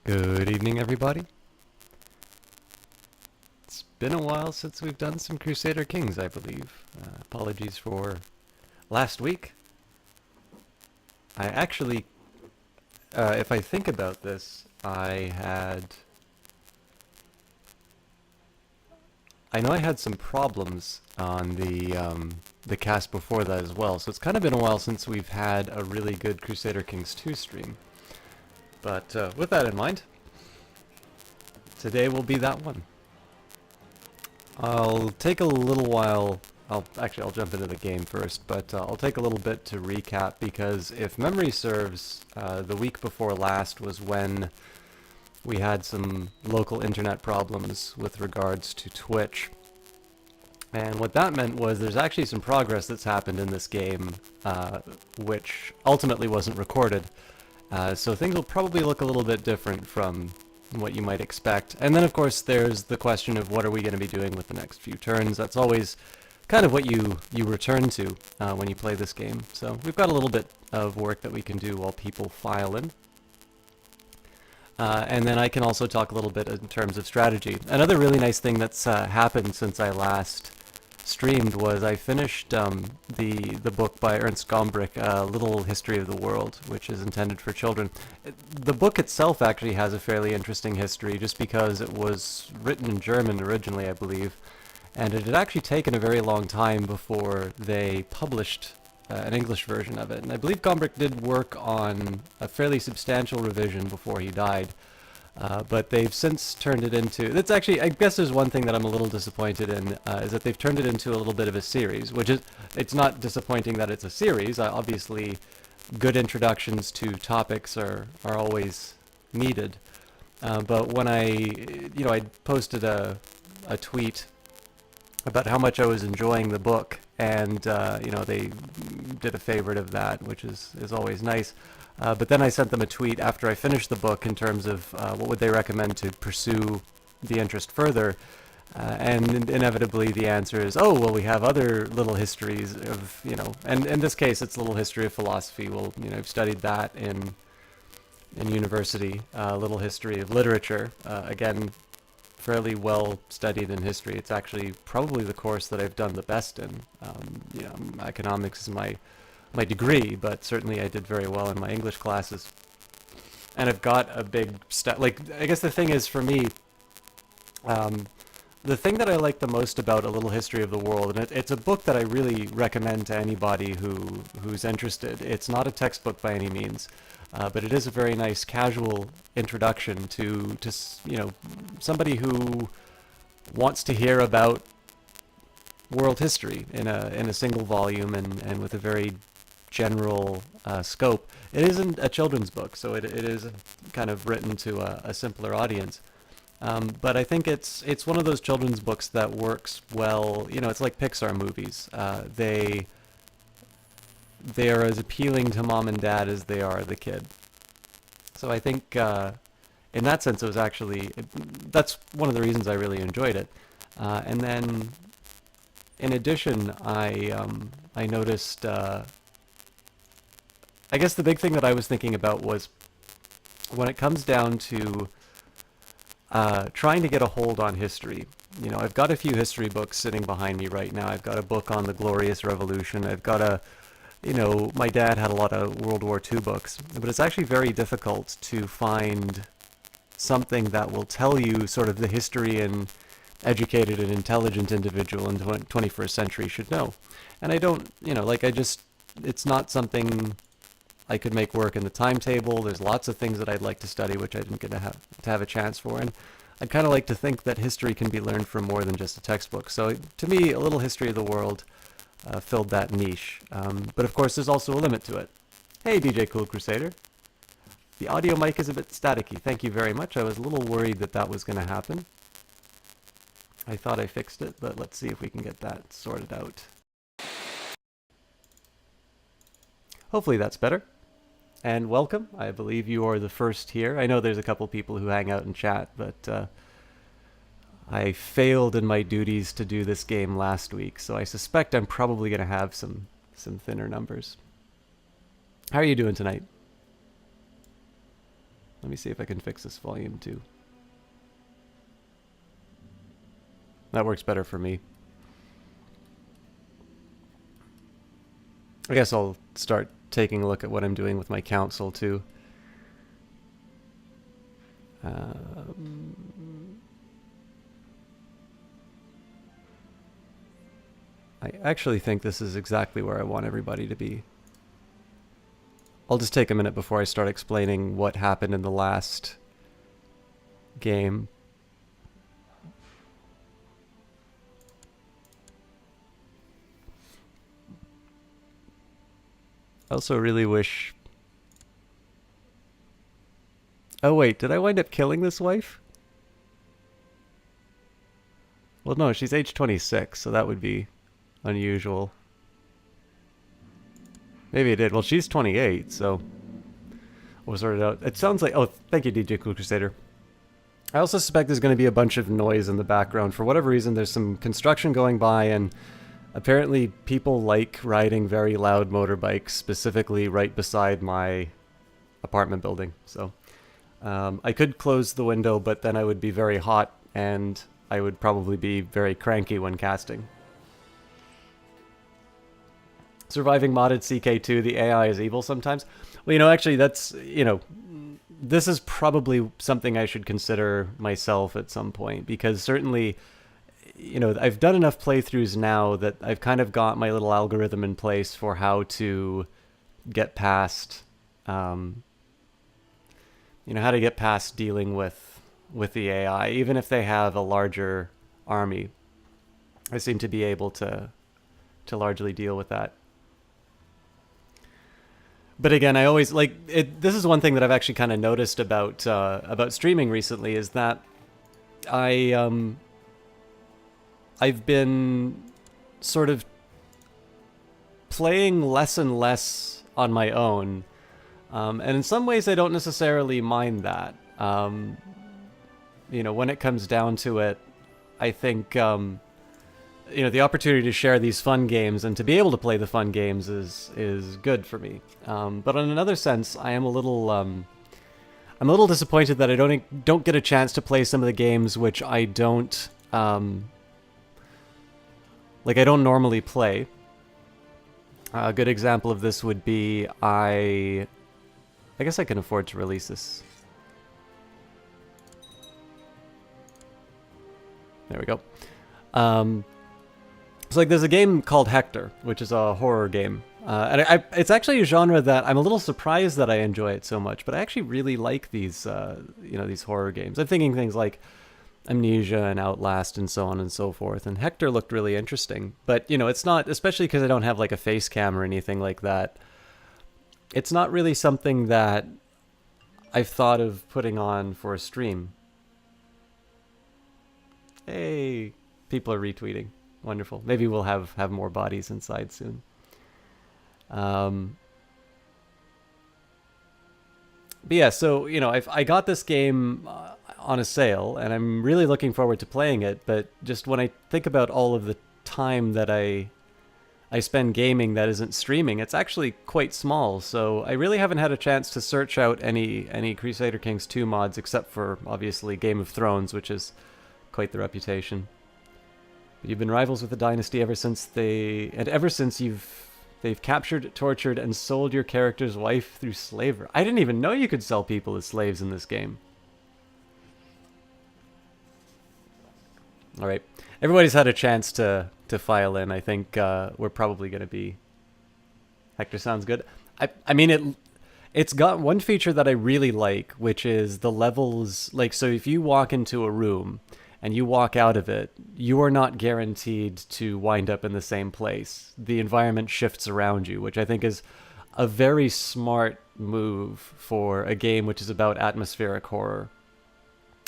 Good evening, everybody. It's been a while since we've done some Crusader Kings, I believe. Apologies for last week. I actually, if I think about this, I know I had some problems on the cast before that as well, so it's kind of been a while since we've had a really good Crusader Kings 2 stream. But with that in mind, today will be that one. I'll take a little while. I'll jump into the game first, but I'll take a little bit to recap because if memory serves, the week before last was when we had some local internet problems with regards to Twitch. And what that meant was there's actually some progress that's happened in this game, which ultimately wasn't recorded. So things will probably look a little bit different from what you might expect. And then, of course, there's the question of what are we going to be doing with the next few turns. That's always kind of what you return to when you play this game. So we've got a little bit of work that we can do while people file in. And then I can also talk a little bit in terms of strategy. Another really nice thing that's happened since I last streamed was I finished the book by Ernst Gombrich, Little History of the World, which is intended for children. The book itself actually has a fairly interesting history just because it was written in German originally, I believe, and it had actually taken a very long time before they published an English version of it. And I believe Gombrich did work on a fairly substantial revision before he died. But they've since turned it into... That's actually, I guess there's one thing that I'm a little disappointed in, is that they've turned it into a little bit of a series, which is... It's not disappointing that it's a series. Obviously, good introductions to topics are always needed. But when I posted a tweet about how much I was enjoying the book, and, they did a favorite of that, which is always nice. But then I sent them a tweet after I finished the book in terms of what would they recommend to pursue the interest further. And inevitably the answer is, oh, well, we have other little histories of, and in this case it's Little History of Philosophy. Well, I've studied that in university. Little History of Literature, again, fairly well studied in history. It's actually probably the course that I've done the best in. Economics is my degree, but certainly I did very well in my English classes. And I've got a big I guess the thing is for me, the thing that I like the most about A Little History of the World, and it's a book that I really recommend to anybody who's interested. It's not a textbook by any means, but it is a very nice casual introduction to somebody who wants to hear about world history in a single volume and with a very general scope. It isn't a children's book, so it is kind of written to a simpler audience. But I think it's one of those children's books that works well. It's like Pixar movies. They are as appealing to mom and dad as they are the kid. So I think in that sense it was actually, that's one of the reasons I really enjoyed it. And then in addition, I noticed, I guess the big thing that I was thinking about was when it comes down to trying to get a hold on history. I've got a few history books sitting behind me right now. I've got a book on the Glorious Revolution. I've got my dad had a lot of World War II books, but it's actually very difficult to find something that will tell you sort of the history an educated and intelligent individual in the 21st century should know. And I don't, it's not something I could make work in the timetable. There's lots of things that I'd like to study which I didn't get to have a chance for, and I'd kind of like to think that history can be learned from more than just a textbook. So to me, A Little History of the World filled that niche. But of course, there's also a limit to it. Hey, DJ Cool Crusader. The audio mic is a bit staticky. Thank you very much. I was a little worried that was going to happen. I thought I fixed it, but let's see if we can get that sorted out. Hopefully that's better. And welcome. I believe you are the first here. I know there's a couple people who hang out and chat, but I failed in my duties to do this game last week, so I suspect I'm probably going to have some thinner numbers. How are you doing tonight? Let me see if I can fix this volume too. That works better for me. I guess I'll start taking a look at what I'm doing with my console too. I actually think this is exactly where I want everybody to be. I'll just take a minute before I start explaining what happened in the last game. I also really wish... Oh wait, did I wind up killing this wife? Well no, she's age 26, so that would be unusual. Maybe I did. Well, she's 28, so we'll sort it out. It sounds like... Oh, thank you, DJ Cool Crusader. I also suspect there's going to be a bunch of noise in the background. For whatever reason, there's some construction going by, and apparently people like riding very loud motorbikes, specifically right beside my apartment building. So I could close the window, but then I would be very hot, and I would probably be very cranky when casting. Surviving modded CK2, the AI is evil sometimes. Well, you know, actually that's, you know, this is probably something I should consider myself at some point, because certainly, you know, I've done enough playthroughs now that I've kind of got my little algorithm in place for how to get past, you know, how to get past dealing with the AI, even if they have a larger army. I seem to be able to largely deal with that. But again, I always like it. This is one thing that I've actually kind of noticed about streaming recently, is that I've been sort of playing less and less on my own, and in some ways I don't necessarily mind that. You know, when it comes down to it, I think you know, the opportunity to share these fun games and to be able to play the fun games is good for me. But in another sense, I am a little I'm a little disappointed that I don't get a chance to play some of the games which I don't like I don't normally play. A good example of this would be I guess I can afford to release this. There we go. So like there's a game called Hector, which is a horror game. And it's actually a genre that I'm a little surprised that I enjoy it so much, but I actually really like these, you know, these horror games. I'm thinking things like Amnesia and Outlast and so on and so forth. And Hector looked really interesting, but you know, it's not, especially because I don't have like a face cam or anything like that. It's not really something that I've thought of putting on for a stream. Hey, people are retweeting. Wonderful. Maybe we'll have more bodies inside soon. But yeah, so, you know, I got this game on a sale, and I'm really looking forward to playing it, but just when I think about all of the time that I spend gaming that isn't streaming, it's actually quite small, so I really haven't had a chance to search out any Crusader Kings 2 mods, except for, obviously, Game of Thrones, which is quite the reputation. But you've been rivals with the Dynasty ever since they've captured, tortured, and sold your character's wife through slavery. I didn't even know you could sell people as slaves in this game. All right, everybody's had a chance to file in. I think we're probably going to be... Hector sounds good. I mean, it's got one feature that I really like, which is the levels. Like, so if you walk into a room and you walk out of it, you are not guaranteed to wind up in the same place. The environment shifts around you, which I think is a very smart move for a game which is about atmospheric horror.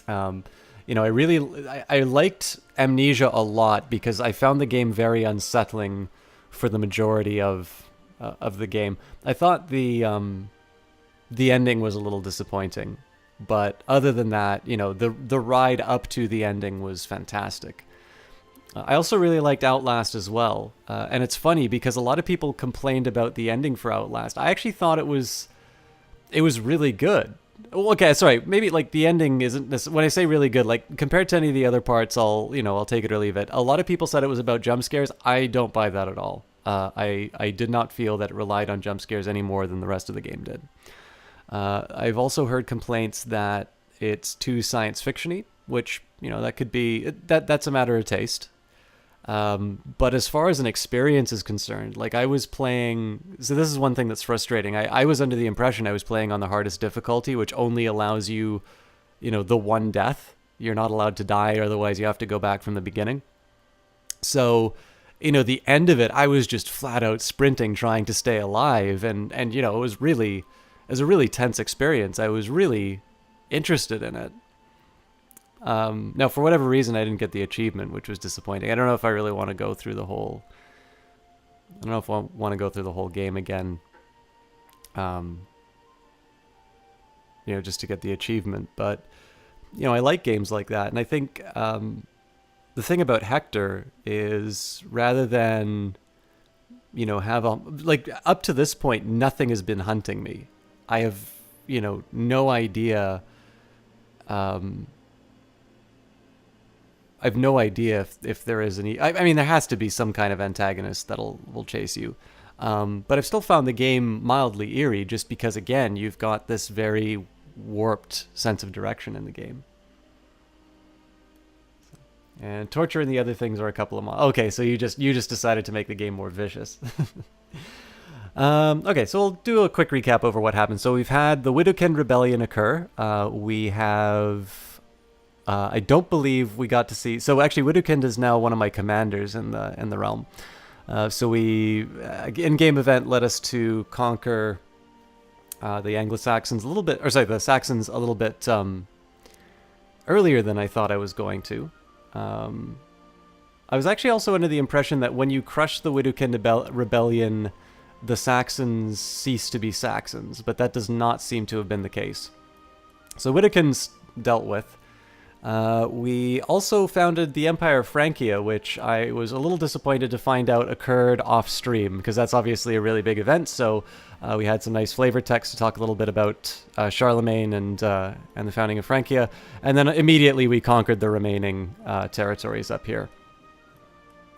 You know, I liked Amnesia a lot because I found the game very unsettling for the majority of the game. I thought the ending was a little disappointing. But other than that, you know, the ride up to the ending was fantastic. I also really liked Outlast as well. And it's funny because a lot of people complained about the ending for Outlast. I actually thought it was really good. Well, okay, sorry. Maybe like the ending isn't when I say really good, like compared to any of the other parts, I'll take it or leave it. A lot of people said it was about jump scares. I don't buy that at all. I did not feel that it relied on jump scares any more than the rest of the game did. I've also heard complaints that it's too science fictiony, which that could be that's a matter of taste. But as far as an experience is concerned, like I was playing, so this is one thing that's frustrating. I was under the impression I was playing on the hardest difficulty, which only allows you, the one death. You're not allowed to die, otherwise you have to go back from the beginning. So, the end of it, I was just flat out sprinting, trying to stay alive, and it was a really tense experience. I was really interested in it. Now, for whatever reason, I didn't get the achievement, which was disappointing. I don't know if I really want to go through the whole. I don't know if I want to go through the whole game again. Just to get the achievement. But I like games like that, and I think the thing about Hector is rather than have like up to this point, nothing has been hunting me. I have no idea. I have no idea if there is any. I mean, there has to be some kind of antagonist will chase you. But I've still found the game mildly eerie, just because again you've got this very warped sense of direction in the game. And torture and the other things are a couple of okay, so you just decided to make the game more vicious. Okay, so we'll do a quick recap over what happened. So we've had the Widowkind Rebellion occur. We have I don't believe we got to see. So actually, Widowkind is now one of my commanders in the realm. So we in-game event led us to conquer the Anglo-Saxons a little bit, or sorry, the Saxons a little bit earlier than I thought I was going to. I was actually also under the impression that when you crush the Widowkind Rebellion, the Saxons cease to be Saxons, but that does not seem to have been the case. So Widowkind's dealt with. We also founded the Empire of Francia, which I was a little disappointed to find out occurred off stream, because that's obviously a really big event. So we had some nice flavor text to talk a little bit about Charlemagne and the founding of Francia, and then immediately we conquered the remaining territories up here.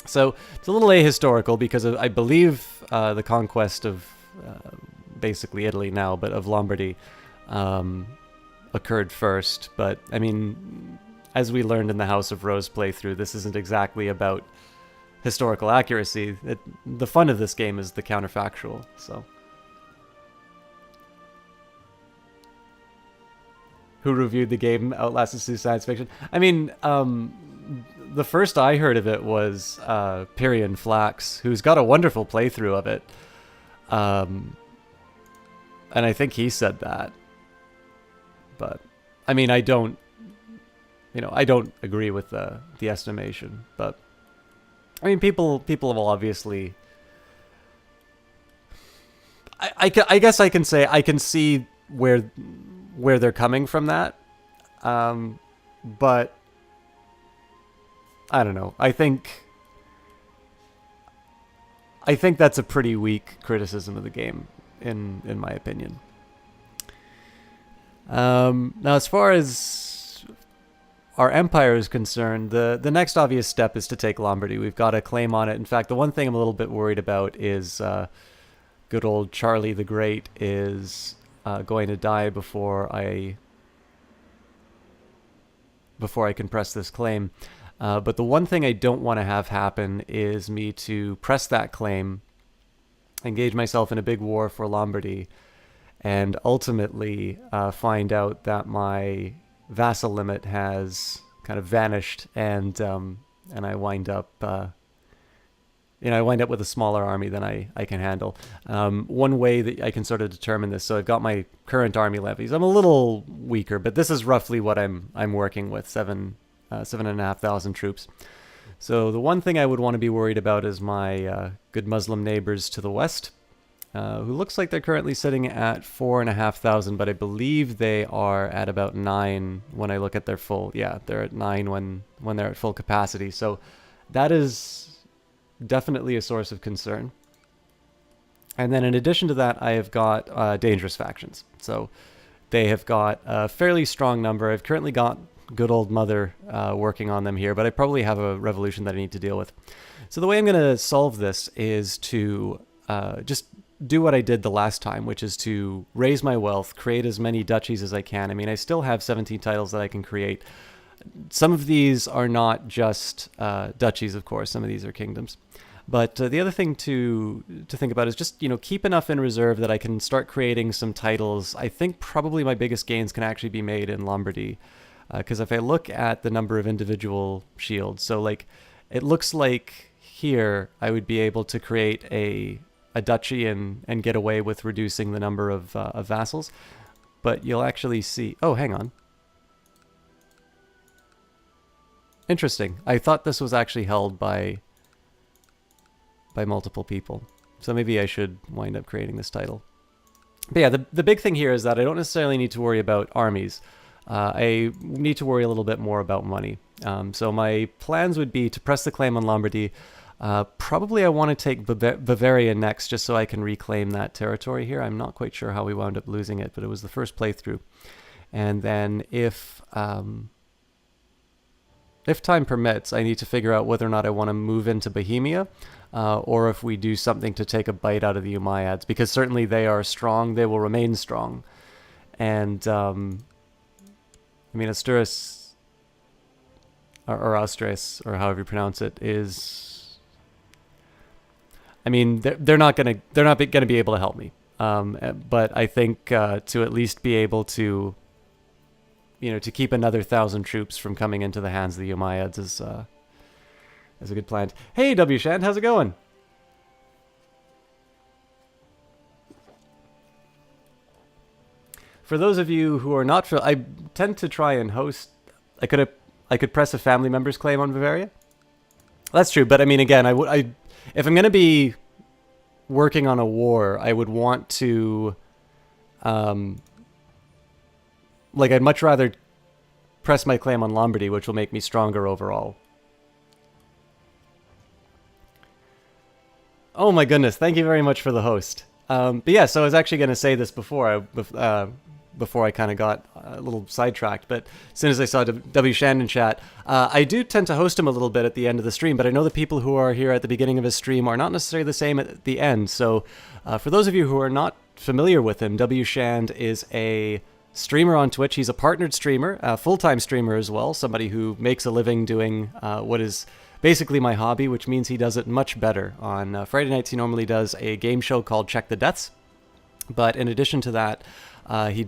So it's a little ahistorical because I believe the conquest of basically Italy now, but of Lombardy, occurred first. But I mean, as we learned in the House of Rose playthrough, this isn't exactly about historical accuracy. The fun of this game is the counterfactual. So, who reviewed the game Outlast is science fiction? I mean, the first I heard of it was Pyrian Flax, who's got a wonderful playthrough of it. And I think he said that. But I mean, I don't agree with the estimation. But I mean, people will obviously. I guess I can say I can see where they're coming from that. But I don't know. I think that's a pretty weak criticism of the game, in my opinion. Now, as far as our empire is concerned, the next obvious step is to take Lombardy. We've got a claim on it. In fact, the one thing I'm a little bit worried about is good old Charlie the Great is going to die before I can press this claim. But the one thing I don't want to have happen is me to press that claim, engage myself in a big war for Lombardy, and ultimately find out that my vassal limit has kind of vanished, and I wind up with a smaller army than I can handle. One way that I can sort of determine this, so I've got my current army levies. I'm a little weaker, but this is roughly what I'm working with, 7,500 troops. So the one thing I would want to be worried about is my good Muslim neighbors to the west, who looks like they're currently sitting at 4,500, but I believe they are at about 9 when I look at their full. Yeah, they're at 9 when they're at full capacity. So that is definitely a source of concern. And then in addition to that, I have got dangerous factions. So they have got a fairly strong number. I've currently got good old mother working on them here, but I probably have a revolution that I need to deal with. So the way I'm going to solve this is to just do what I did the last time, which is to raise my wealth, create as many duchies as I can. I mean, I still have 17 titles that I can create. Some of these are not just duchies, of course. Some of these are kingdoms. But the other thing to think about is just, keep enough in reserve that I can start creating some titles. I think probably my biggest gains can actually be made in Lombardy. Because if I look at the number of individual shields, so like it looks like here I would be able to create a duchy and get away with reducing the number of vassals. But you'll actually see... Oh, hang on. Interesting. I thought this was actually held by multiple people. So maybe I should wind up creating this title. But yeah, the big thing here is that I don't necessarily need to worry about armies. I need to worry a little bit more about money. So my plans would be to press the claim on Lombardy. Probably I want to take Bavaria next just so I can reclaim that territory here. I'm not quite sure how we wound up losing it, but it was the first playthrough. And then if time permits, I need to figure out whether or not I want to move into Bohemia, or if we do something to take a bite out of the Umayyads, because certainly they are strong, they will remain strong. And, I mean, Asturias, or Asturias, or however you pronounce it, is... I mean, they're not gonna be able to help me. But I think to at least be able to, to keep another 1,000 troops from coming into the hands of the Umayyads is a good plan. Hey, W. Shand, how's it going? For those of you who are not, I tend to try and host. I could press a family member's claim on Bavaria. That's true, but I mean, again, if I'm going to be working on a war, I would want to, I'd much rather press my claim on Lombardy, which will make me stronger overall. Oh my goodness, thank you very much for the host. But yeah, so I was actually going to say this before I kind of got a little sidetracked, but as soon as I saw W. Shannon chat, I do tend to host him a little bit at the end of the stream, but I know the people who are here at the beginning of his stream are not necessarily the same at the end. So for those of you who are not familiar with him, W. Shand is a streamer on Twitch. He's a partnered streamer, a full-time streamer as well, somebody who makes a living doing what is basically my hobby, which means he does it much better. On Friday nights, he normally does a game show called Check the Deaths. But in addition to that, he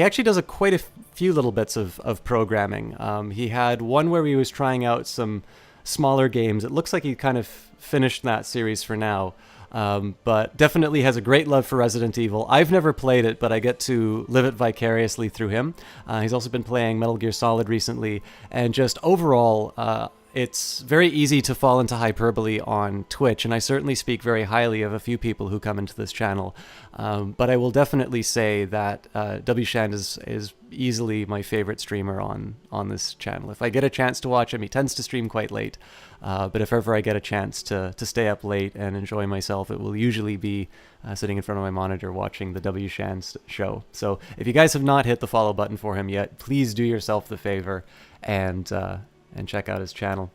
actually does quite a few little bits of programming. He had one where he was trying out some smaller games. It looks like he kind of finished that series for now. But definitely has a great love for Resident Evil. I've never played it, but I get to live it vicariously through him. He's also been playing Metal Gear Solid recently, and just overall, it's very easy to fall into hyperbole on Twitch, and I certainly speak very highly of a few people who come into this channel. But I will definitely say that W. Shand is easily my favorite streamer on this channel. If I get a chance to watch him, he tends to stream quite late. But if ever I get a chance to stay up late and enjoy myself, it will usually be sitting in front of my monitor watching the W. Shand show. So if you guys have not hit the follow button for him yet, please do yourself the favor and check out his channel.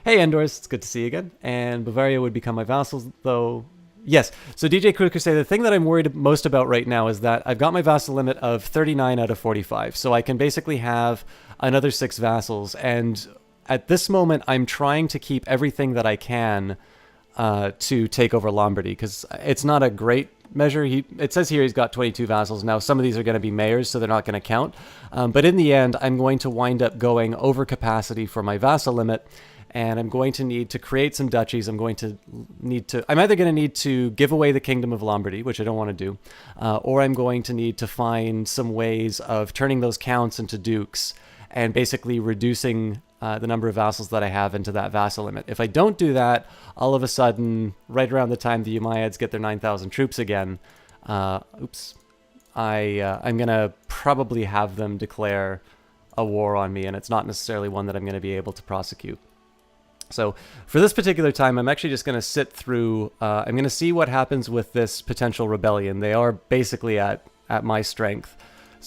Hey Endors, it's good to see you again. And Bavaria would become my vassals, though. Yes, so DJ Kruker say the thing that I'm worried most about right now is that I've got my vassal limit of 39 out of 45, so I can basically have another 6 vassals, and at this moment I'm trying to keep everything that I can to take over Lombardy, because it's not a great measure. It says here he's got 22 vassals. Now some of these are going to be mayors, so they're not going to count. But in the end, I'm going to wind up going over capacity for my vassal limit, and I'm going to need to create some duchies. I'm either going to need to give away the Kingdom of Lombardy, which I don't want to do, or I'm going to need to find some ways of turning those counts into dukes and basically reducing the number of vassals that I have into that vassal limit. If I don't do that, all of a sudden, right around the time the Umayyads get their 9,000 troops again, I'm going to probably have them declare a war on me, and it's not necessarily one that I'm going to be able to prosecute. So for this particular time, I'm actually just going to sit through, I'm going to see what happens with this potential rebellion. They are basically at my strength.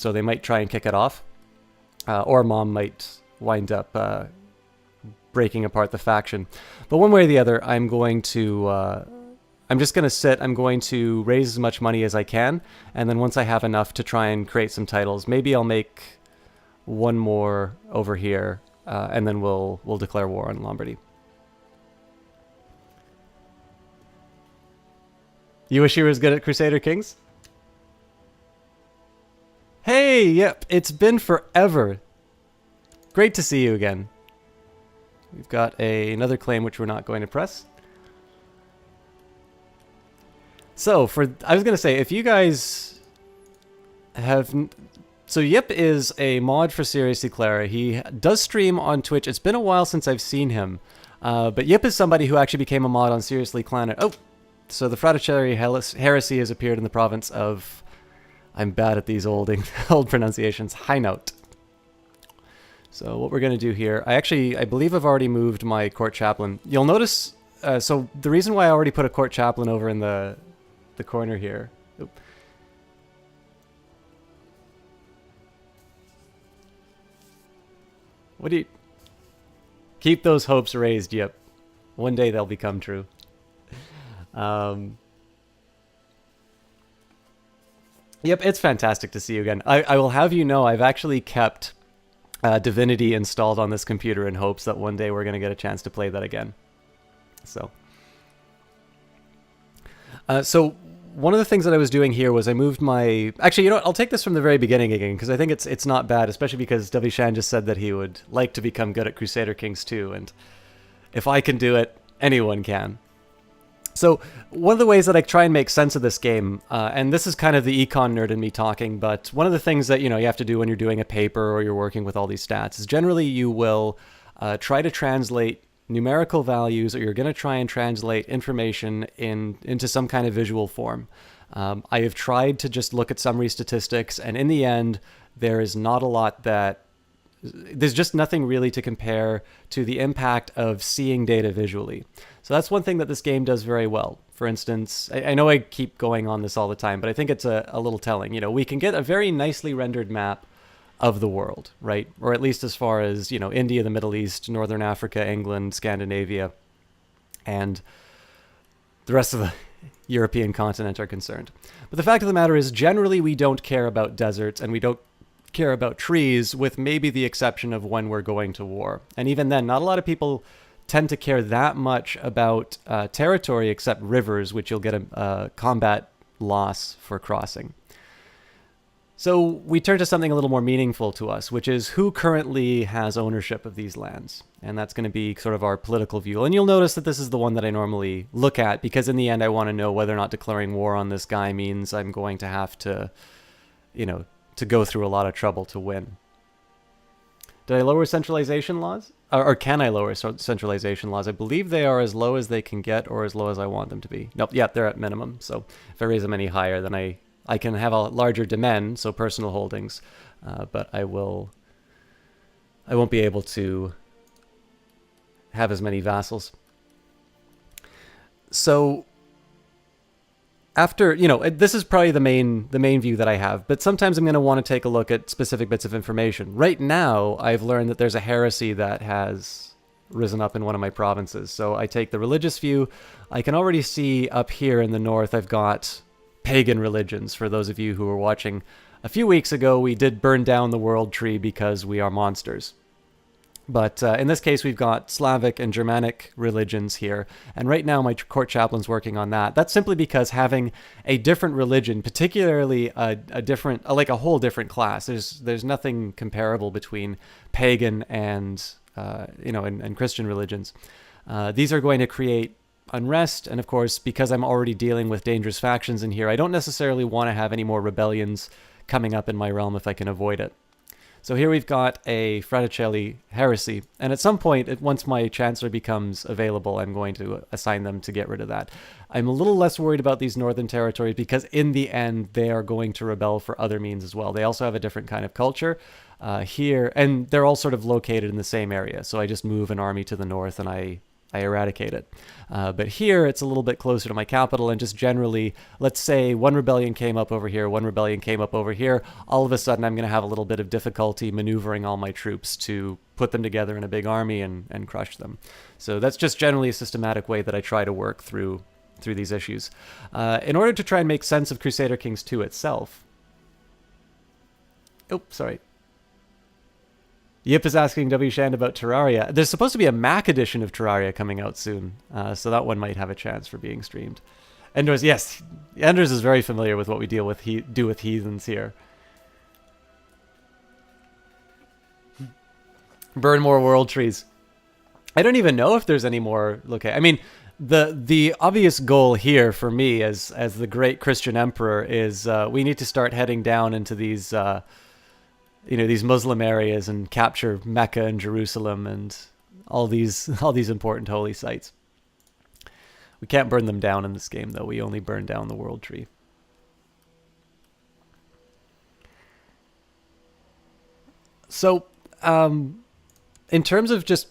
so they might try and kick it off, or Mom might wind up breaking apart the faction. But one way or the other, I'm going to I'm just going to sit. I'm going to raise as much money as I can, and then once I have enough to try and create some titles, maybe I'll make one more over here, and then we'll declare war on Lombardy. You wish you were as good at Crusader Kings? Hey, yep, it's been forever. Great to see you again. We've got another claim which we're not going to press. So, I was going to say, if you guys have... So Yip is a mod for Seriously Clara. He does stream on Twitch. It's been a while since I've seen him. But Yip is somebody who actually became a mod on Seriously Clara. Oh! So the Fraticelli heresy has appeared in the province of... I'm bad at these old pronunciations. Hainaut. So what we're going to do here... I believe I've already moved my court chaplain. You'll notice... so the reason why I already put a court chaplain over in the corner here... Oop. What do you... Keep those hopes raised, Yep. One day they'll become true. Yep, it's fantastic to see you again. I will have you know I've actually kept Divinity installed on this computer in hopes that one day we're going to get a chance to play that again. So one of the things that I was doing here was I moved my... Actually, you know what? I'll take this from the very beginning again, because I think it's not bad, especially because Davishan just said that he would like to become good at Crusader Kings 2, and if I can do it, anyone can. So one of the ways that I try and make sense of this game, and this is kind of the econ nerd in me talking, but one of the things that you have to do when you're doing a paper or you're working with all these stats is generally you will try to translate numerical values, or you're going to try and translate information into some kind of visual form. I have tried to just look at summary statistics, and in the end, there is not a lot that... There's just nothing really to compare to the impact of seeing data visually. So that's one thing that this game does very well. For instance, I know I keep going on this all the time, but I think it's a little telling. We can get a very nicely rendered map of the world, right? Or at least as far as, India, the Middle East, Northern Africa, England, Scandinavia, and the rest of the European continent are concerned. But the fact of the matter is, generally, we don't care about deserts, and we don't care about trees, with maybe the exception of when we're going to war. And even then, not a lot of people tend to care that much about territory except rivers, which you'll get a combat loss for crossing. So we turn to something a little more meaningful to us, which is who currently has ownership of these lands. And that's going to be sort of our political view. And you'll notice that this is the one that I normally look at, because in the end I want to know whether or not declaring war on this guy means I'm going to have to, to go through a lot of trouble to win. Did I lower centralization laws? Or can I lower centralization laws? I believe they are as low as they can get, or as low as I want them to be. Nope, yeah, they're at minimum. So if I raise them any higher, then I can have a larger domain, so personal holdings, but I won't be able to have as many vassals. So after, this is probably the main view that I have, but sometimes I'm going to want to take a look at specific bits of information. Right now, I've learned that there's a heresy that has risen up in one of my provinces. So I take the religious view. I can already see up here in the north, I've got pagan religions. For those of you who were watching a few weeks ago, we did burn down the world tree because we are monsters. But in this case, we've got Slavic and Germanic religions here. And right now, my court chaplain's working on that. That's simply because having a different religion, particularly a different, like a whole different class, there's nothing comparable between pagan and, and Christian religions. These are going to create unrest. And of course, because I'm already dealing with dangerous factions in here, I don't necessarily want to have any more rebellions coming up in my realm if I can avoid it. So here we've got a Fraticelli heresy, and at some point, once my Chancellor becomes available, I'm going to assign them to get rid of that. I'm a little less worried about these northern territories, because in the end, they are going to rebel for other means as well. They also have a different kind of culture here, and they're all sort of located in the same area. So I just move an army to the north, and I I eradicate it. But here it's a little bit closer to my capital, and just generally, let's say one rebellion came up over here, one rebellion came up over here, all of a sudden I'm going to have a little bit of difficulty maneuvering all my troops to put them together in a big army and crush them. So that's just generally a systematic way that I try to work through these issues. In order to try and make sense of Crusader Kings 2 itself... Oh, sorry. Yip is asking W. Shand about Terraria. There's supposed to be a Mac edition of Terraria coming out soon, so that one might have a chance for being streamed. Enders, yes, Enders is very familiar with what we do with heathens here. Burn more world trees. I don't even know if there's any more. I mean, the obvious goal here for me as the great Christian emperor is we need to start heading down into these. These Muslim areas and capture Mecca and Jerusalem and all these important holy sites. We can't burn them down in this game, though. We only burn down the world tree. So, in terms of just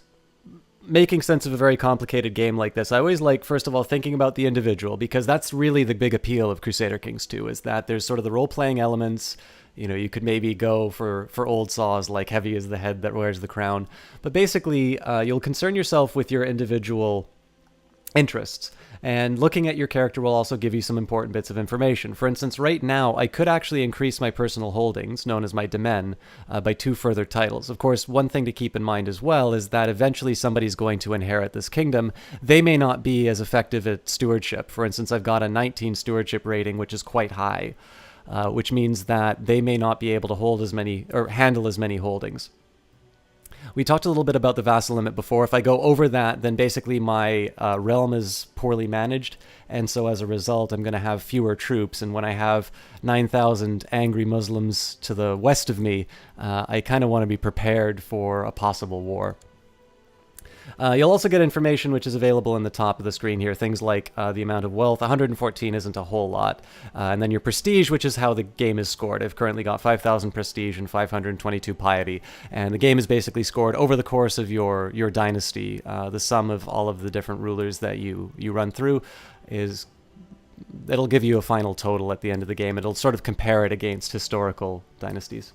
making sense of a very complicated game like this, I always like, first of all, thinking about the individual, because that's really the big appeal of Crusader Kings 2, is that there's sort of the role-playing elements. You could maybe go for old saws like heavy is the head that wears the crown. But basically, you'll concern yourself with your individual interests. And looking at your character will also give you some important bits of information. For instance, right now, I could actually increase my personal holdings, known as my domain, by 2 further titles. Of course, one thing to keep in mind as well is that eventually somebody's going to inherit this kingdom. They may not be as effective at stewardship. For instance, I've got a 19 stewardship rating, which is quite high. Which means that they may not be able to hold as many or handle as many holdings. We talked a little bit about the vassal limit before. If I go over that, then basically my realm is poorly managed, and so as a result, I'm going to have fewer troops. And when I have 9,000 angry Muslims to the west of me, I kind of want to be prepared for a possible war. You'll also get information which is available in the top of the screen here, things like the amount of wealth. 114 isn't a whole lot. And then your prestige, which is how the game is scored. I've currently got 5,000 prestige and 522 piety. And the game is basically scored over the course of your dynasty. The sum of all of the different rulers that you run through it'll give you a final total at the end of the game. It'll sort of compare it against historical dynasties.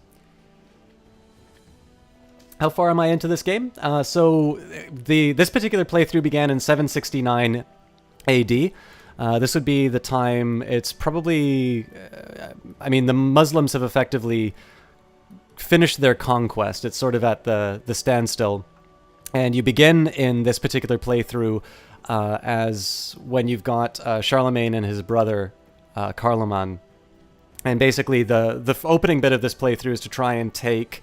How far am I into this game? So this particular playthrough began in 769 AD. This would be the time. It's probably, the Muslims have effectively finished their conquest. It's sort of at the standstill. And you begin in this particular playthrough as when you've got Charlemagne and his brother, Carloman. And basically the opening bit of this playthrough is to try and take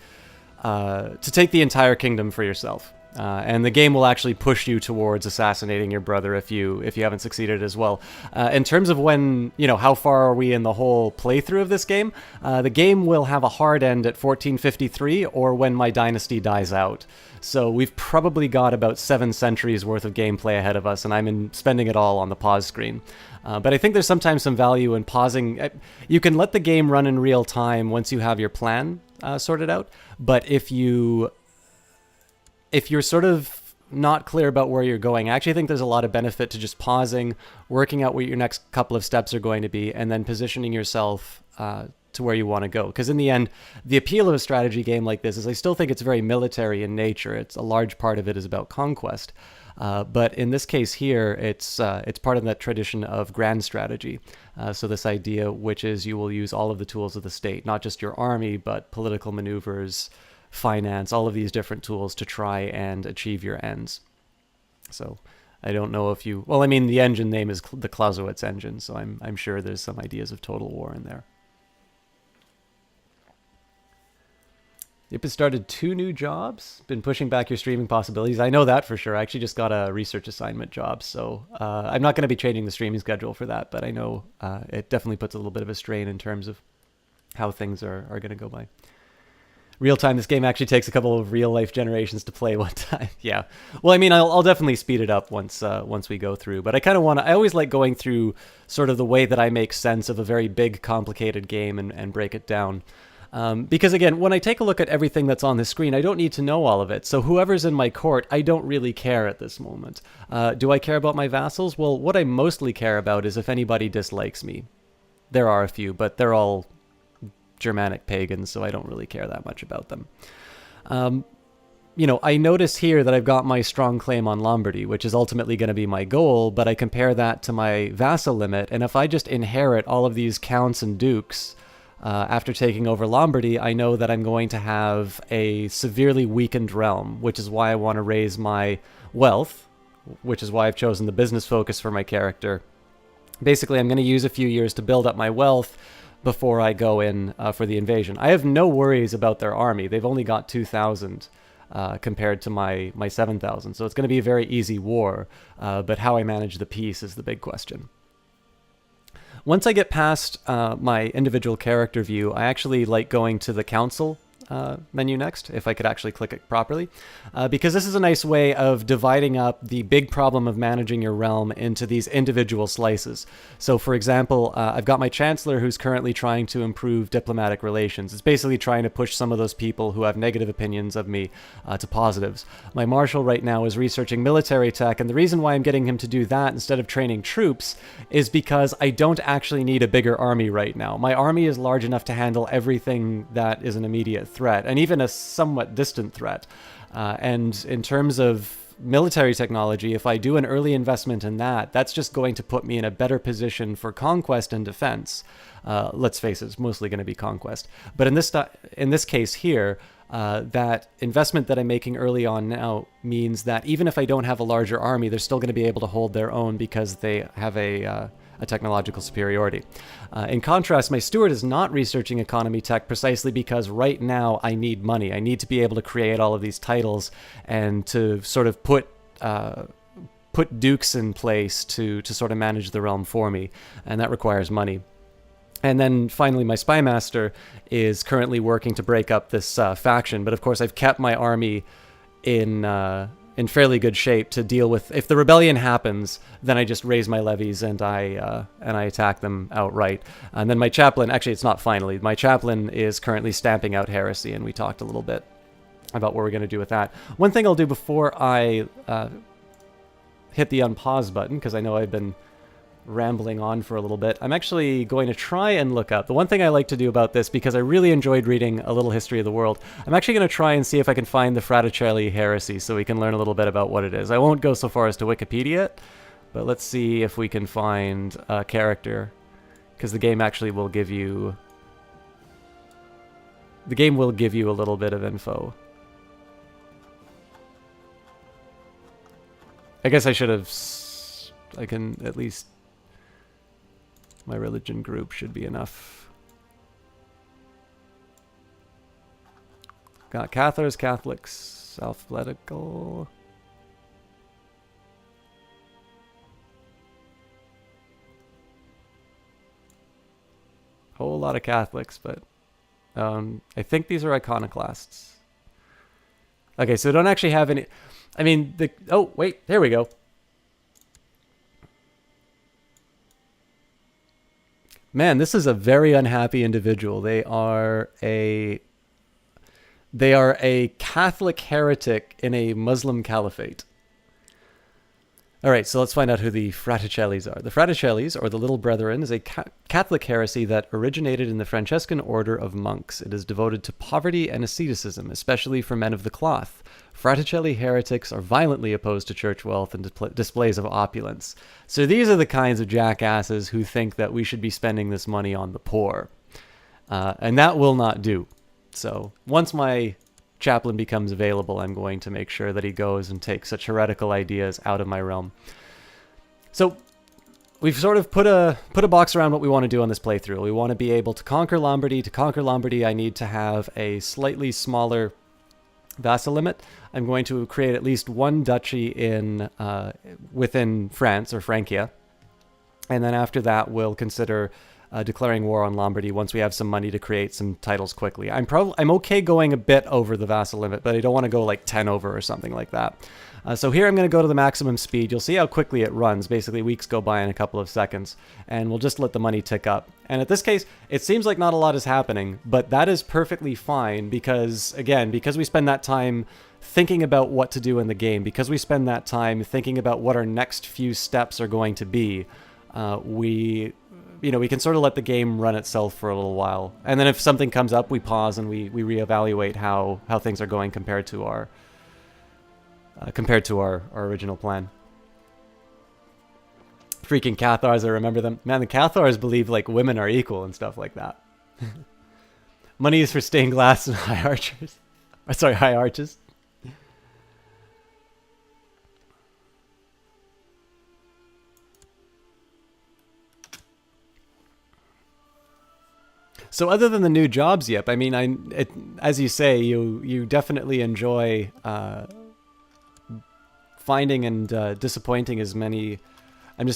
the entire kingdom for yourself. And the game will actually push you towards assassinating your brother if you haven't succeeded as well. In terms of how far are we in the whole playthrough of this game, the game will have a hard end at 1453 or when my dynasty dies out. So we've probably got about 7 centuries worth of gameplay ahead of us, and I'm spending it all on the pause screen. But I think there's sometimes some value in pausing. You can let the game run in real time once you have your plan sorted out, but if you're sort of not clear about where you're going, I actually think there's a lot of benefit to just pausing, working out what your next couple of steps are going to be, and then positioning yourself to where you want to go. Because in the end, the appeal of a strategy game like this is I still think it's very military in nature. It's a large part of it is about conquest. But in this case here, it's part of that tradition of grand strategy. So this idea, which is you will use all of the tools of the state, not just your army, but political maneuvers, finance, all of these different tools to try and achieve your ends. So I don't know if you... Well, the engine name is the Clausewitz engine, so I'm sure there's some ideas of total war in there. Yep, has started 2 new jobs. Been pushing back your streaming possibilities. I know that for sure. I actually just got a research assignment job, so I'm not going to be changing the streaming schedule for that, but I know it definitely puts a little bit of a strain in terms of how things are going to go by. Real time, this game actually takes a couple of real life generations to play one time. Yeah. Well, I'll definitely speed it up once we go through, but I always like going through sort of the way that I make sense of a very big, complicated game and break it down. Because again, when I take a look at everything that's on the screen, I don't need to know all of it. So whoever's in my court, I don't really care at this moment. Do I care about my vassals? Well, what I mostly care about is if anybody dislikes me. There are a few, but they're all Germanic pagans, so I don't really care that much about them. I notice here that I've got my strong claim on Lombardy, which is ultimately going to be my goal, but I compare that to my vassal limit, and if I just inherit all of these counts and dukes after taking over Lombardy, I know that I'm going to have a severely weakened realm, which is why I want to raise my wealth, which is why I've chosen the business focus for my character. Basically, I'm going to use a few years to build up my wealth before I go in for the invasion. I have no worries about their army. They've only got 2,000 compared to my 7,000, so it's going to be a very easy war, but how I manage the peace is the big question. Once I get past my individual character view, I actually like going to the council menu next, if I could actually click it properly, because this is a nice way of dividing up the big problem of managing your realm into these individual slices. So for example, I've got my chancellor who's currently trying to improve diplomatic relations. It's basically trying to push some of those people who have negative opinions of me to positives. My marshal right now is researching military tech, and the reason why I'm getting him to do that instead of training troops is because I don't actually need a bigger army right now. My army is large enough to handle everything that is an immediate threat, and even a somewhat distant threat. And in terms of military technology, if I do an early investment in that, that's just going to put me in a better position for conquest and defense. Let's face it, it's mostly going to be conquest. But in this case here, that investment that I'm making early on now means that even if I don't have a larger army, they're still going to be able to hold their own because they have a technological superiority. In contrast, my steward is not researching economy tech precisely because right now I need money. I need to be able to create all of these titles and to sort of put dukes in place to sort of manage the realm for me, and that requires money. And then finally, my spy master is currently working to break up this faction, but of course I've kept my army in fairly good shape to deal with. If the rebellion happens, then I just raise my levies and I attack them outright. And then my chaplain, actually it's not finally, my chaplain is currently stamping out heresy, and we talked a little bit about what we're going to do with that. One thing I'll do before I hit the unpause button, because I know I've been rambling on for a little bit, I'm actually going to try and look up the one thing I like to do about this, because I really enjoyed reading A Little History of the World. I'm actually going to try and see if I can find the Fraticelli heresy so we can learn a little bit about what it is. I won't go so far as to Wikipedia it, but let's see if we can find a character, because the game actually will give you a little bit of info. I guess I should have I can at least, my religion group should be enough. Got Cathars, Catholics, alphabetical. Whole lot of Catholics, but I think these are iconoclasts. Okay, so I don't actually have any. I mean, oh wait, there we go. Man, this is a very unhappy individual. They are a Catholic heretic in a Muslim caliphate. All right, so let's find out who the Fraticellis are. The Fraticellis, or the Little Brethren, is a Catholic heresy that originated in the Franciscan order of monks. It is devoted to poverty and asceticism, especially for men of the cloth. Fraticelli heretics are violently opposed to church wealth and displays of opulence. So these are the kinds of jackasses who think that we should be spending this money on the poor. And that will not do. So once my chaplain becomes available, I'm going to make sure that he goes and takes such heretical ideas out of my realm. So we've sort of put a box around what we want to do on this playthrough. We want to be able to conquer Lombardy. To conquer Lombardy, I need to have a slightly smaller vassal limit. I'm going to create at least one duchy within France, or Francia. And then after that, we'll consider declaring war on Lombardy once we have some money to create some titles quickly. I'm okay going a bit over the vassal limit, but I don't want to go like 10 over or something like that. So here I'm going to go to the maximum speed. You'll see how quickly it runs. Basically, weeks go by in a couple of seconds, and we'll just let the money tick up. And at this case, it seems like not a lot is happening, but that is perfectly fine because, again, because we spend that time thinking about what to do in the game, because we spend that time thinking about what our next few steps are going to be, we can sort of let the game run itself for a little while. And then if something comes up, we pause and we reevaluate how things are going compared to our original plan. Freaking Cathars, I remember them. Man, the Cathars believe like women are equal and stuff like that. Money is for stained glass and high archers. Sorry, high arches. So other than the new jobs, yep. I mean, as you say, you definitely enjoy finding and disappointing as many. I'm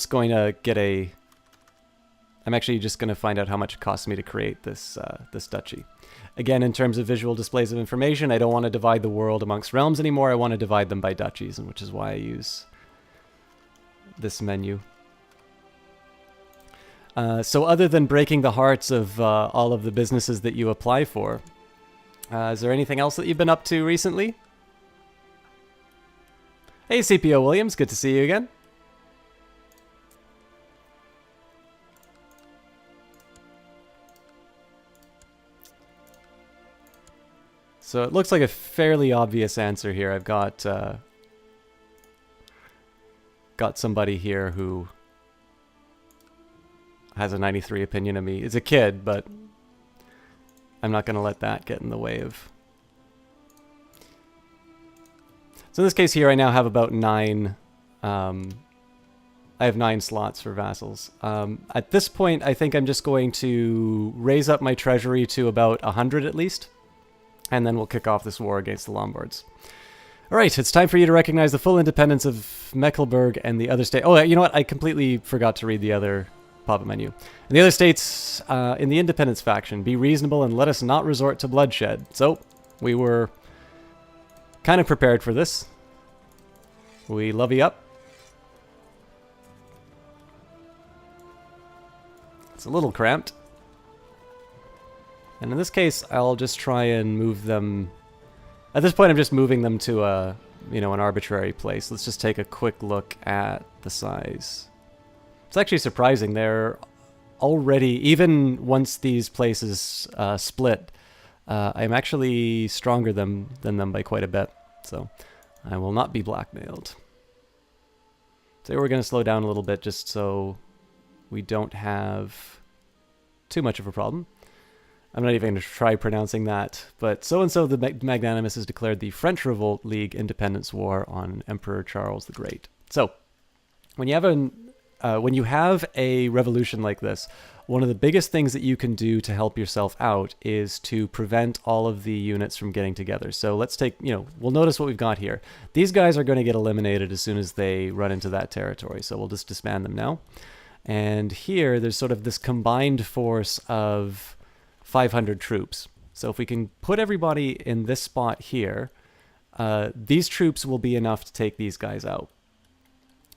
actually just going to find out how much it costs me to create this duchy. Again, in terms of visual displays of information, I don't want to divide the world amongst realms anymore. I want to divide them by duchies, and which is why I use this menu. So other than breaking the hearts of all of the businesses that you apply for, is there anything else that you've been up to recently? Hey, CPO Williams, good to see you again. So it looks like a fairly obvious answer here. I've got somebody here who has a 93 opinion of me. It's a kid, but I'm not going to let that get in the way of... So in this case here, I now have about 9... I have 9 slots for vassals. At this point, I think I'm just going to raise up my treasury to about 100 at least, and then we'll kick off this war against the Lombards. All right, it's time for you to recognize the full independence of Mecklenburg and the other state. Oh, you know what? I completely forgot to read the other pop-up menu. And the other states in the independence faction, be reasonable and let us not resort to bloodshed. So we were kind of prepared for this. We levy up. It's a little cramped. And in this case, I'll just try and move them... At this point, I'm just moving them to a, an arbitrary place. Let's just take a quick look at the size. It's actually surprising. They're already, even once these places split, I'm actually stronger than them by quite a bit. So I will not be blackmailed. So we're going to slow down a little bit just so we don't have too much of a problem. I'm not even going to try pronouncing that, but so-and-so the Magnanimous has declared the French Revolt League Independence War on Emperor Charles the Great. So, when you have a revolution like this, one of the biggest things that you can do to help yourself out is to prevent all of the units from getting together. So let's take, we'll notice what we've got here. These guys are going to get eliminated as soon as they run into that territory, so we'll just disband them now. And here, there's sort of this combined force of 500 troops. So if we can put everybody in this spot here, these troops will be enough to take these guys out.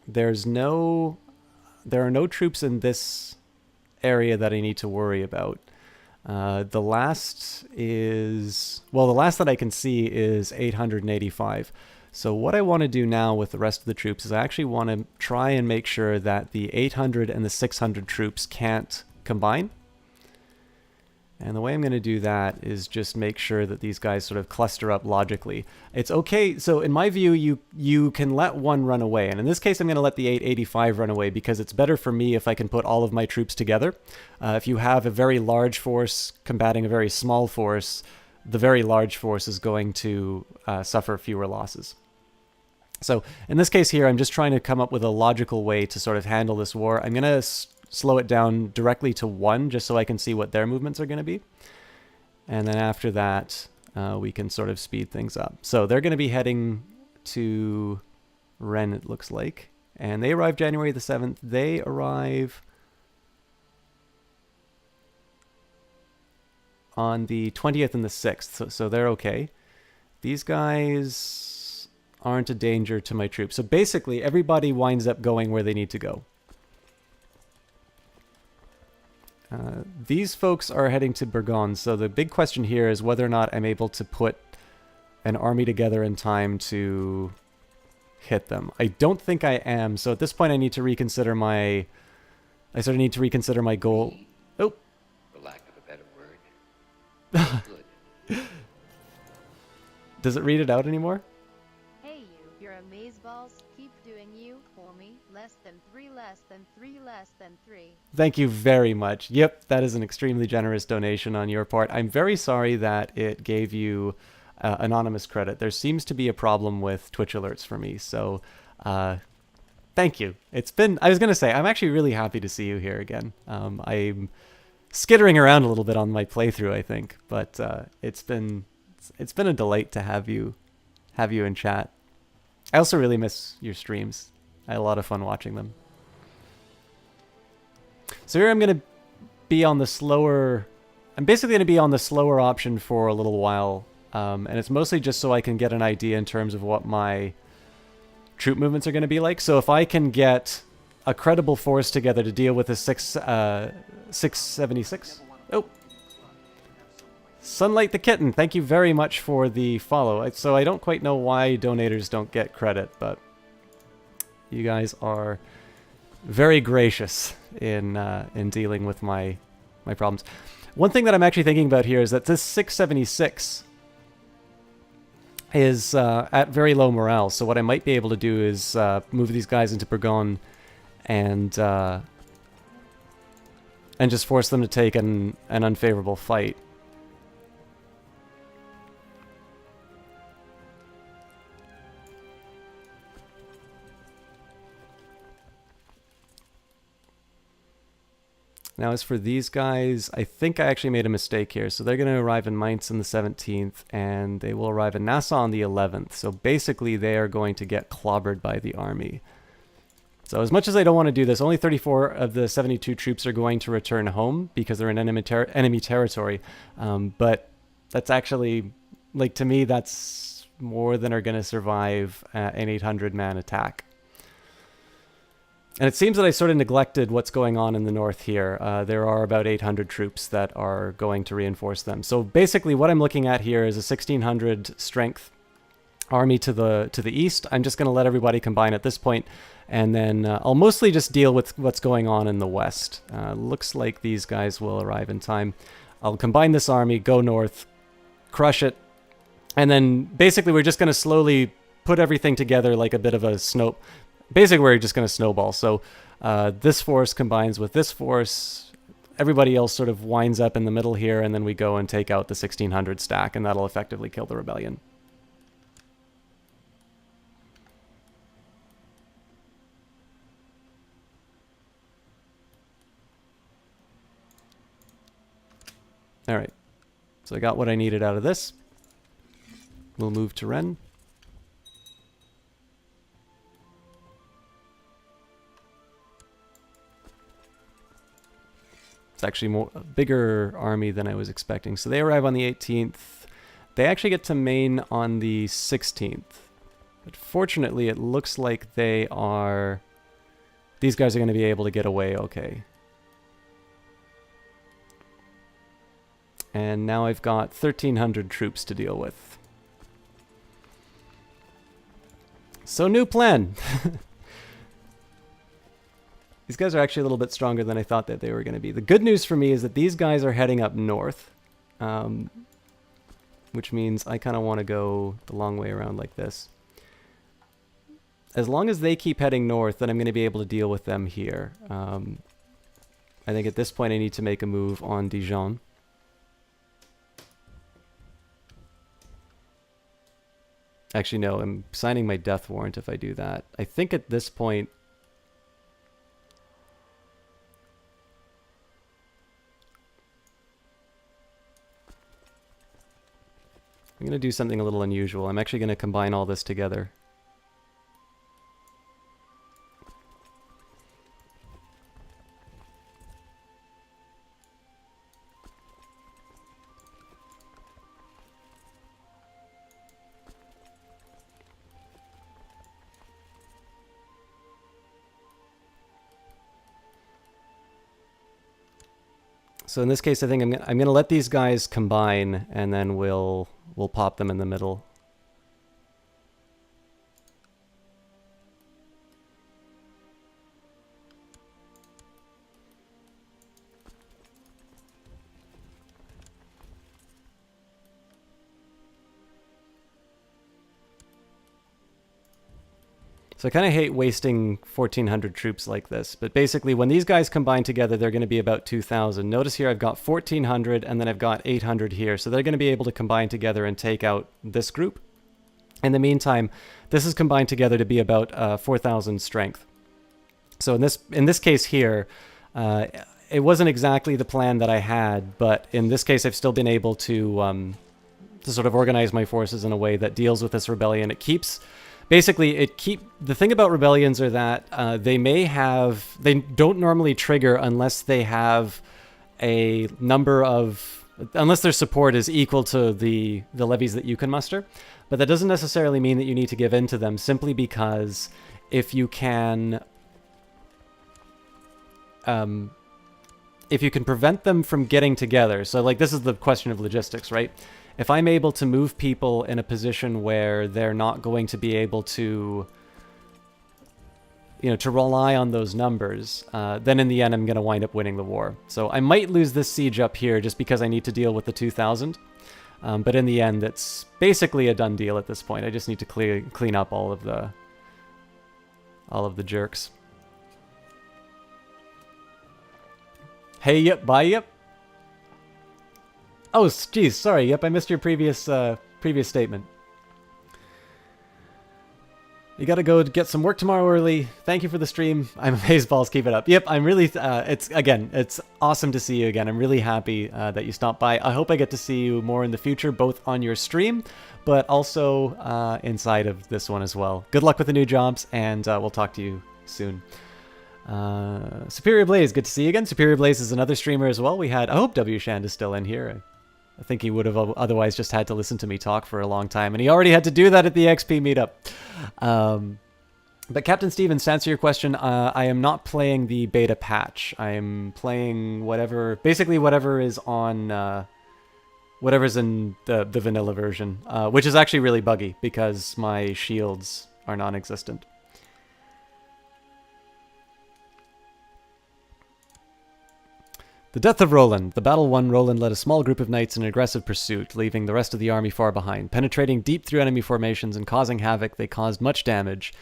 There are no troops in this area that I need to worry about. The last that I can see is 885. So what I want to do now with the rest of the troops is I actually want to try and make sure that the 800 and the 600 troops can't combine. And the way I'm going to do that is just make sure that these guys sort of cluster up logically. It's okay. So in my view, you can let one run away. And in this case, I'm going to let the 885 run away because it's better for me if I can put all of my troops together. If you have a very large force combating a very small force, the very large force is going to suffer fewer losses. So in this case here, I'm just trying to come up with a logical way to sort of handle this war. I'm going to slow it down directly to 1 just so I can see what their movements are going to be. And then after that, we can sort of speed things up. So they're going to be heading to Rennes, it looks like. And they arrive January the 7th. They arrive on the 20th and the 6th, so they're okay. These guys aren't a danger to my troops. So basically, everybody winds up going where they need to go. These folks are heading to Burgon, so the big question here is whether or not I'm able to put an army together in time to hit them. I don't think I am, so at this point I need to reconsider my... I sort of need to reconsider my goal. Oh! For lack of a better word. Good. Does it read it out anymore? Hey you, you're amazeballs. Keep doing you for me. Less than 3, less than 3, less than 3. Thank you very much. Yep, that is an extremely generous donation on your part. I'm very sorry that it gave you anonymous credit. There seems to be a problem with Twitch alerts for me, so thank you. It's been, I was going to say, I'm actually really happy to see you here again. I'm skittering around a little bit on my playthrough, I think, but it's been a delight to have you in chat. I also really miss your streams. I had a lot of fun watching them. So here I'm going to be on the slower... I'm basically going to be on the slower option for a little while. And it's mostly just so I can get an idea in terms of what my troop movements are going to be like. So if I can get a credible force together to deal with the 676... Oh! Sunlight the Kitten, thank you very much for the follow. So I don't quite know why donators don't get credit, but you guys are very gracious in dealing with my problems. One thing that I'm actually thinking about here is that this 676 is at very low morale. So what I might be able to do is move these guys into Burgon and just force them to take an unfavorable fight. Now, as for these guys, I think I actually made a mistake here. So they're going to arrive in Mainz on the 17th, and they will arrive in Nassau on the 11th. So basically, they are going to get clobbered by the army. So as much as I don't want to do this, only 34 of the 72 troops are going to return home because they're in enemy territory. But that's actually, like, to me, that's more than are going to survive an 800-man attack. And it seems that I sort of neglected what's going on in the north here. There are about 800 troops that are going to reinforce them. So basically what I'm looking at here is a 1600 strength army to the east. I'm just going to let everybody combine at this point, and then I'll mostly just deal with what's going on in the west. Looks like these guys will arrive in time. I'll combine this army, go north, crush it, and then basically we're just going to slowly put everything together like a bit of a snow... Basically, we're just going to snowball. So this force combines with this force. Everybody else sort of winds up in the middle here, and then we go and take out the 1600 stack, and that'll effectively kill the rebellion. All right. So I got what I needed out of this. We'll move to Rennes. It's actually a bigger army than I was expecting. So they arrive on the 18th. They actually get to Maine on the 16th. But fortunately, it looks like these guys are going to be able to get away okay. And now I've got 1,300 troops to deal with. So new plan! These guys are actually a little bit stronger than I thought that they were going to be. The good news for me is that these guys are heading up north, which means I kind of want to go the long way around like this. As long as they keep heading north, then I'm going to be able to deal with them here. I think at this point I need to make a move on Dijon. Actually, no, I'm signing my death warrant if I do that. I think at this point... I'm going to do something a little unusual. I'm actually going to combine all this together. So in this case, I think I'm gonna let these guys combine, and then we'll pop them in the middle. So I kind of hate wasting 1,400 troops like this, but basically when these guys combine together, they're going to be about 2,000. Notice here I've got 1,400 and then I've got 800 here, so they're going to be able to combine together and take out this group. In the meantime, this is combined together to be about 4,000 strength. So in this case here, it wasn't exactly the plan that I had, but in this case I've still been able to sort of organize my forces in a way that deals with this rebellion. It keeps... Basically, the thing about rebellions are that they don't normally trigger unless they have a number of, unless their support is equal to the levies that you can muster. But that doesn't necessarily mean that you need to give in to them, simply because if you can prevent them from getting together, so like this is the question of logistics, right? If I'm able to move people in a position where they're not going to be able to, to rely on those numbers, then in the end I'm going to wind up winning the war. So I might lose this siege up here just because I need to deal with the 2,000. But in the end, it's basically a done deal at this point. I just need to clean up all of the jerks. Hey, yep, bye, yep. Oh, geez, sorry. Yep, I missed your previous statement. You gotta go get some work tomorrow early. Thank you for the stream. I'm amazeballs. Keep it up. Yep, I'm really... it's awesome to see you again. I'm really happy that you stopped by. I hope I get to see you more in the future, both on your stream, but also inside of this one as well. Good luck with the new jobs, and we'll talk to you soon. Superior Blaze, good to see you again. Superior Blaze is another streamer as well. I hope W. Shand is still in here. I think he would have otherwise just had to listen to me talk for a long time, and he already had to do that at the XP meetup. But Captain Stevens, to answer your question, I am not playing the beta patch. I am playing basically whatever is on, whatever's in the vanilla version, which is actually really buggy because my shields are non-existent. The death of Roland. The battle won, Roland led a small group of knights in an aggressive pursuit, leaving the rest of the army far behind. Penetrating deep through enemy formations and causing havoc, they caused much damage.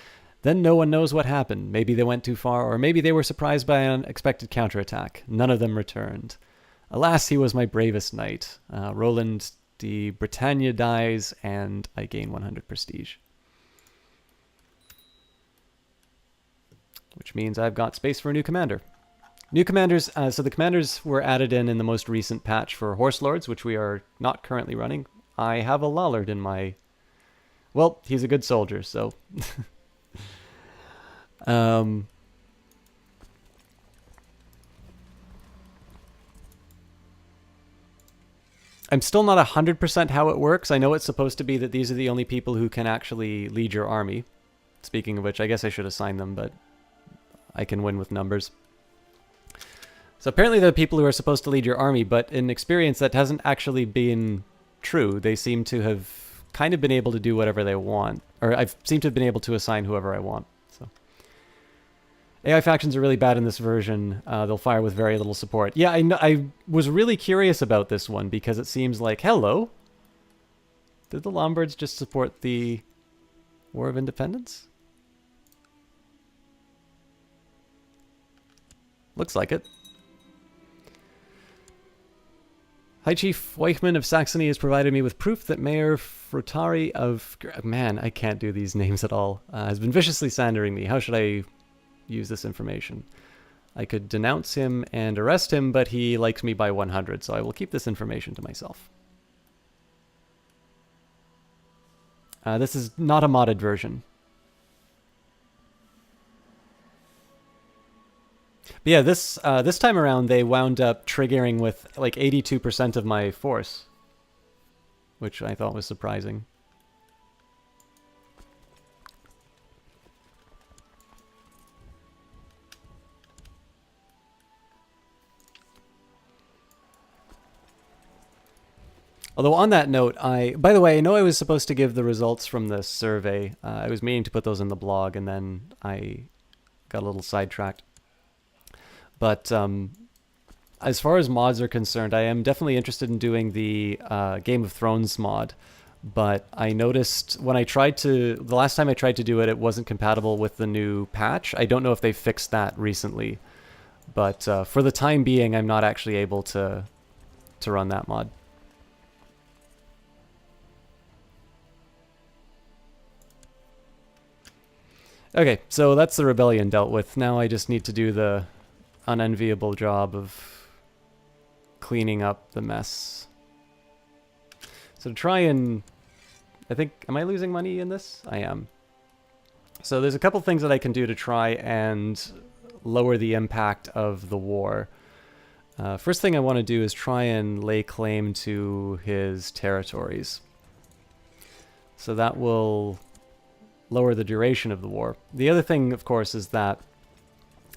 Then no one knows what happened. Maybe they went too far, or maybe they were surprised by an unexpected counterattack. None of them returned. Alas, he was my bravest knight. Roland de Bretagne dies, and I gain 100 prestige. Which means I've got space for a new commander. New commanders, so the commanders were added in the most recent patch for Horse Lords, which we are not currently running. I have a Lollard in my... Well, he's a good soldier, so... I'm still not 100% how it works. I know it's supposed to be that these are the only people who can actually lead your army. Speaking of which, I guess I should assign them, but I can win with numbers. So apparently there are people who are supposed to lead your army, but in experience that hasn't actually been true. They seem to have kind of been able to do whatever they want. Or I seem to have been able to assign whoever I want. So AI factions are really bad in this version. They'll fire with very little support. Yeah, I was really curious about this one because it seems like, hello? Did the Lombards just support the War of Independence? Looks like it. High Chief Weichmann of Saxony has provided me with proof that Mayor Frutari of... Man, I can't do these names at all. Has been viciously slandering me. How should I use this information? I could denounce him and arrest him, but he likes me by 100, so I will keep this information to myself. This is not a modded version. But yeah, this time around they wound up triggering with like 82% of my force, which I thought was surprising. Although on that note, by the way, I know I was supposed to give the results from the survey. I was meaning to put those in the blog, and then I got a little sidetracked. But as far as mods are concerned, I am definitely interested in doing the Game of Thrones mod. But I noticed when the last time I tried to do it, it wasn't compatible with the new patch. I don't know if they fixed that recently. But for the time being, I'm not actually able to run that mod. Okay, so that's the rebellion dealt with. Now I just need to do the unenviable job of cleaning up the mess. So to try and... am I losing money in this? I am. So there's a couple things that I can do to try and lower the impact of the war. First thing I want to do is try and lay claim to his territories. So that will lower the duration of the war. The other thing, of course, is that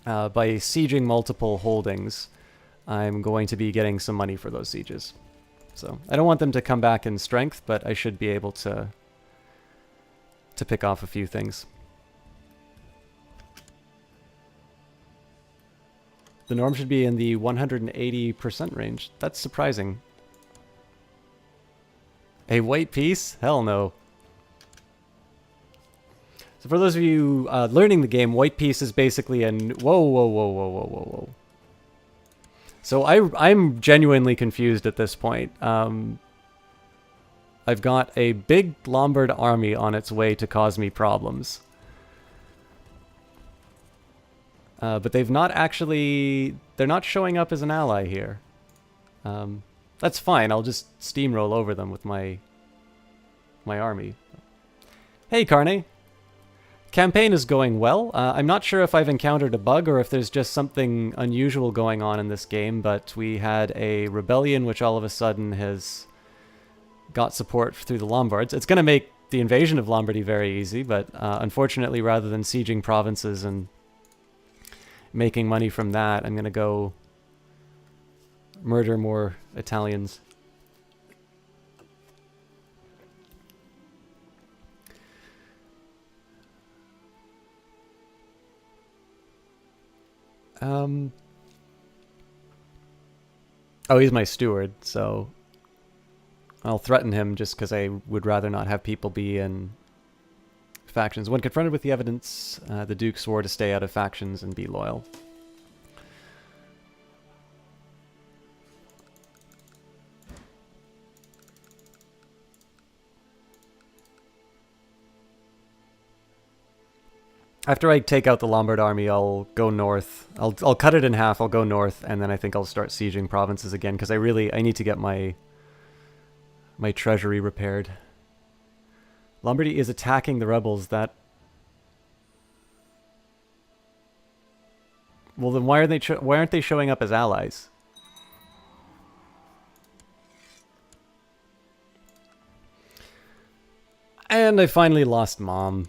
by sieging multiple holdings, I'm going to be getting some money for those sieges. So I don't want them to come back in strength, but I should be able to pick off a few things. The norm should be in the 180% range. That's surprising. A white piece? Hell no. So for those of you learning the game, white piece is basically whoa, whoa, whoa, whoa, whoa, whoa, whoa. So I'm genuinely confused at this point. I've got a big Lombard army on its way to cause me problems. But they're not showing up as an ally here. That's fine, I'll just steamroll over them with my army. Hey, Carne! Campaign is going well. I'm not sure if I've encountered a bug or if there's just something unusual going on in this game, but we had a rebellion which all of a sudden has got support through the Lombards. It's going to make the invasion of Lombardy very easy, but unfortunately, rather than sieging provinces and making money from that, I'm going to go murder more Italians. Oh, he's my steward, so I'll threaten him just because I would rather not have people be in factions. When confronted with the evidence, the Duke swore to stay out of factions and be loyal. After I take out the Lombard army, I'll go north. I'll cut it in half, I'll go north, and then I think I'll start sieging provinces again, because I need to get my treasury repaired. Lombardy is attacking the rebels. Well, then why aren't they showing up as allies? And I finally lost Mom.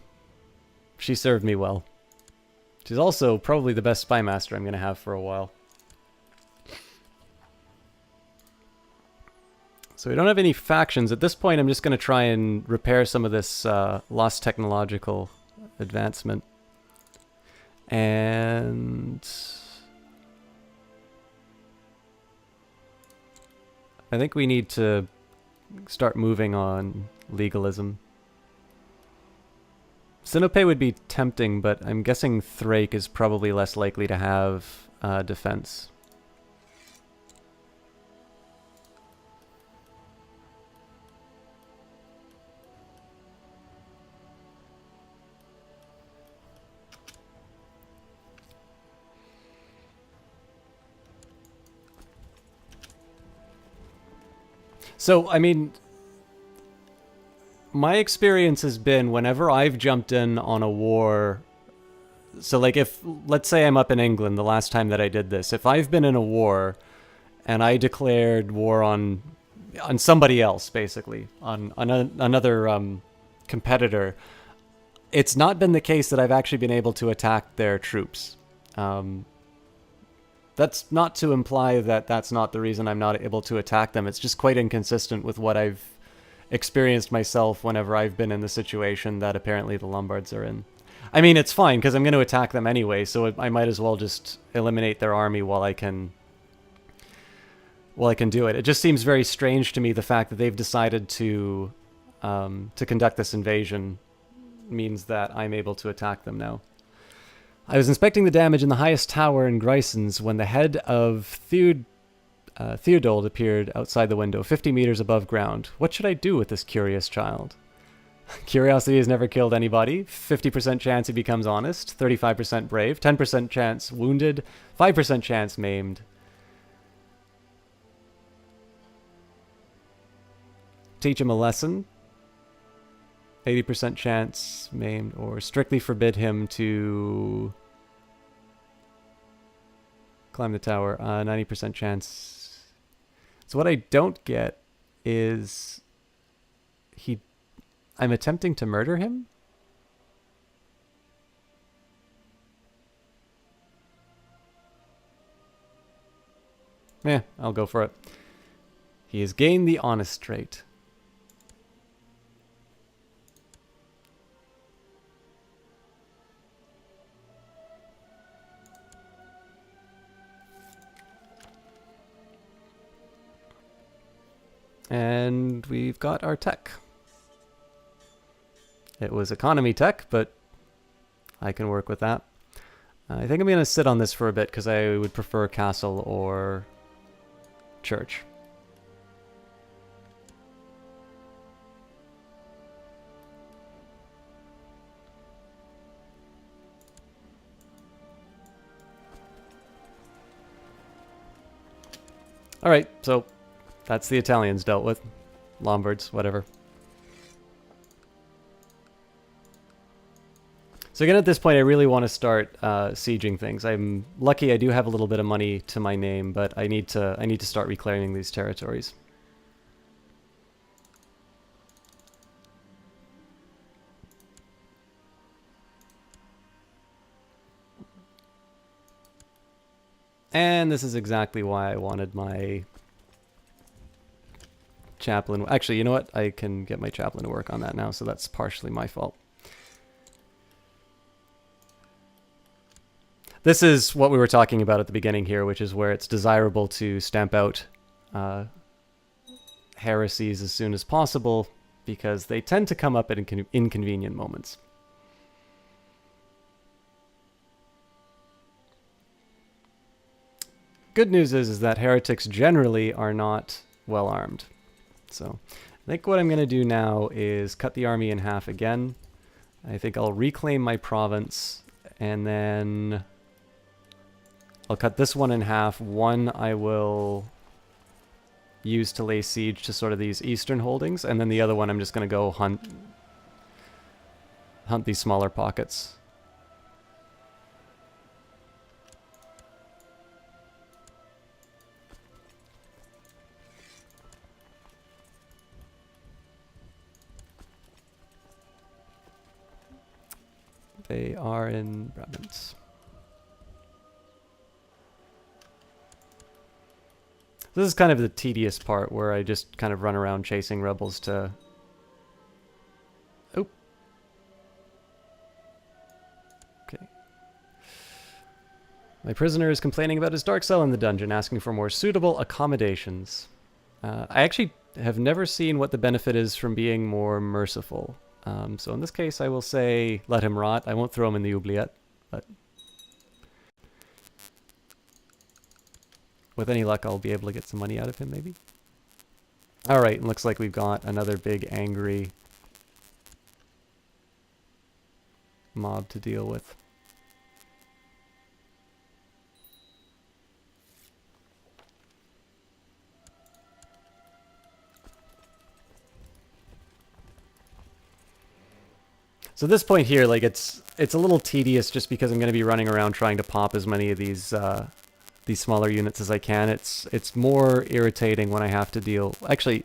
She served me well. She's also probably the best spy master I'm going to have for a while. So we don't have any factions. At this point, I'm just going to try and repair some of this lost technological advancement. And I think we need to start moving on legalism. Sinope would be tempting, but I'm guessing Thrake is probably less likely to have defense. So, I mean, my experience has been whenever I've jumped in on a war, so like let's say I'm up in England the last time that I did this, if I've been in a war and I declared war on somebody else, basically, on another competitor, it's not been the case that I've actually been able to attack their troops. That That's not to imply that that's not the reason I'm not able to attack them. It's just quite inconsistent with what I've experienced myself whenever I've been in the situation that apparently the Lombards are in. I mean, it's fine, because I'm going to attack them anyway, so I might as well just eliminate their army while I can do it. It just seems very strange to me, the fact that they've decided to conduct this invasion means that I'm able to attack them now. I was inspecting the damage in the highest tower in Grisons when the head of Theodold appeared outside the window, 50 meters above ground. What should I do with this curious child? Curiosity has never killed anybody. 50% chance he becomes honest. 35% brave. 10% chance wounded. 5% chance maimed. Teach him a lesson. 80% chance maimed, or strictly forbid him to climb the tower. 90% chance. So what I don't get is I'm attempting to murder him? Yeah, I'll go for it. He has gained the honest trait. And we've got our tech. It was economy tech, but I can work with that. I think I'm going to sit on this for a bit because I would prefer castle or church. Alright, so that's the Italians dealt with. Lombards, whatever. So again, at this point, I really want to start sieging things. I'm lucky I do have a little bit of money to my name, but I need to start reclaiming these territories. And this is exactly why I wanted my chaplain. Actually, you know what? I can get my chaplain to work on that now, so that's partially my fault. This is what we were talking about at the beginning here, which is where it's desirable to stamp out heresies as soon as possible, because they tend to come up at inconvenient moments. Good news is that heretics generally are not well armed. So I think what I'm going to do now is cut the army in half again. I think I'll reclaim my province, and then I'll cut this one in half. One I will use to lay siege to sort of these eastern holdings, and then the other one I'm just going to go hunt these smaller pockets. They are in Brabant. This is kind of the tedious part where I just kind of run around chasing rebels to... Oh. Okay. My prisoner is complaining about his dark cell in the dungeon, asking for more suitable accommodations. I actually have never seen what the benefit is from being more merciful. So in this case, I will say let him rot. I won't throw him in the oubliette, but with any luck, I'll be able to get some money out of him, maybe. Alright, looks like we've got another big, angry mob to deal with. So this point here, like, it's a little tedious just because I'm going to be running around trying to pop as many of these smaller units as I can. It's more irritating when I have to deal... Actually,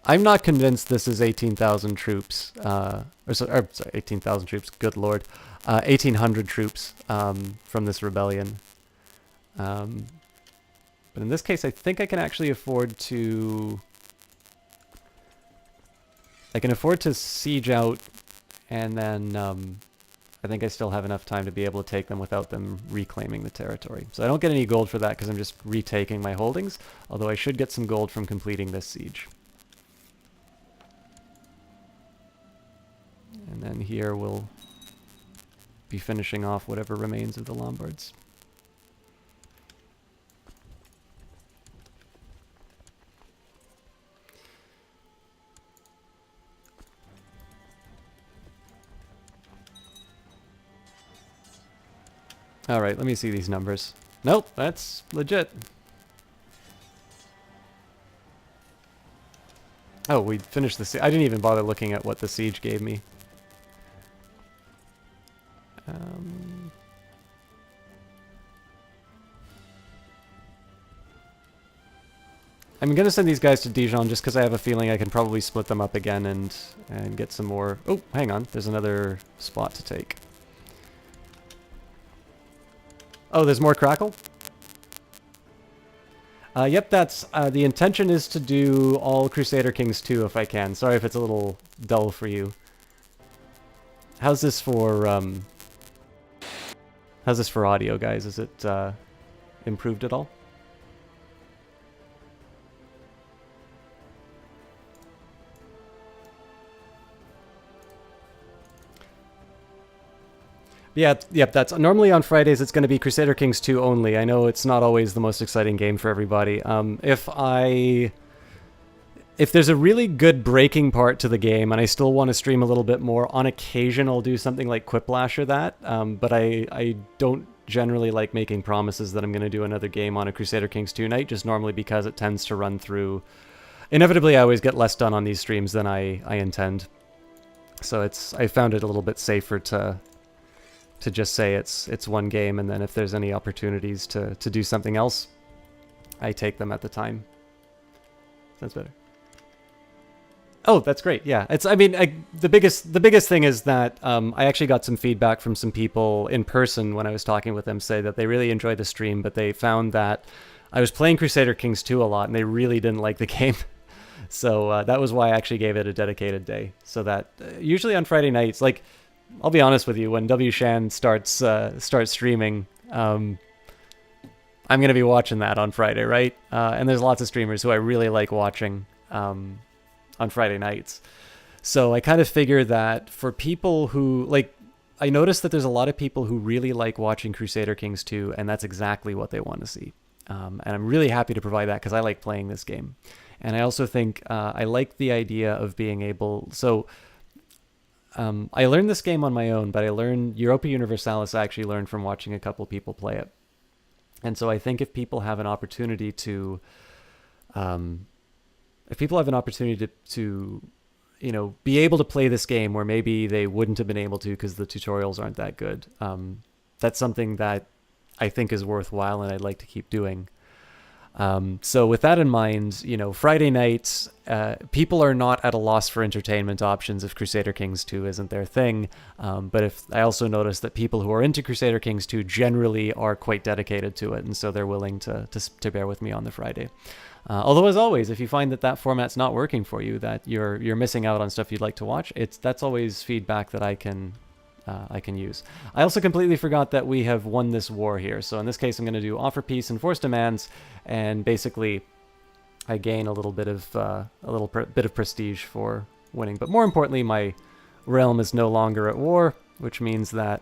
I'm not convinced this is 18,000 troops. Sorry, 18,000 troops, good lord. 1,800 troops from this rebellion. But in this case, I think I can actually afford to... I can afford to siege out, and then I think I still have enough time to be able to take them without them reclaiming the territory. So I don't get any gold for that because I'm just retaking my holdings, although I should get some gold from completing this siege. And then here we'll be finishing off whatever remains of the Lombards. Alright, let me see these numbers. Nope, that's legit. Oh, we finished the siege. I didn't even bother looking at what the siege gave me. I'm gonna send these guys to Dijon just because I have a feeling I can probably split them up again and get some more... Oh, hang on. There's another spot to take. Oh, there's more Crackle? Yep, that's... the intention is to do all Crusader Kings 2 if I can. Sorry if it's a little dull for you. How's this for, How's this for audio, guys? Is it, improved at all? Yeah, yep, that's normally on Fridays it's going to be Crusader Kings 2 only. I know it's not always the most exciting game for everybody. If there's a really good breaking part to the game and I still want to stream a little bit more, on occasion I'll do something like Quiplash or that, but I don't generally like making promises that I'm going to do another game on a Crusader Kings 2 night, just normally because it tends to run through... Inevitably I always get less done on these streams than I intend. So I found it a little bit safer to just say it's one game, and then if there's any opportunities to do something else, I take them at the time. Sounds better. Oh, that's great. Yeah, the biggest thing is that I actually got some feedback from some people in person when I was talking with them, say that they really enjoyed the stream, but they found that I was playing Crusader Kings 2 a lot, and they really didn't like the game. So that was why I actually gave it a dedicated day. So that usually on Friday nights, like, I'll be honest with you, when W Shan starts streaming, I'm going to be watching that on Friday, right? And there's lots of streamers who I really like watching on Friday nights. So I kind of figure that for people who, like, I noticed that there's a lot of people who really like watching Crusader Kings 2, and that's exactly what they want to see. And I'm really happy to provide that because I like playing this game. And I also think I like the idea of being able... So... I learned this game on my own, but I learned Europa Universalis. I actually learned from watching a couple people play it. And so I think if people have an opportunity to, you know, be able to play this game where maybe they wouldn't have been able to because the tutorials aren't that good, that's something that I think is worthwhile and I'd like to keep doing. So with that in mind, you know, Friday nights, people are not at a loss for entertainment options if Crusader Kings 2 isn't their thing. But if I also notice that people who are into Crusader Kings 2 generally are quite dedicated to it, and so they're willing to bear with me on the Friday. Although, as always, if you find that format's not working for you, that you're missing out on stuff you'd like to watch, that's always feedback that I can use. I also completely forgot that we have won this war here. So in this case, I'm going to do offer peace and force demands, and basically, I gain a little bit of bit of prestige for winning. But more importantly, my realm is no longer at war, which means that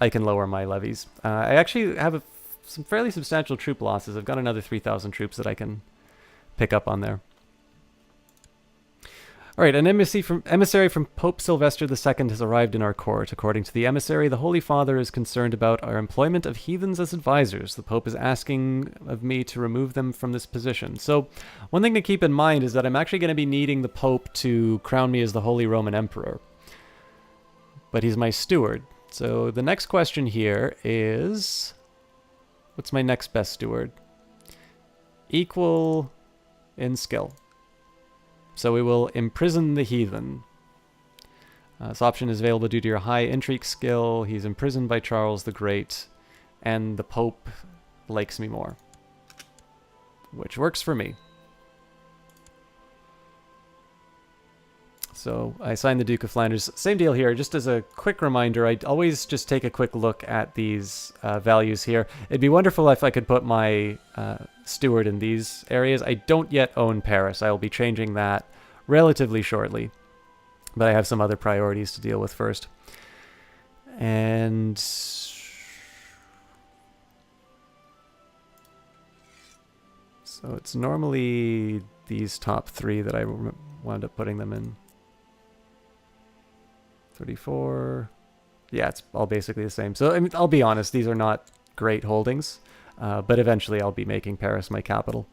I can lower my levies. I actually have some fairly substantial troop losses. I've got another 3,000 troops that I can pick up on there. All right, an emissary from Pope Sylvester II has arrived in our court. According to the emissary, the Holy Father is concerned about our employment of heathens as advisors. The Pope is asking of me to remove them from this position. So one thing to keep in mind is that I'm actually going to be needing the Pope to crown me as the Holy Roman Emperor. But he's my steward. So the next question here is, what's my next best steward? Equal in skill. So we will imprison the heathen. This option is available due to your high intrigue skill. He's imprisoned by Charles the Great. and the Pope likes me more, which works for me. So I signed the Duke of Flanders. Same deal here. Just as a quick reminder, I always just take a quick look at these values here. It'd be wonderful if I could put my steward in these areas. I don't yet own Paris. I will be changing that relatively shortly, but I have some other priorities to deal with first. And so it's normally these top three that I wound up putting them in. 34. Yeah, it's all basically the same. So I mean, I'll be honest, these are not great holdings, but eventually I'll be making Paris my capital.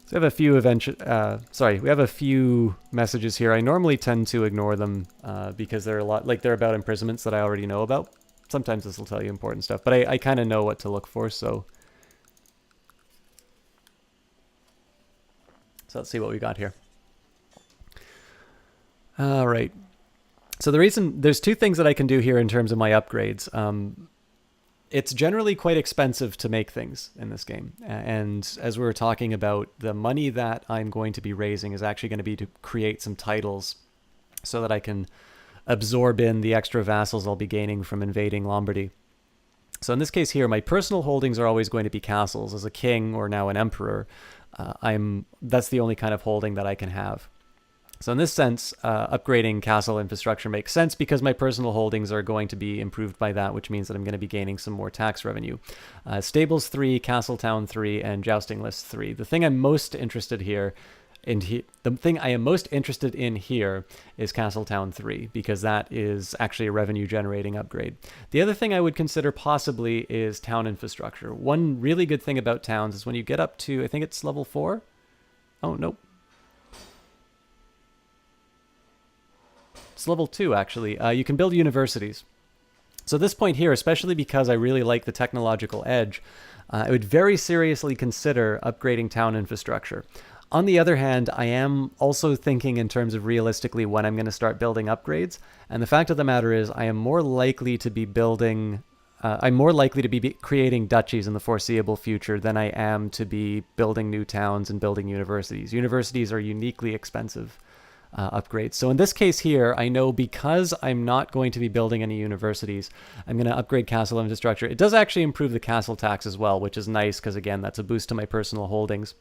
So we have a few we have a few messages here. I normally tend to ignore them because they're they're about imprisonments that I already know about. Sometimes this will tell you important stuff, but I kind of know what to look for, so let's see what we got here. All right. So there's two things that I can do here in terms of my upgrades. It's generally quite expensive to make things in this game. And as we were talking about, the money that I'm going to be raising is actually going to be to create some titles so that I can absorb in the extra vassals I'll be gaining from invading Lombardy. So in this case here, my personal holdings are always going to be castles. As a king or now an emperor, that's the only kind of holding that I can have. So in this sense, upgrading castle infrastructure makes sense because my personal holdings are going to be improved by that, which means that I'm going to be gaining some more tax revenue. Stables 3, Castletown 3, and Jousting List 3. The thing I'm most interested here is Castletown 3, because that is actually a revenue generating upgrade. The other thing I would consider possibly is town infrastructure. One really good thing about towns is when you get up to, I think it's level 4. Oh, nope. It's level 2, actually. You can build universities. So at this point here, especially because I really like the technological edge, I would very seriously consider upgrading town infrastructure. On the other hand, I am also thinking in terms of realistically when I'm going to start building upgrades. And the fact of the matter is I am more likely to be building... I'm more likely to be creating duchies in the foreseeable future than I am to be building new towns and building universities. Universities are uniquely expensive upgrades. So in this case here, I know because I'm not going to be building any universities, I'm going to upgrade castle infrastructure. It does actually improve the castle tax as well, which is nice because, again, that's a boost to my personal holdings.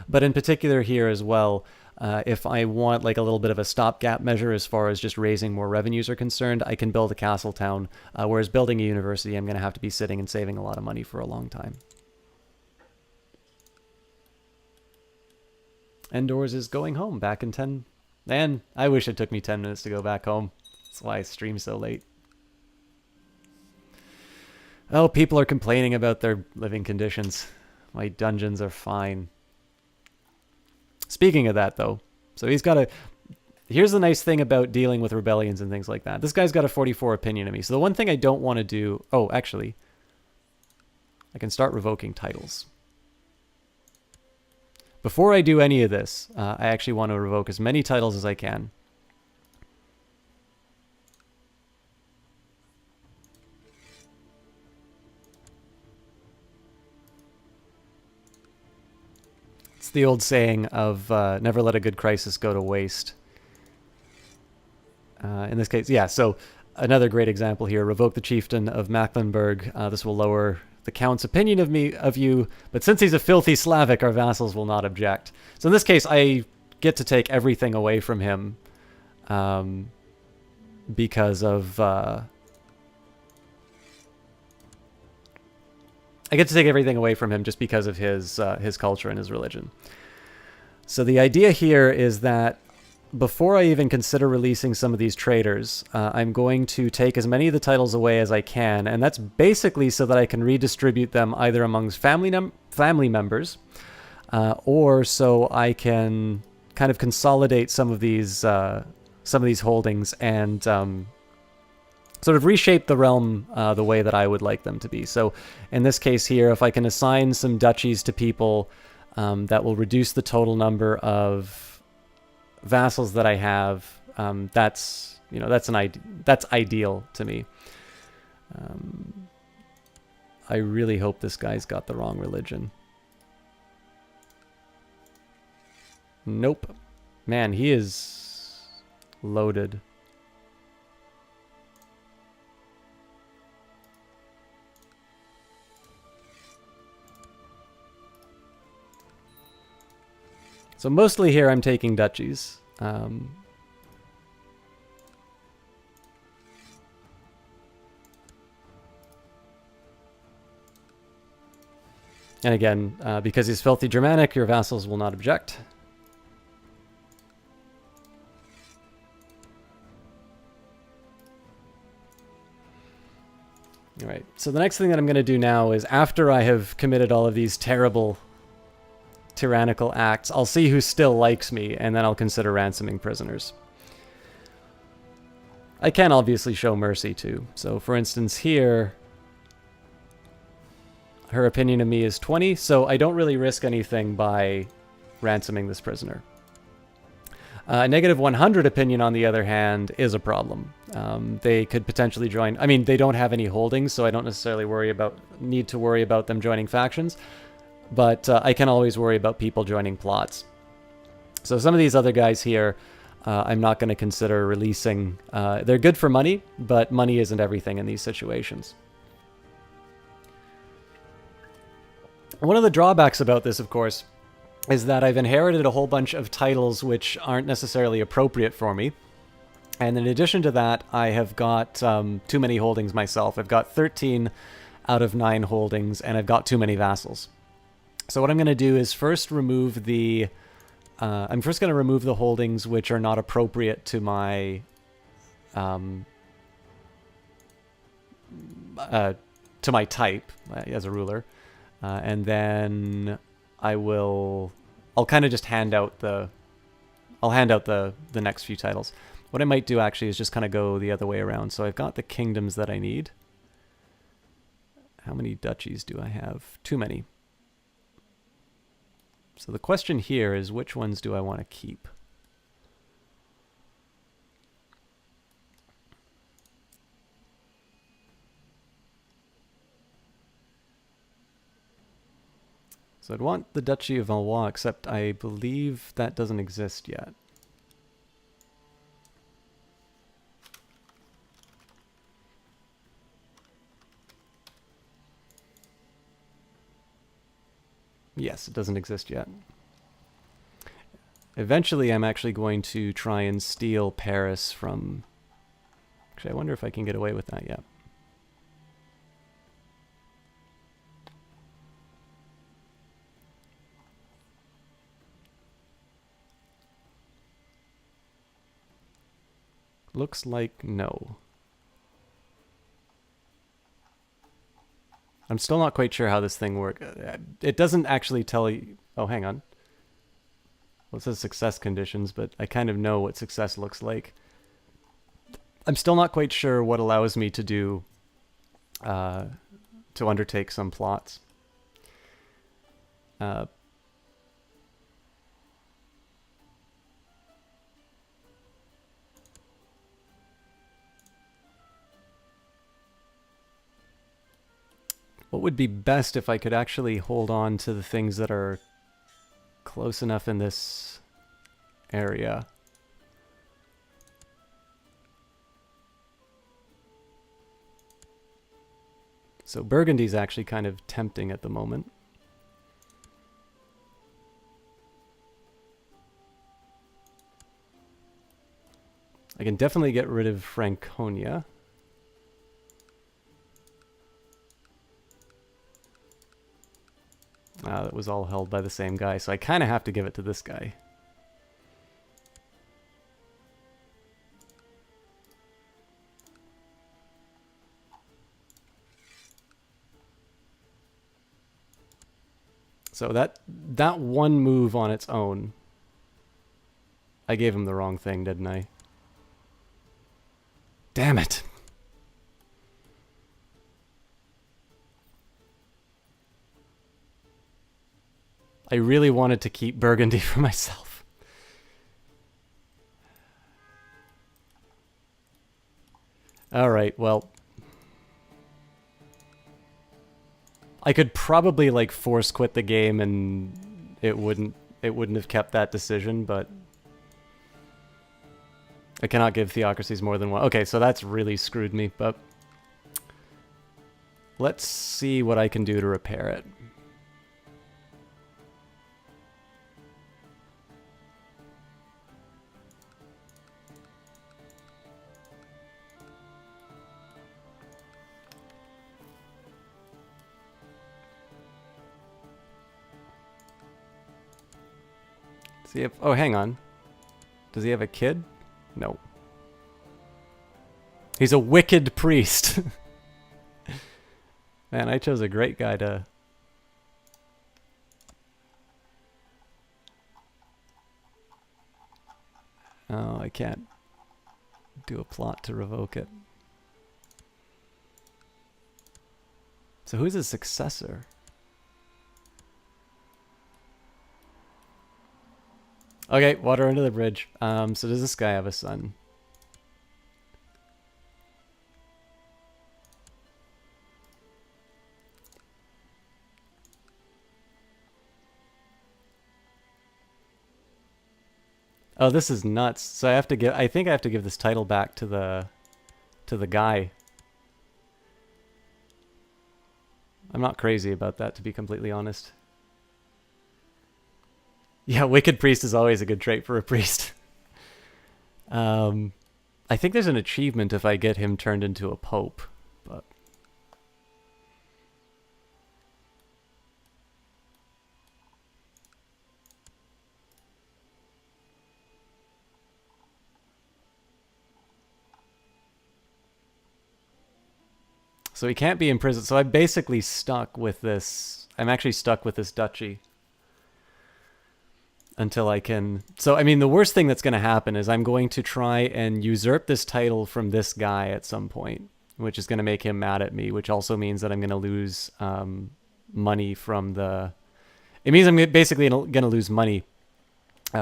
But in particular here as well, if I want like a little bit of a stopgap measure as far as just raising more revenues are concerned, I can build a castle town, whereas building a university, I'm going to have to be sitting and saving a lot of money for a long time. Endors is going home back in 10... Man, I wish it took me 10 minutes to go back home. That's why I stream so late. Oh, people are complaining about their living conditions. My dungeons are fine. Speaking of that, though, so he's got a... Here's the nice thing about dealing with rebellions and things like that. This guy's got a 44 opinion of me. So the one thing I don't want to do... Oh, actually, I can start revoking titles. Before I do any of this, I actually want to revoke as many titles as I can. It's the old saying of never let a good crisis go to waste. In this case, yeah, so another great example here, revoke the chieftain of Mecklenburg. This will lower the Count's opinion of you, but since he's a filthy Slavic, our vassals will not object. So in this case, I get to take everything away from him because of... I get to take everything away from him just because of his culture and his religion. So the idea here is that before I even consider releasing some of these traders, I'm going to take as many of the titles away as I can, and that's basically so that I can redistribute them either amongst family members, or so I can kind of consolidate some of these holdings and sort of reshape the realm the way that I would like them to be. So in this case here, if I can assign some duchies to people, that will reduce the total number of vassals that I have. That's ideal to me. I really hope this guy's got the wrong religion. Nope. Man, he is loaded. So mostly here I'm taking duchies. And again, because he's filthy Germanic, your vassals will not object. All right, so the next thing that I'm going to do now is, after I have committed all of these terrible tyrannical acts, I'll see who still likes me, and then I'll consider ransoming prisoners. I can obviously show mercy too. So for instance here, her opinion of me is 20, so I don't really risk anything by ransoming this prisoner. A negative 100 opinion, on the other hand, is a problem. They could potentially join. I mean, they don't have any holdings, so I don't necessarily need to worry about them joining factions. But I can always worry about people joining plots. So some of these other guys here, I'm not going to consider releasing. They're good for money, but money isn't everything in these situations. One of the drawbacks about this, of course, is that I've inherited a whole bunch of titles which aren't necessarily appropriate for me. And in addition to that, I have got too many holdings myself. I've got 13 out of 9 holdings, and I've got too many vassals. So what I'm going to do is first remove the... I'm first going to remove the holdings which are not appropriate to my... to my type as a ruler. And then I'll kind of just hand out the next few titles. What I might do actually is just kind of go the other way around. So I've got the kingdoms that I need. How many duchies do I have? Too many. So the question here is, which ones do I want to keep? So I'd want the Duchy of Valois, except I believe that doesn't exist yet. Yes, it doesn't exist yet. Eventually, I'm actually going to try and steal Paris from... Actually, I wonder if I can get away with that yet. Looks like no. I'm still not quite sure how this thing works. It doesn't actually tell you... Oh, hang on. Well, it says success conditions, but I kind of know what success looks like. I'm still not quite sure what allows me to do... to undertake some plots. What would be best if I could actually hold on to the things that are close enough in this area? So Burgundy's actually kind of tempting at the moment. I can definitely get rid of Franconia. That was all held by the same guy, so I kind of have to give it to this guy. So that one move on its own, I gave him the wrong thing, didn't I? Damn it. I really wanted to keep Burgundy for myself. All right, well, I could probably like force quit the game and it wouldn't have kept that decision, but I cannot give theocracies more than one. Okay, so that's really screwed me, but let's see what I can do to repair it. See if, oh, hang on. Does he have a kid? No. He's a wicked priest. Man, I chose a great guy to... Oh, I can't do a plot to revoke it. So who's his successor? Okay, water under the bridge. So does this guy have a son? Oh, this is nuts. So I think I have to give this title back to the guy. I'm not crazy about that, to be completely honest. Yeah, Wicked Priest is always a good trait for a priest. I think there's an achievement if I get him turned into a pope, but... So he can't be imprisoned. So I'm basically stuck with this. I'm actually stuck with this duchy. Until I can... So, I mean, the worst thing that's going to happen is I'm going to try and usurp this title from this guy at some point, which is going to make him mad at me, which also means that I'm going to lose money from the... It means I'm basically going to lose money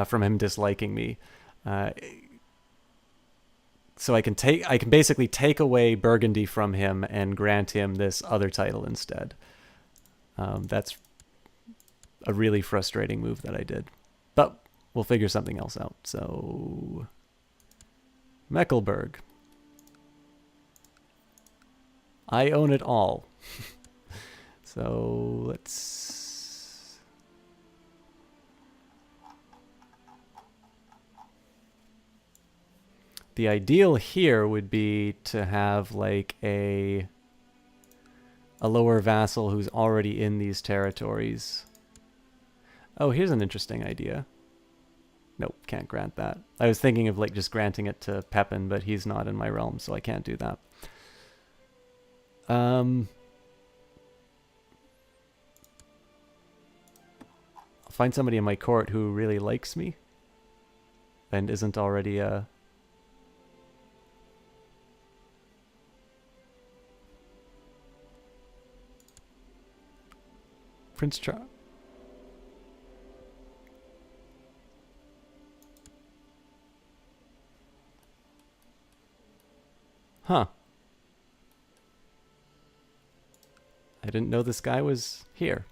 from him disliking me. So I can basically take away Burgundy from him and grant him this other title instead. That's a really frustrating move that I did. But we'll figure something else out. So, Mecklenburg. I own it all. So, let's... The ideal here would be to have like a lower vassal who's already in these territories. Oh, here's an interesting idea. Nope, can't grant that. I was thinking of like just granting it to Pepin, but he's not in my realm, so I can't do that. I'll find somebody in my court who really likes me and isn't already a... Prince Charles. Huh. I didn't know this guy was here.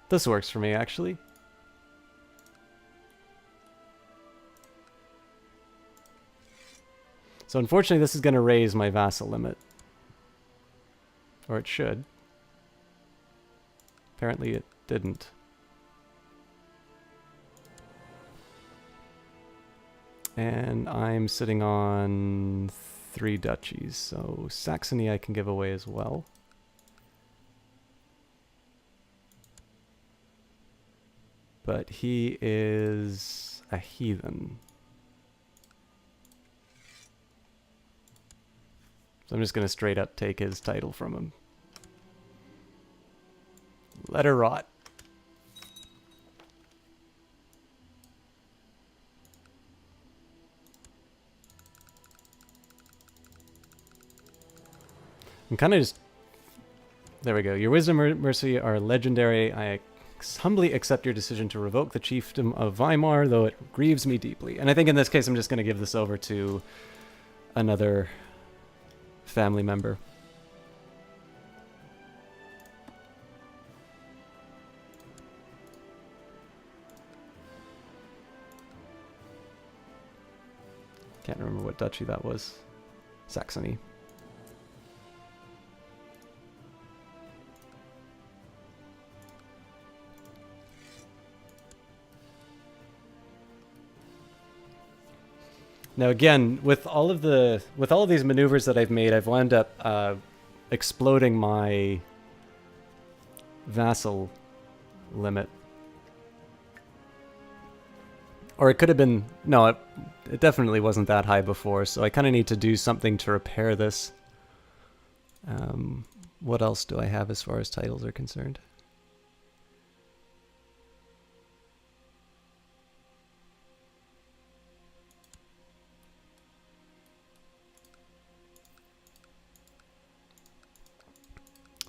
This works for me, actually. So unfortunately, this is going to raise my vassal limit. Or it should. Apparently it didn't. And I'm sitting on 3 duchies, so Saxony I can give away as well. But he is a heathen. So I'm just going to straight up take his title from him. Let her rot. I'm kind of just... There we go. Your wisdom and mercy are legendary. humbly accept your decision to revoke the chiefdom of Weimar, though it grieves me deeply. And I think in this case I'm just going to give this over to another family member. Can't remember what duchy that was. Saxony. Now again, with all of these maneuvers that I've made, I've wound up exploding my vassal limit. Or it could have been... No, it definitely wasn't that high before, so I kind of need to do something to repair this. What else do I have as far as titles are concerned?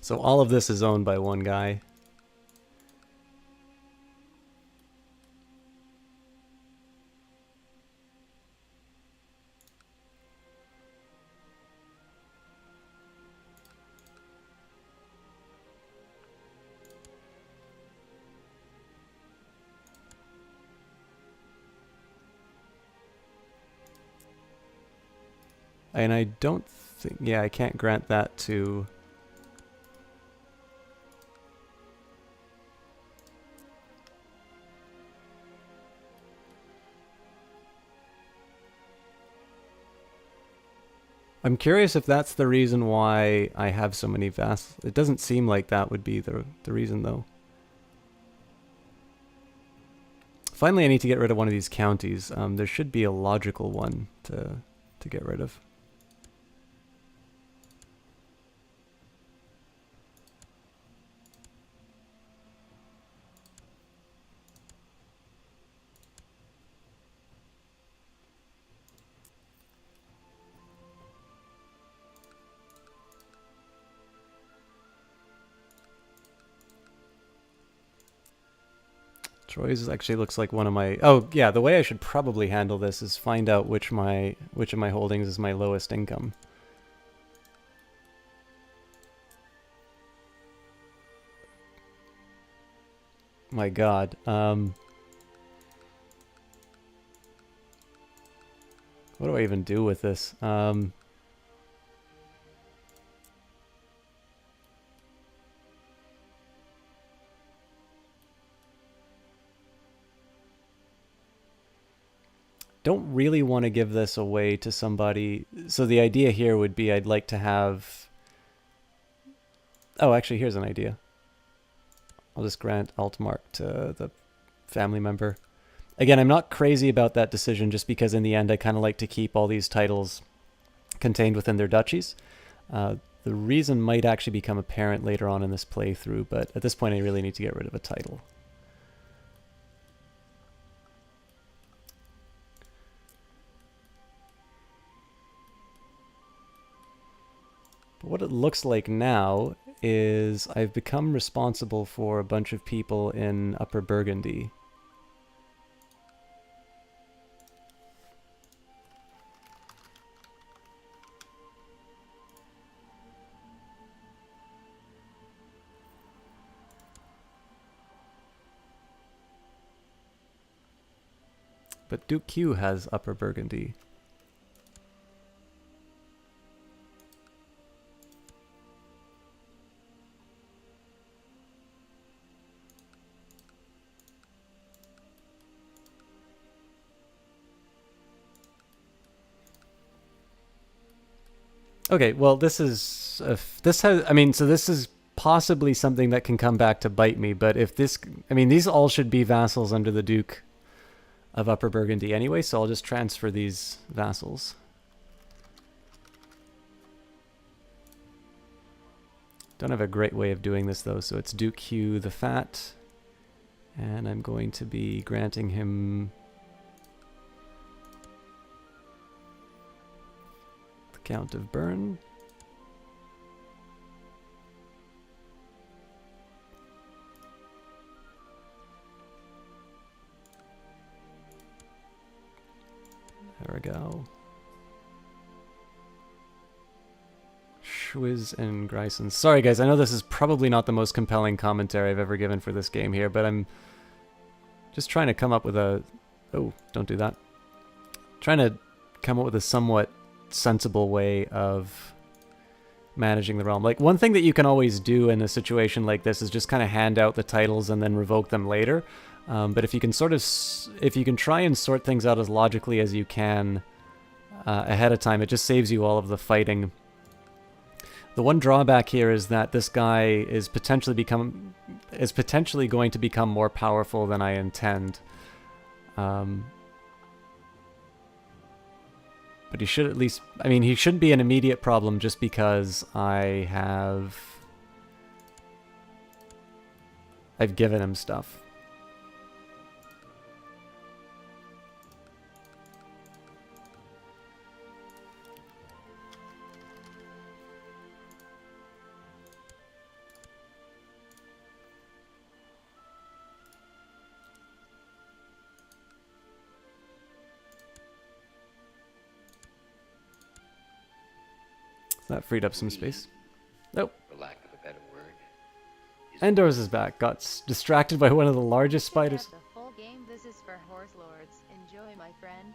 So all of this is owned by one guy. And I don't think... Yeah, I can't grant that to... I'm curious if that's the reason why I have so many vassals. It doesn't seem like that would be the reason, though. Finally, I need to get rid of one of these counties. There should be a logical one to get rid of. Troyes actually looks like one of my... Oh, yeah, the way I should probably handle this is find out which of my holdings is my lowest income. My god. What do I even do with this? Don't really want to give this away to somebody. So the idea here would be I'd like to have... Oh, actually, here's an idea. I'll just grant Altmark to the family member. Again, I'm not crazy about that decision just because in the end I kind of like to keep all these titles contained within their duchies. The reason might actually become apparent later on in this playthrough, but at this point I really need to get rid of a title. But what it looks like now is I've become responsible for a bunch of people in Upper Burgundy. But Duke Q has Upper Burgundy. Okay, well, this is... this has... I mean, so this is possibly something that can come back to bite me, but if this... I mean, these all should be vassals under the Duke of Upper Burgundy anyway, so I'll just transfer these vassals. Don't have a great way of doing this, though, so it's Duke Hugh the Fat, and I'm going to be granting him... Count of Bern. There we go. Schwiz and Gryson. Sorry guys, I know this is probably not the most compelling commentary I've ever given for this game here, but I'm just trying to come up with a... Oh, don't do that. Trying to come up with a somewhat sensible way of managing the realm. Like, one thing that you can always do in a situation like this is just kind of hand out the titles and then revoke them later. But if you can if you can try and sort things out as logically as you can ahead of time, it just saves you all of the fighting. The one drawback here is that this guy is potentially going to become more powerful than I intend. But he should at least... I mean, he shouldn't be an immediate problem just because I've given him stuff. That freed up some space. Nope. For lack of a better word. Endors is back. Got distracted by one of the largest spiders. The full game. This is for Horse Lords. Enjoy, my friend.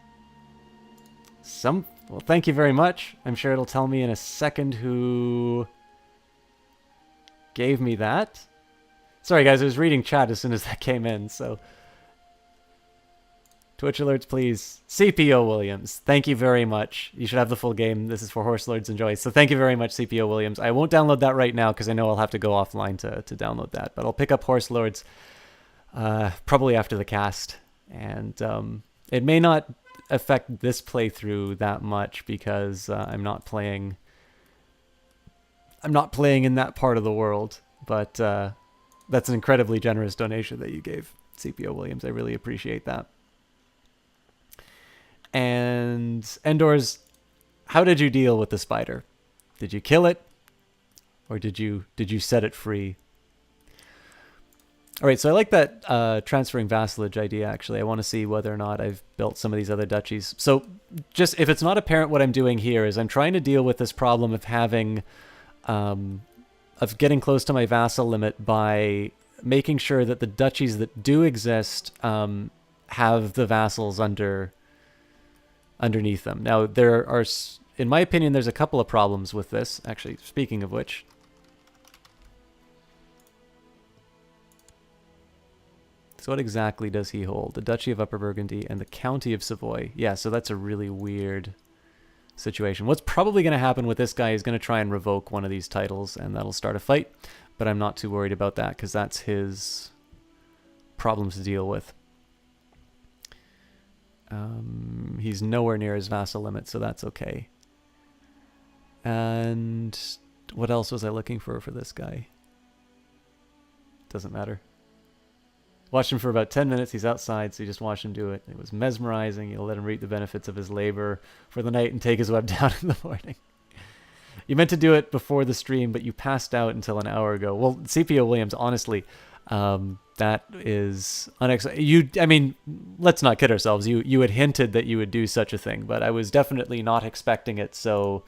Well, thank you very much. I'm sure it'll tell me in a second who gave me that. Sorry guys, I was reading chat as soon as that came in, so... Twitch alerts, please. CPO Williams, thank you very much. You should have the full game. This is for Horse Lords Enjoy. So thank you very much, CPO Williams. I won't download that right now because I know I'll have to go offline to download that. But I'll pick up Horse Lords probably after the cast. And it may not affect this playthrough that much because I'm not playing in that part of the world. But that's an incredibly generous donation that you gave, CPO Williams. I really appreciate that. And Endors, how did you deal with the spider? Did you kill it, or did you set it free? All right, so I like that transferring vassalage idea. Actually, I want to see whether or not I've built some of these other duchies. So, just if it's not apparent, what I'm doing here is I'm trying to deal with this problem of having, of getting close to my vassal limit by making sure that the duchies that do exist have the vassals underneath them. Now, there are, in my opinion, there's a couple of problems with this. Actually, speaking of which, so what exactly does he hold? The Duchy of Upper Burgundy and the County of Savoy. Yeah, so that's a really weird situation. What's probably going to happen with this guy is going to try and revoke one of these titles, and that'll start a fight. But I'm not too worried about that because that's his problems to deal with. He's nowhere near his vassal limit, so that's okay. And what else was I looking for this guy? Doesn't matter. Watched him for about 10 minutes. He's outside, so you just watch him do it. It was mesmerizing. You'll let him reap the benefits of his labor for the night and take his web down in the morning. You meant to do it before the stream, but you passed out until an hour ago. Well, CPO Williams, honestly, that is unexpected. I mean, let's not kid ourselves. You had hinted that you would do such a thing, but I was definitely not expecting it so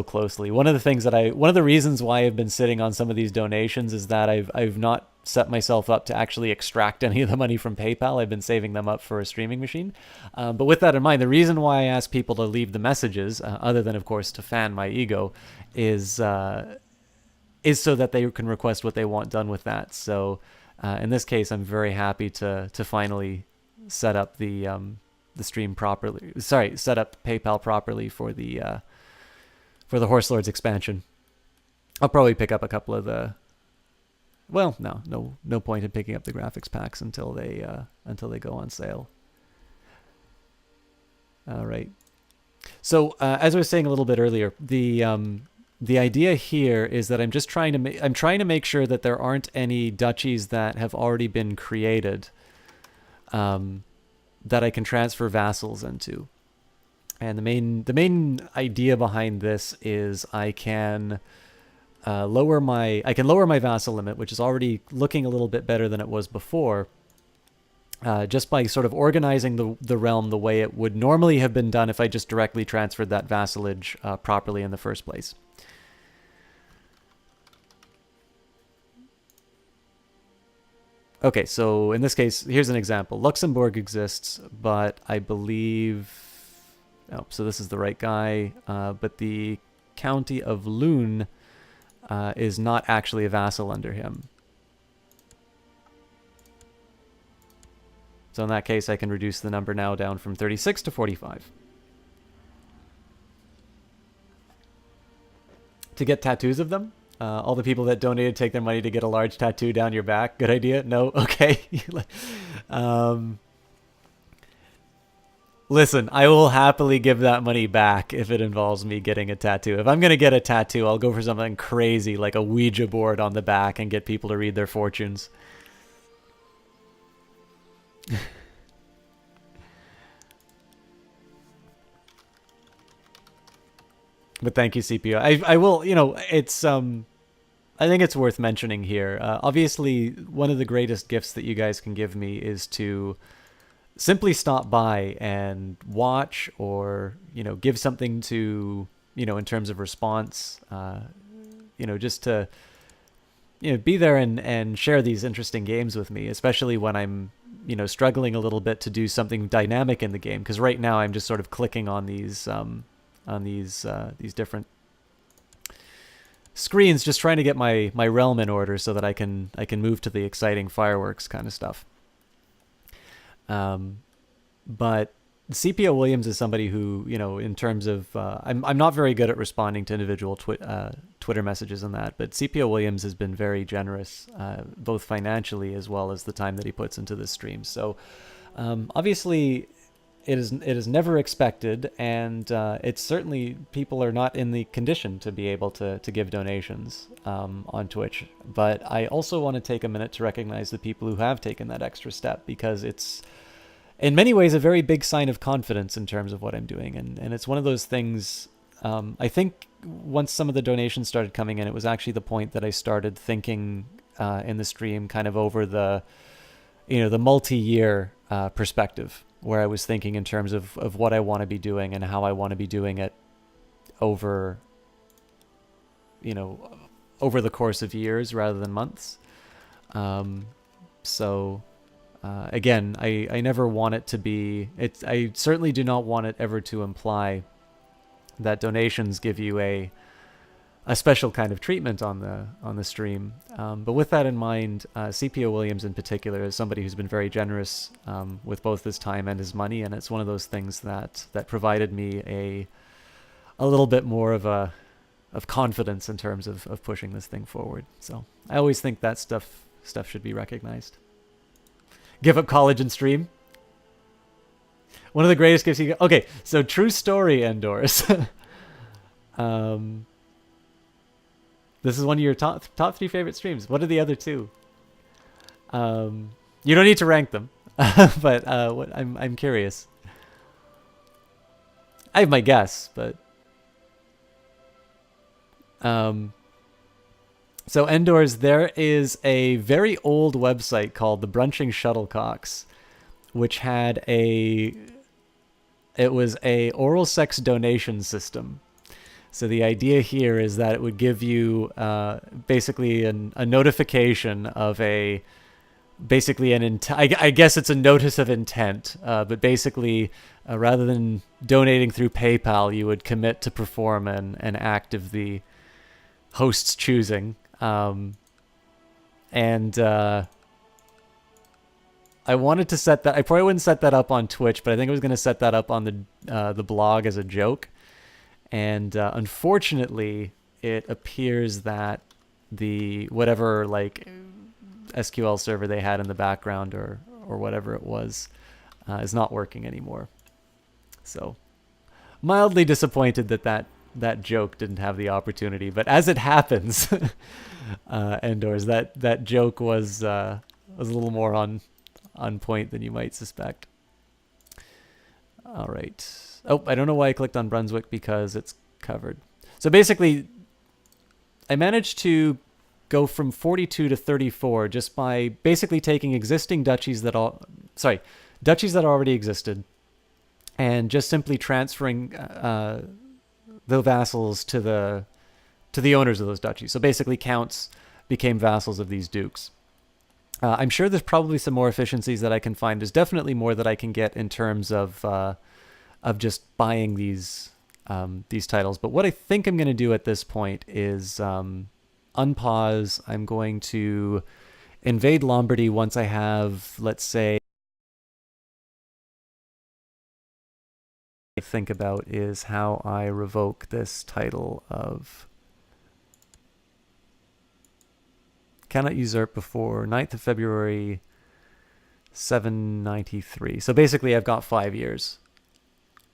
closely. One of the reasons why I've been sitting on some of these donations is that I've not set myself up to actually extract any of the money from PayPal. I've been saving them up for a streaming machine. But with that in mind, the reason why I ask people to leave the messages, other than of course to fan my ego, is so that they can request what they want done with that. So in this case, I'm very happy to finally set up the stream properly. Sorry, set up PayPal properly for the Horse Lords expansion. I'll probably pick up a couple of the. Well, no point in picking up the graphics packs until they go on sale. All right. So as I was saying a little bit earlier, the idea here is that I'm just trying to make sure that there aren't any duchies that have already been created that I can transfer vassals into. And the main idea behind this is I can lower my vassal limit, which is already looking a little bit better than it was before. just by sort of organizing the realm the way it would normally have been done if I just directly transferred that vassalage properly in the first place. Okay, so in this case, here's an example. Luxembourg exists, but I believe... Oh, so this is the right guy, but the county of Loon is not actually a vassal under him. So in that case, I can reduce the number now down from 36 to 45. To get tattoos of them? All the people that donated take their money to get a large tattoo down your back. Good idea? No? Okay. Listen, I will happily give that money back if it involves me getting a tattoo. If I'm going to get a tattoo, I'll go for something crazy like a Ouija board on the back and get people to read their fortunes. But thank you, CPO. I will, it's I think it's worth mentioning here. Obviously, one of the greatest gifts that you guys can give me is to simply stop by and watch, or give something to in terms of response. Just to be there and share these interesting games with me, especially when I'm struggling a little bit to do something dynamic in the game, because right now I'm just sort of clicking on these different screens, just trying to get my realm in order so that I can move to the exciting fireworks kind of stuff. But CPO Williams is somebody who, in terms of, I'm not very good at responding to individual Twitter messages and that, but CPO Williams has been very generous, both financially as well as the time that he puts into this stream. So, obviously, it is never expected, and it's certainly, people are not in the condition to be able to give donations on Twitch. But I also want to take a minute to recognize the people who have taken that extra step, because it's in many ways a very big sign of confidence in terms of what I'm doing. And it's one of those things, I think once some of the donations started coming in, it was actually the point that I started thinking in the stream kind of over the multi-year perspective, where I was thinking in terms of what I want to be doing and how I want to be doing it over the course of years rather than months. Again, I never want it to be, I certainly do not want it ever to imply that donations give you a special kind of treatment on the stream. But with that in mind, CPO Williams in particular is somebody who's been very generous with both his time and his money, and it's one of those things that provided me a little bit more of confidence in terms of pushing this thing forward. So I always think that stuff should be recognized. Give up college and stream. One of the greatest gifts you get. Okay, so true story, Endors. This is one of your top 3 favorite streams. What are the other 2? You don't need to rank them, but I'm curious. I have my guess, but so Endors, there is a very old website called the Brunching Shuttlecocks, which had it was a oral sex donation system. So the idea here is that it would give you basically a notification of I guess it's a notice of intent, but basically rather than donating through PayPal, you would commit to perform an act of the host's choosing. I wanted to set that, I probably wouldn't set that up on Twitch, but I think I was going to set that up on the blog as a joke. And unfortunately, it appears that the whatever SQL server they had in the background or whatever it was is not working anymore. So mildly disappointed that joke didn't have the opportunity. But as it happens, Endors, that joke was a little more on point than you might suspect. All right. Oh, I don't know why I clicked on Brunswick, because it's covered. So basically, I managed to go from 42 to 34 just by basically taking existing duchies that duchies that already existed, and just simply transferring the vassals to the owners of those duchies. So basically, counts became vassals of these dukes. I'm sure there's probably some more efficiencies that I can find. There's definitely more that I can get in terms of just buying these titles. But what I think I'm going to do at this point is unpause. I'm going to invade Lombardy once I have, let's say, think about is how I revoke this title of cannot usurp before 9th of February 793. So basically I've got 5 years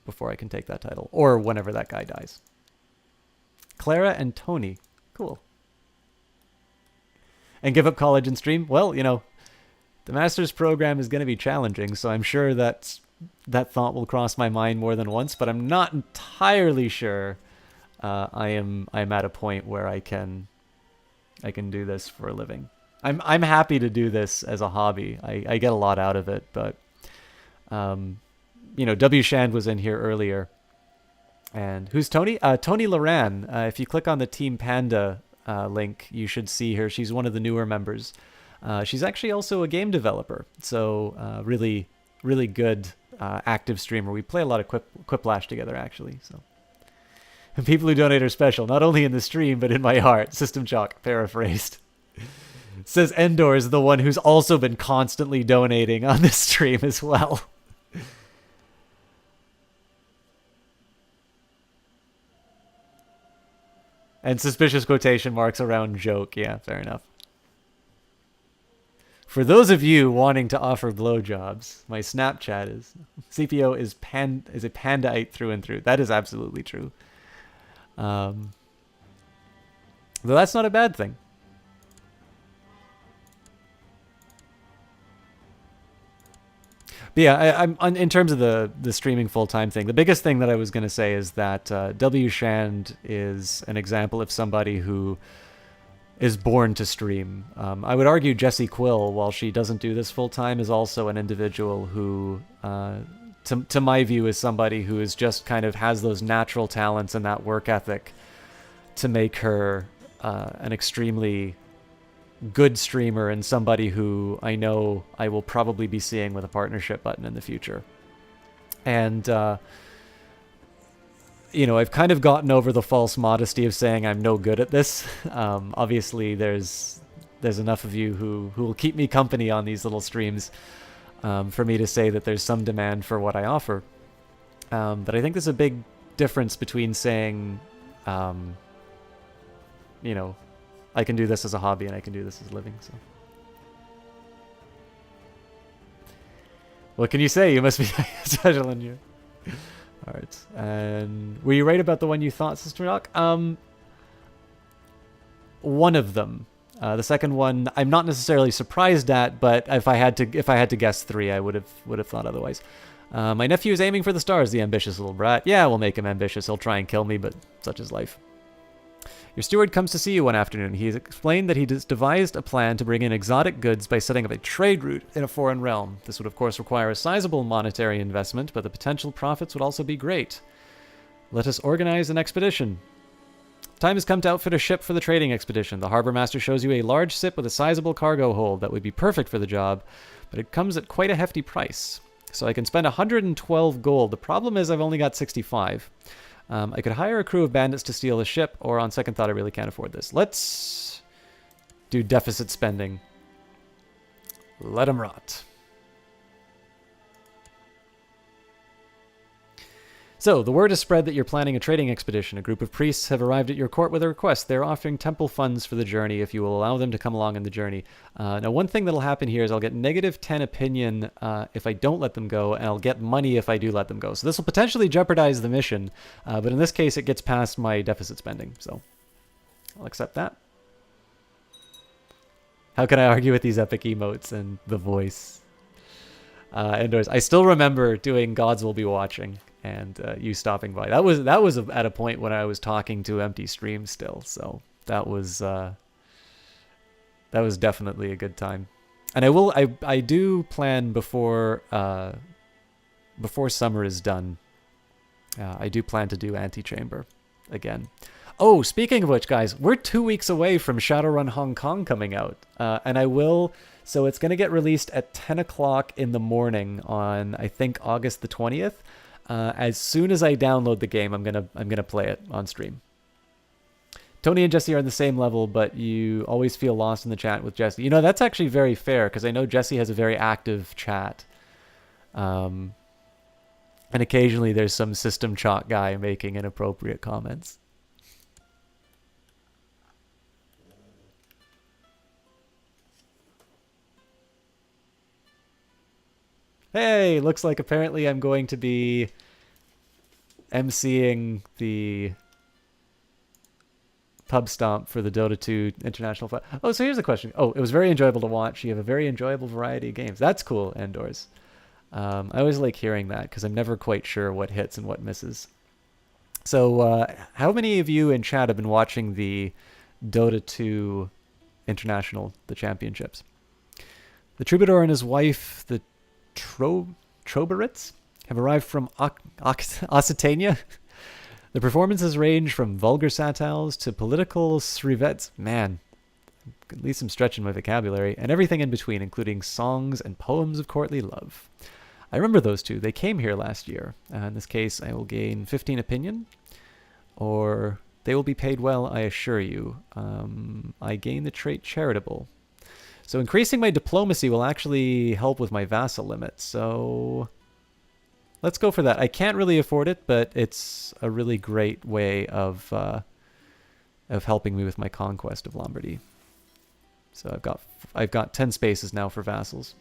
before I can take that title, or whenever that guy dies. Clara and Tony. Cool. And give up college and stream? Well, you know, the master's program is going to be challenging, so I'm sure that thought will cross my mind more than once, but I'm not entirely sure I'm at a point where I can do this for a living. I'm happy to do this as a hobby. I get a lot out of it, but you know, W. Shand was in here earlier. And who's Tony? Tony Loran. If you click on the Team Panda link, you should see her. She's one of the newer members. She's actually also a game developer, so really, really good active streamer. We play a lot of Quiplash together, actually. So, and people who donate are special, not only in the stream but in my heart. System Chalk, paraphrased. Says Endor is the one who's also been constantly donating on this stream as well. And suspicious quotation marks around joke. Yeah, fair enough. For those of you wanting to offer blowjobs, my Snapchat is CPO is a pandaite through and through. That is absolutely true. Though that's not a bad thing. But yeah, I'm in terms of the streaming full-time thing, the biggest thing that I was going to say is that W. Shand is an example of somebody who is born to stream. I would argue Jessie Quill, while she doesn't do this full-time, is also an individual who, to my view, is somebody who is just kind of has those natural talents and that work ethic to make her an extremely good streamer and somebody who I know I will probably be seeing with a partnership button in the future. And, you know, I've kind of gotten over the false modesty of saying I'm no good at this. Obviously, there's enough of you who will keep me company on these little streams for me to say that there's some demand for what I offer. But I think there's a big difference between saying, you know, I can do this as a hobby and I can do this as a living. So, what can you say? You must be special in you. All right. And were you right about the one you thought, Sister Doc? One of them. The second one, I'm not necessarily surprised at, but if I had to guess three, I would have thought otherwise. My nephew is aiming for the stars, the ambitious little brat. Yeah, we'll make him ambitious. He'll try and kill me, but such is life. Your steward comes to see you one afternoon. He has explained that he has devised a plan to bring in exotic goods by setting up a trade route in a foreign realm. This would, of course, require a sizable monetary investment, but the potential profits would also be great. Let us organize an expedition. Time has come to outfit a ship for the trading expedition. The harbor master shows you a large ship with a sizable cargo hold that would be perfect for the job, but it comes at quite a hefty price. So I can spend 112 gold. The problem is I've only got 65. I could hire a crew of bandits to steal the ship, or on second thought, I really can't afford this. Let's do deficit spending. Let 'em rot. So, the word is spread that you're planning a trading expedition. A group of priests have arrived at your court with a request. They're offering temple funds for the journey if you will allow them to come along in the journey. Now, one thing that'll happen here is I'll get -10 opinion if I don't let them go, and I'll get money if I do let them go. So this will potentially jeopardize the mission, but in this case, it gets past my deficit spending. So I'll accept that. How can I argue with these epic emotes and the voice? Indoors. I still remember doing Gods Will Be Watching. And you stopping by. That was at a point when I was talking to empty streams still. So that was definitely a good time. And I do plan before summer is done. I do plan to do Antichamber again. Oh, speaking of which, guys, we're 2 weeks away from Shadowrun Hong Kong coming out, and I will. So it's going to get released at 10 o'clock in the morning on, I think, August the 20th. As soon as I download the game, I'm gonna play it on stream. Tony and Jesse are on the same level, but you always feel lost in the chat with Jesse. You know, that's actually very fair, because I know Jesse has a very active chat. And occasionally there's some system chalk guy making inappropriate comments. Hey, looks like apparently I'm going to be emceeing the pub stomp for the Dota 2 International. Oh, so here's the question. Oh, it was very enjoyable to watch. You have a very enjoyable variety of games. That's cool, Endors. I always like hearing that because I'm never quite sure what hits and what misses. So how many of you in chat have been watching the Dota 2 International, the championships? The Troubadour and his wife, the Trobarits, have arrived from Occitania. The performances range from vulgar satires to political srivets. Man, at least I'm stretching my vocabulary. And everything in between, including songs and poems of courtly love. I remember those two. They came here last year. In this case, I will gain 15 opinion. Or they will be paid well, I assure you. I gain the trait charitable. So increasing my diplomacy will actually help with my vassal limit. So let's go for that. I can't really afford it, but it's a really great way of helping me with my conquest of Lombardy. So I've got 10 spaces now for vassals.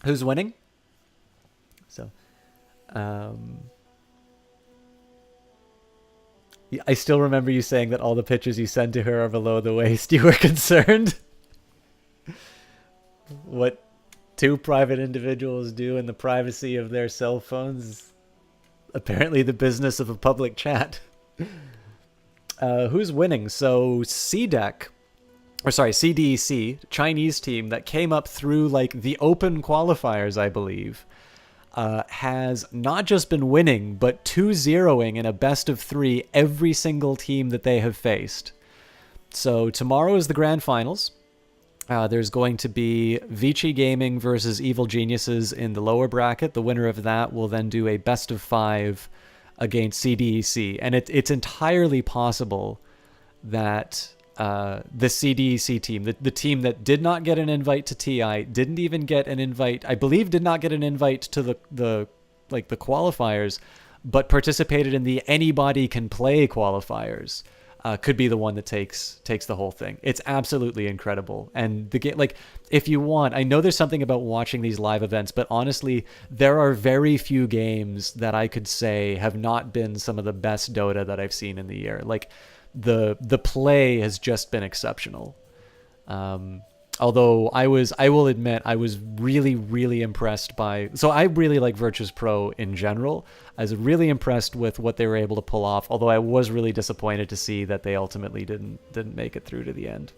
Who's winning? So, I still remember you saying that all the pictures you send to her are below the waist. You were concerned. What two private individuals do in the privacy of their cell phones is apparently the business of a public chat. Who's winning? So CDEC, Chinese team that came up through like the open qualifiers, I believe, has not just been winning, but 2-0ing in a best of 3 every single team that they have faced. So tomorrow is the grand finals. There's going to be Vici Gaming versus Evil Geniuses in the lower bracket. The winner of that will then do a best of 5 against CDEC. And it's entirely possible that the CDEC team, the team that did not get an invite to TI, didn't even get an invite, I believe did not get an invite to the qualifiers, but participated in the anybody can play qualifiers, could be the one that takes the whole thing. It's absolutely incredible. And the game, like, if you want, I know there's something about watching these live events, but honestly, there are very few games that I could say have not been some of the best Dota that I've seen in the year. Like, the play has just been exceptional. Although I will admit, I was really, really impressed by... So I really like Virtus Pro in general. I was really impressed with what they were able to pull off, although I was really disappointed to see that they ultimately didn't make it through to the end.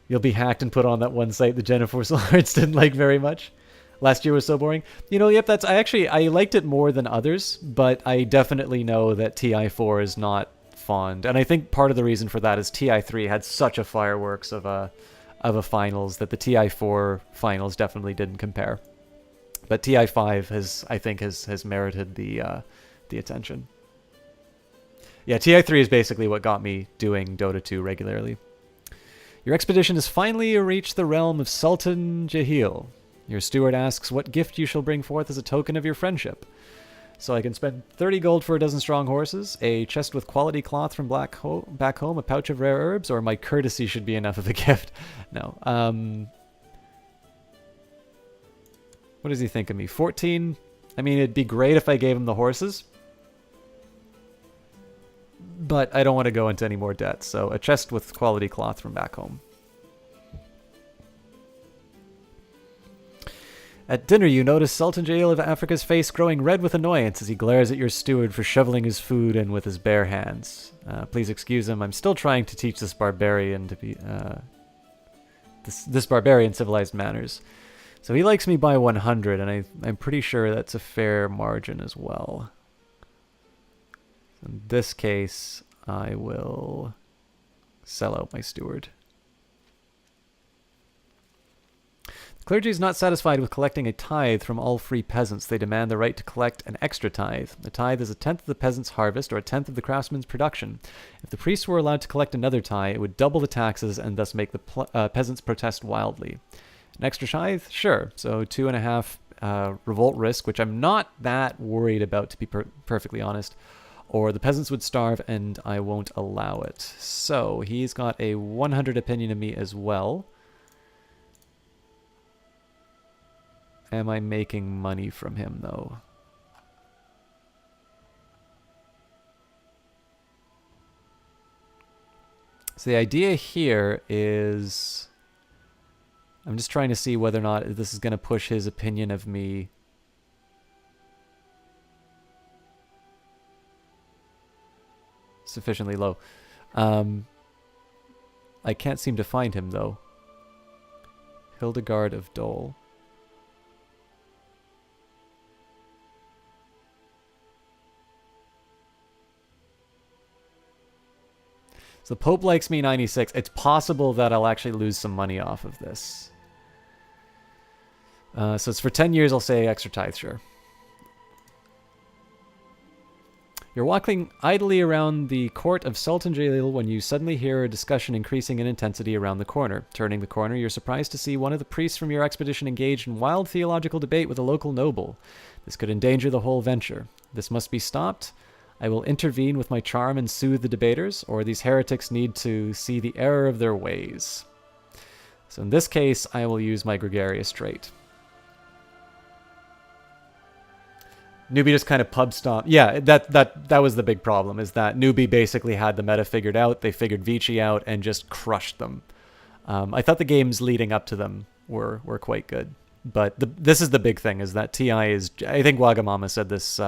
You'll be hacked and put on that one site that Jennifer Lawrence didn't like very much. Last year was so boring. You know, yep, I liked it more than others, but I definitely know that TI4 is not fond. And I think part of the reason for that is TI3 had such a fireworks of a finals that the TI4 finals definitely didn't compare. But TI5 has merited the attention. Yeah, TI3 is basically what got me doing Dota 2 regularly. Your expedition has finally reached the realm of Sultan Jahil. Your steward asks what gift you shall bring forth as a token of your friendship. So I can spend 30 gold for a dozen strong horses, a chest with quality cloth from back home, a pouch of rare herbs, or my courtesy should be enough of a gift. No. What does he think of me? 14? I mean, it'd be great if I gave him the horses. But I don't want to go into any more debt, so a chest with quality cloth from back home. At dinner, you notice Sultan Jalil of Africa's face growing red with annoyance as he glares at your steward for shoveling his food in with his bare hands. Please excuse him. I'm still trying to teach this barbarian to be this barbarian civilized manners. So he likes me by 100, and I'm pretty sure that's a fair margin as well. In this case, I will sell out my steward. The clergy is not satisfied with collecting a tithe from all free peasants. They demand the right to collect an extra tithe. A tithe is a tenth of the peasant's harvest or a tenth of the craftsman's production. If the priests were allowed to collect another tithe, it would double the taxes and thus make the peasants protest wildly. An extra tithe? Sure. So 2.5 revolt risk, which I'm not that worried about, to be perfectly honest. Or the peasants would starve and I won't allow it. So he's got a 100 opinion of me as well. Am I making money from him, though? So the idea here is... I'm just trying to see whether or not this is going to push his opinion of me sufficiently low. I can't seem to find him, though. Hildegard of Dole. So the Pope likes me 96. It's possible that I'll actually lose some money off of this. So it's for 10 years, I'll say extra tithe, sure. You're walking idly around the court of Sultan Jalil when you suddenly hear a discussion increasing in intensity around the corner. Turning the corner, you're surprised to see one of the priests from your expedition engaged in wild theological debate with a local noble. This could endanger the whole venture. This must be stopped. I will intervene with my charm and soothe the debaters, or these heretics need to see the error of their ways. So in this case, I will use my gregarious trait. Newbie just kind of pub stomp. Yeah, that was the big problem, is that Newbie basically had the meta figured out. They figured Vici out and just crushed them. I thought the games leading up to them were quite good. But this is the big thing, is that TI is... I think Wagamama said this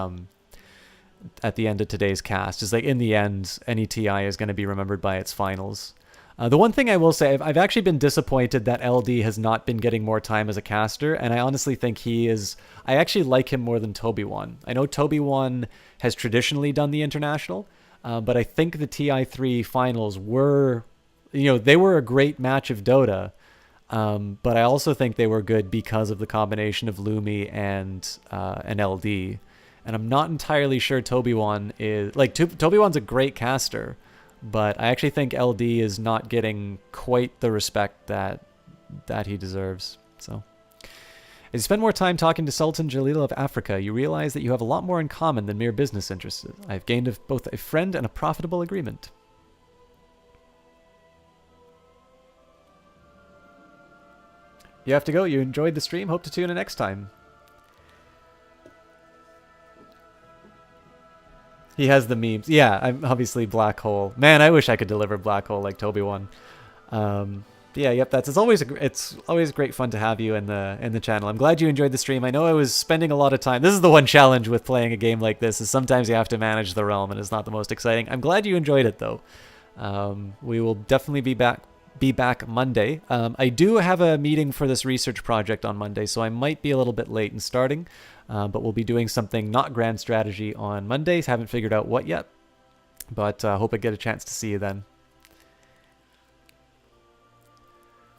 at the end of today's cast, is like, in the end, any TI is going to be remembered by its finals. The one thing I will say, I've actually been disappointed that LD has not been getting more time as a caster, and I honestly think he is... I actually like him more than Toby1. I know Toby1 has traditionally done the International, but I think the TI3 finals were... You know, they were a great match of Dota, but I also think they were good because of the combination of Lumi and an LD. And I'm not entirely sure Toby1 is... Like, Toby1's a great caster, but I actually think LD is not getting quite the respect that he deserves. So, as you spend more time talking to Sultan Jalil of Africa, you realize that you have a lot more in common than mere business interests. I've gained both a friend and a profitable agreement. You have to go. You enjoyed the stream. Hope to tune in next time. He has the memes. Yeah, I'm obviously Black Hole. Man, I wish I could deliver Black Hole like Toby1. Yeah, yep. It's always great fun to have you in the channel. I'm glad you enjoyed the stream. I know I was spending a lot of time. This is the one challenge with playing a game like this, is sometimes you have to manage the realm, and it's not the most exciting. I'm glad you enjoyed it though. We will definitely be back Monday. I do have a meeting for this research project on Monday, so I might be a little bit late in starting. But we'll be doing something not grand strategy on Mondays. Haven't figured out what yet, but hope I get a chance to see you then.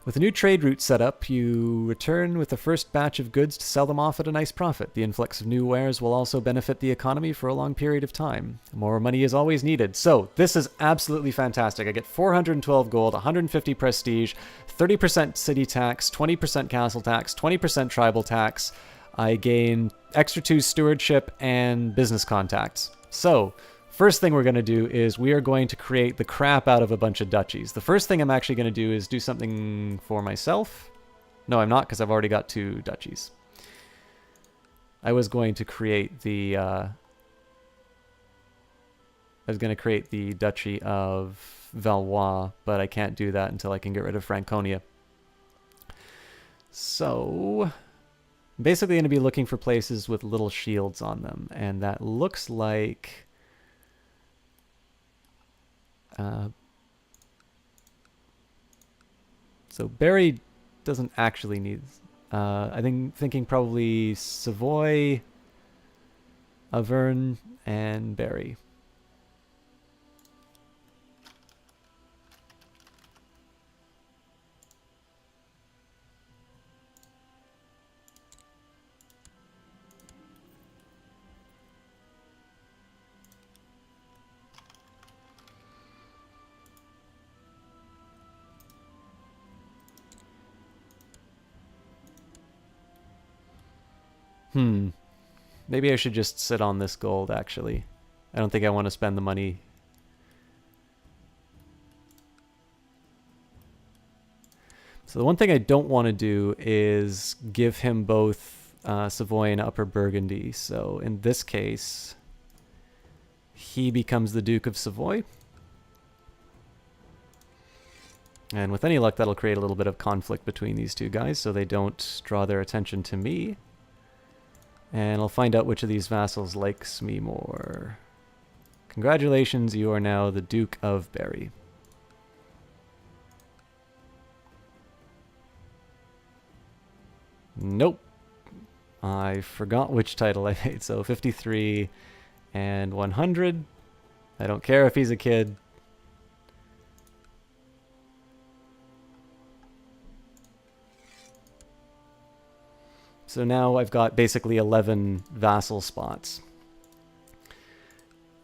With a new trade route set up, you return with the first batch of goods to sell them off at a nice profit. The influx of new wares will also benefit the economy for a long period of time. More money is always needed. So this is absolutely fantastic. I get 412 gold, 150 prestige, 30% city tax, 20% castle tax, 20% tribal tax. I gain extra 2 stewardship and business contacts. So, first thing we're going to do is we are going to create the crap out of a bunch of duchies. The first thing I'm actually going to do is do something for myself. No, I'm not, because I've already got 2 duchies. I was going to create the... Duchy of Valois, but I can't do that until I can get rid of Franconia. So... Basically going to be looking for places with little shields on them, and that looks like so Barry doesn't actually need I think thinking probably Savoy, Auvergne, and Barry. Maybe I should just sit on this gold, actually. I don't think I want to spend the money. So the one thing I don't want to do is give him both Savoy and Upper Burgundy. So in this case, he becomes the Duke of Savoy. And with any luck, that'll create a little bit of conflict between these two guys so they don't draw their attention to me. And I'll find out which of these vassals likes me more. Congratulations, you are now the Duke of Berry. Nope. I forgot which title I made. So 53 and 100. I don't care if he's a kid. So now I've got basically 11 vassal spots.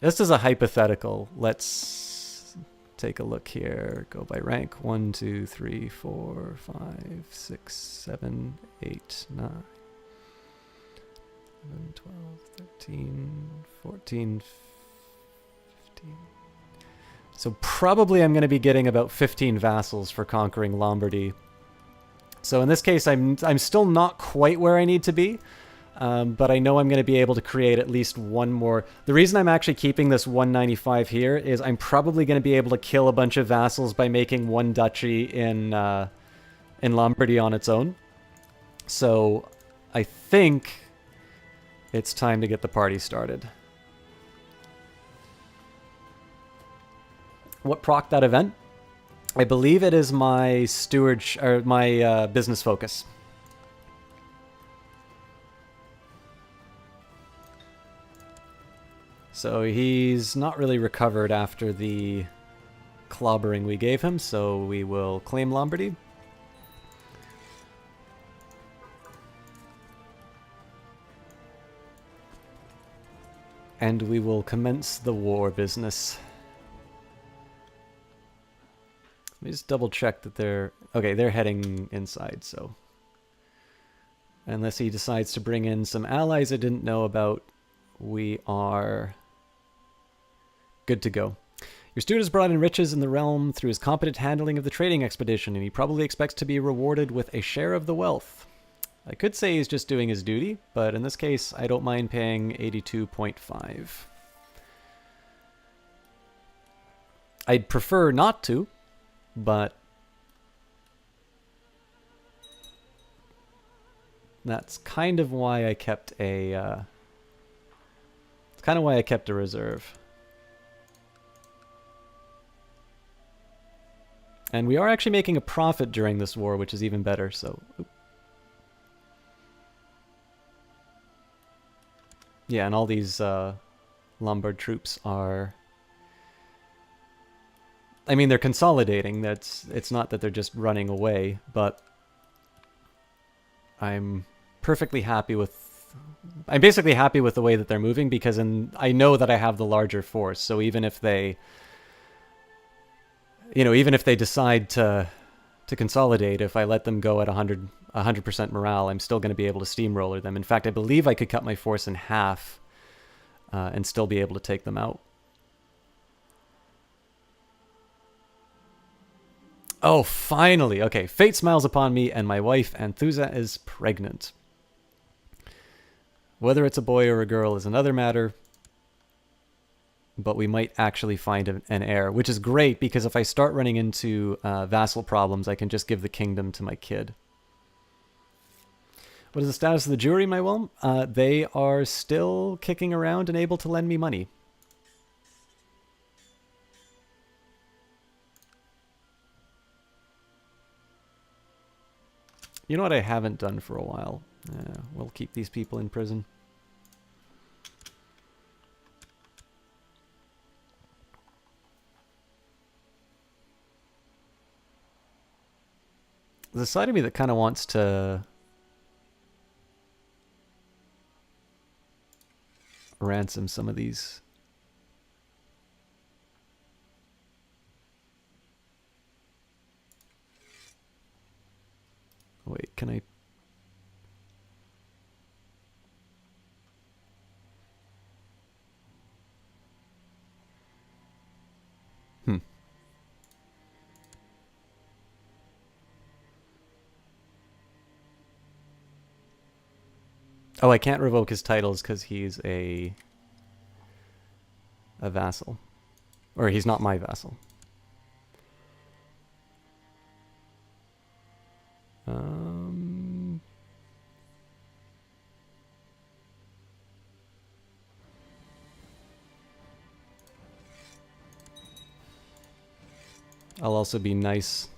This is a hypothetical. Let's take a look here. Go by rank. 1, 2, 3, 4, 5, 6, 7, 8, 9, 11, 12, 13, 14, 15. So probably I'm going to be getting about 15 vassals for conquering Lombardy. So in this case, I'm still not quite where I need to be, but I know I'm going to be able to create at least one more. The reason I'm actually keeping this 195 here is I'm probably going to be able to kill a bunch of vassals by making one duchy in Lombardy on its own. So I think it's time to get the party started. What procced that event? I believe it is my or my business focus. So he's not really recovered after the clobbering we gave him, so we will claim Lombardy. And we will commence the war business. Let me just double check that they're... Okay, they're heading inside, so... Unless he decides to bring in some allies I didn't know about, we are good to go. Your steward has brought in riches in the realm through his competent handling of the trading expedition, and he probably expects to be rewarded with a share of the wealth. I could say he's just doing his duty, but in this case, I don't mind paying 82.5. I'd prefer not to, but that's kind of why I kept a reserve. And we are actually making a profit during this war, which is even better, so... Yeah, and all these Lombard troops are... I mean, they're consolidating. It's not that they're just running away, but I'm perfectly happy with... I'm basically happy with the way that they're moving because I know that I have the larger force. So even if they, even if they decide to consolidate, if I let them go at 100% morale, I'm still going to be able to steamroller them. In fact, I believe I could cut my force in half and still be able to take them out. Oh, finally. Okay, fate smiles upon me, and my wife, Anthusa, is pregnant. Whether it's a boy or a girl is another matter, but we might actually find an heir, which is great, because if I start running into vassal problems, I can just give the kingdom to my kid. What is the status of the Jewry, my Wilm? They are still kicking around and able to lend me money. You know what I haven't done for a while? We'll keep these people in prison. There's a side of me that kind of wants to ransom some of these. Wait, can I? Oh, I can't revoke his titles because he's a vassal. Or he's not my vassal. I'll also be nice.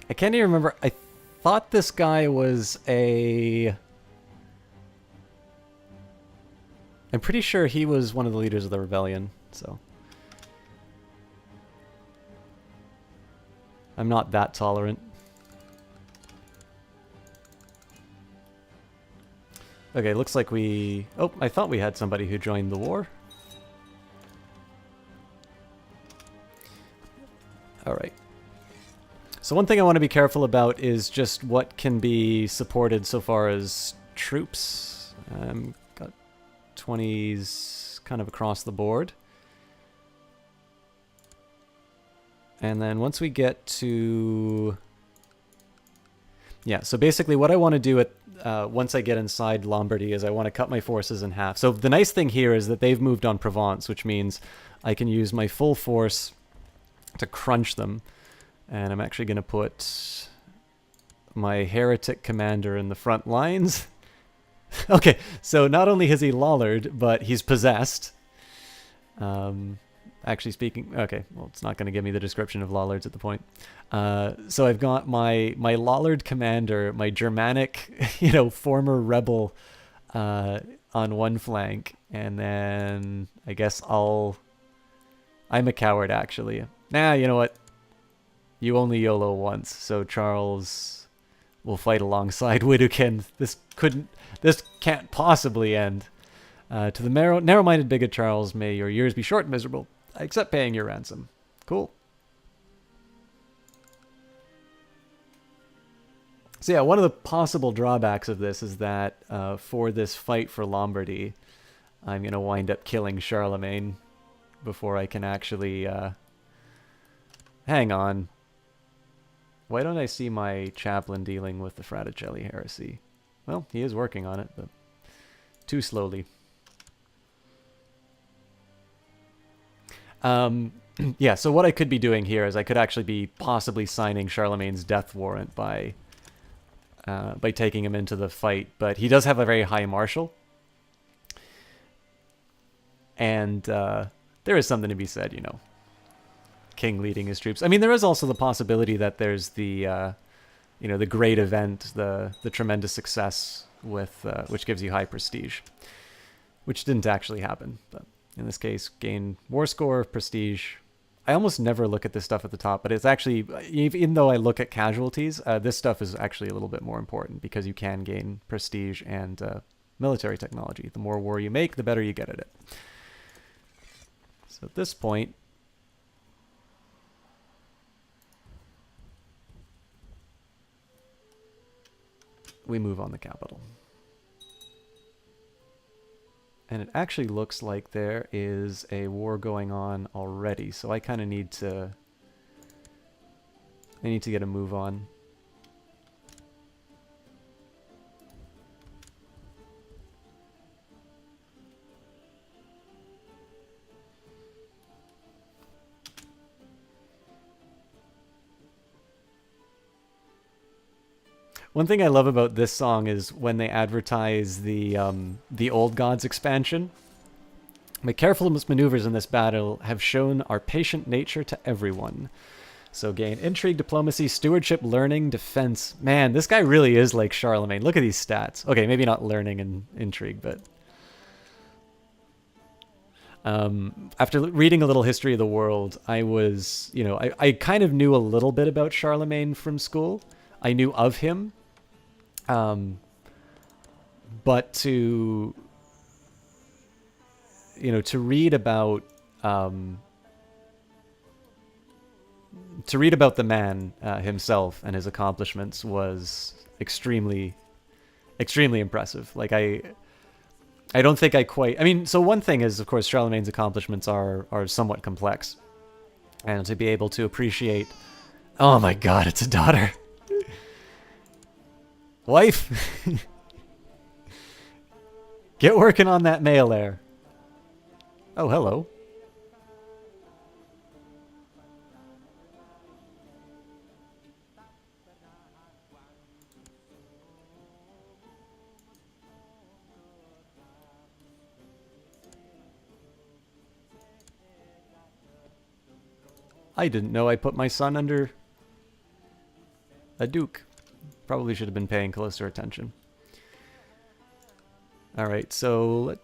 I can't even remember. I thought this guy was a... I'm pretty sure he was one of the leaders of the rebellion, so... I'm not that tolerant. Okay, looks like we... Oh, I thought we had somebody who joined the war. Alright. So one thing I want to be careful about is just what can be supported so far as troops. Got 20s kind of across the board. And then once we get to... Yeah, so basically what I want to do at once I get inside Lombardy is I want to cut my forces in half. So the nice thing here is that they've moved on Provence, which means I can use my full force to crunch them. And I'm actually going to put my heretic commander in the front lines. Okay, so not only is he Lollard, but he's possessed. Actually speaking, okay, well, it's not going to give me the description of Lollards at the point. So I've got my Lollard commander, my Germanic, former rebel on one flank, and then I guess I'm a coward, actually. Nah, you know what? You only YOLO once, so Charles will fight alongside Widukind. This can't possibly end. To the narrow-minded bigot Charles, may your years be short and miserable. I accept paying your ransom. Cool. So yeah, one of the possible drawbacks of this is that for this fight for Lombardy, I'm going to wind up killing Charlemagne before I can actually... Hang on. Why don't I see my chaplain dealing with the Fraticelli heresy? Well, he is working on it, but too slowly. Yeah, so what I could be doing here is I could actually be possibly signing Charlemagne's death warrant by taking him into the fight, but he does have a very high marshal. And there is something to be said, King leading his troops. I mean, there is also the possibility that there's the, the great event, the tremendous success with which gives you high prestige, which didn't actually happen. But in this case, gain war score, prestige. I almost never look at this stuff at the top, but it's actually, even though I look at casualties, this stuff is actually a little bit more important because you can gain prestige and military technology. The more war you make, the better you get at it. So at this point, we move on the capital. And it actually looks like there is a war going on already, so I kind of need to... I need to get a move on. One thing I love about this song is when they advertise the Old Gods expansion. My careful maneuvers in this battle have shown our patient nature to everyone. So gain intrigue, diplomacy, stewardship, learning, defense. Man, this guy really is like Charlemagne. Look at these stats. Okay, maybe not learning and intrigue, but... after reading a little history of the world, I was, you know, I kind of knew a little bit about Charlemagne from school. I knew of him. But to, you know, to read about the man himself and his accomplishments was extremely impressive. Like I don't think I quite... I mean, so one thing is, of course, Charlemagne's accomplishments are somewhat complex. And to be able to appreciate... Oh my god, it's a daughter. Wife! Get working on that mail there. Oh, hello. I didn't know I put my son under a duke. Probably should have been paying closer attention. Alright, so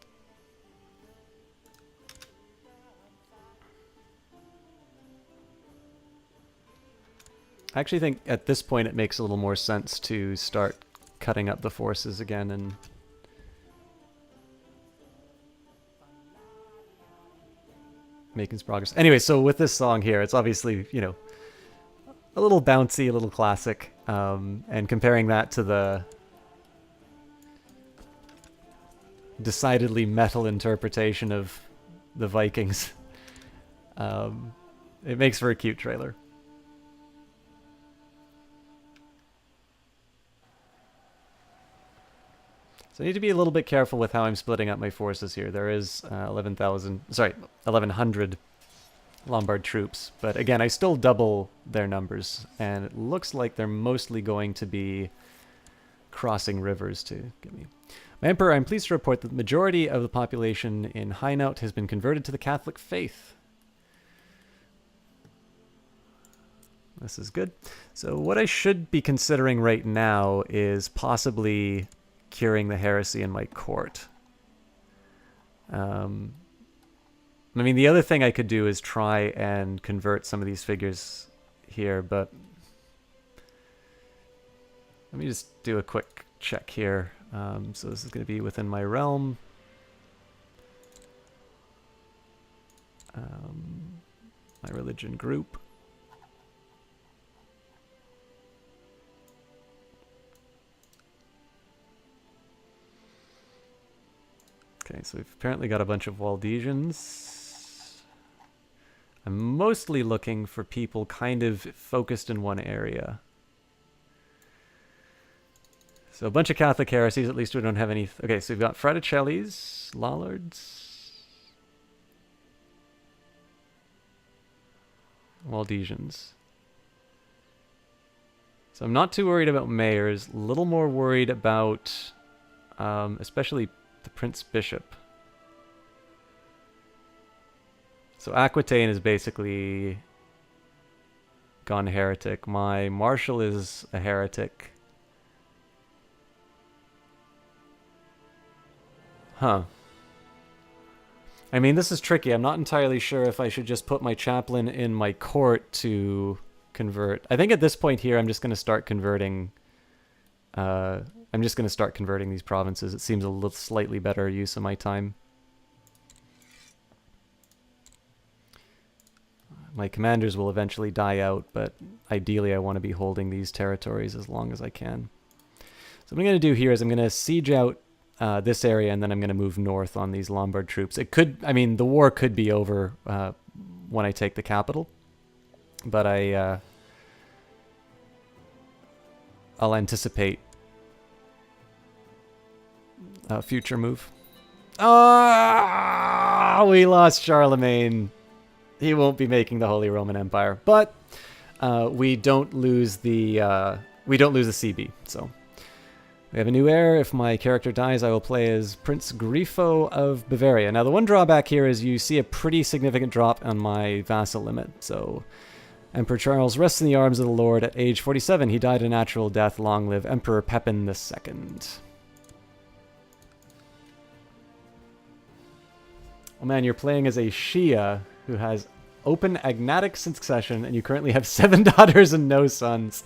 I actually think at this point it makes a little more sense to start cutting up the forces again and making some progress. Anyway, so with this song here, it's obviously, you know, a little bouncy, a little classic, and comparing that to the decidedly metal interpretation of the Vikings, it makes for a cute trailer. So I need to be a little bit careful with how I'm splitting up my forces here. There is 1,100 Lombard troops, but again, I still double their numbers, and it looks like they're mostly going to be crossing rivers to get me. My Emperor, I'm pleased to report that the majority of the population in Hainaut has been converted to the Catholic faith. This is good. So what I should be considering right now is possibly curing the heresy in my court. I mean, the other thing I could do is try and convert some of these figures here, but let me just do a quick check here. So this is going to be within my realm. My religion group. Okay, so we've apparently got a bunch of Waldesians. I'm mostly looking for people kind of focused in one area. So a bunch of Catholic heresies, at least we don't have any... Okay, so we've got Fraticellis, Lollards, Waldesians. So I'm not too worried about mayors, a little more worried about especially the Prince Bishop. So Aquitaine is basically gone heretic. My Marshal is a heretic. Huh. I mean, this is tricky. I'm not entirely sure if I should just put my chaplain in my court to convert. I think at this point here, I'm just going to start converting. I'm just going to start converting these provinces. It seems a little slightly better use of my time. My commanders will eventually die out, but ideally I want to be holding these territories as long as I can. So what I'm going to do here is I'm going to siege out this area, and then I'm going to move north on these Lombard troops. It could, I mean, the war could be over when I take the capital, but I'll anticipate a future move. Ah, we lost Charlemagne. He won't be making the Holy Roman Empire, but we don't lose the CB, so We have a new heir. If my character dies, I will play as Prince Grifo of Bavaria. Now, the one drawback here is you see a pretty significant drop on my vassal limit. So, Emperor Charles rests in the arms of the Lord at age 47. He died a natural death. Long live Emperor Pepin II. Oh man, you're playing as a Shia who has open agnatic succession, and you currently have 7 daughters and no sons.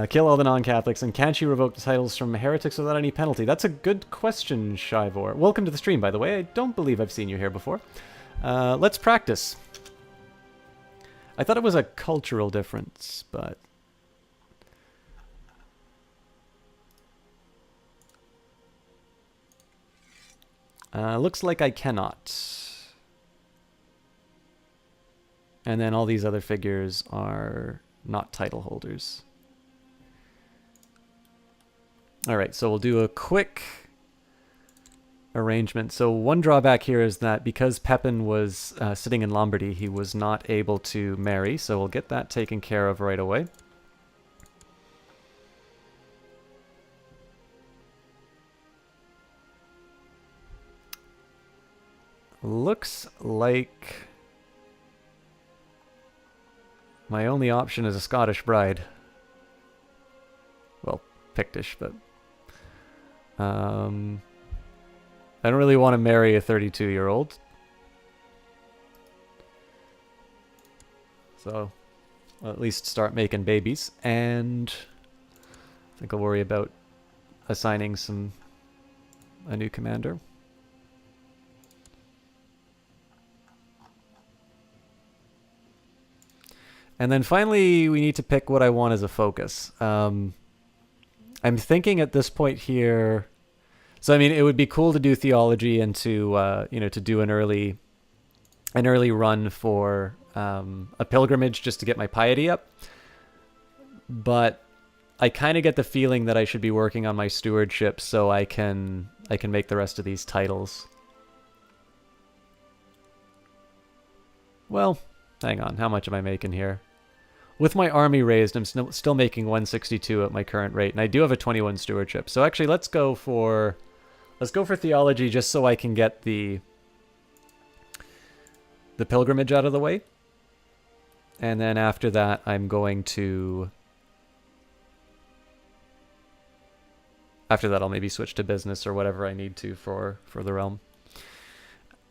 Kill all the non-Catholics, and can't you revoke the titles from heretics without any penalty? That's a good question, Shivor. Welcome to the stream, by the way. I don't believe I've seen you here before. Let's practice. I thought it was a cultural difference, but... looks like I cannot. And then all these other figures are not title holders. Alright, so we'll do a quick arrangement. So one drawback here is that because Pepin was sitting in Lombardy, he was not able to marry, so we'll get that taken care of right away. Looks like my only option is a Scottish bride. Well, Pictish, but... I don't really want to marry a 32-year-old. So, I'll at least start making babies, and I think I'll worry about assigning a new commander. And then finally, we need to pick what I want as a focus. I'm thinking at this point here... So, I mean, it would be cool to do theology and to, you know, to do an early run for a pilgrimage just to get my piety up. But I kind of get the feeling that I should be working on my stewardship so I can make the rest of these titles. Well, hang on. How much am I making here? With my army raised, I'm still making 162 at my current rate, and I do have a 21 stewardship. So actually, let's go for theology just so I can get the pilgrimage out of the way. And then after that, I'm going to... After that, I'll maybe switch to business or whatever I need to for the realm.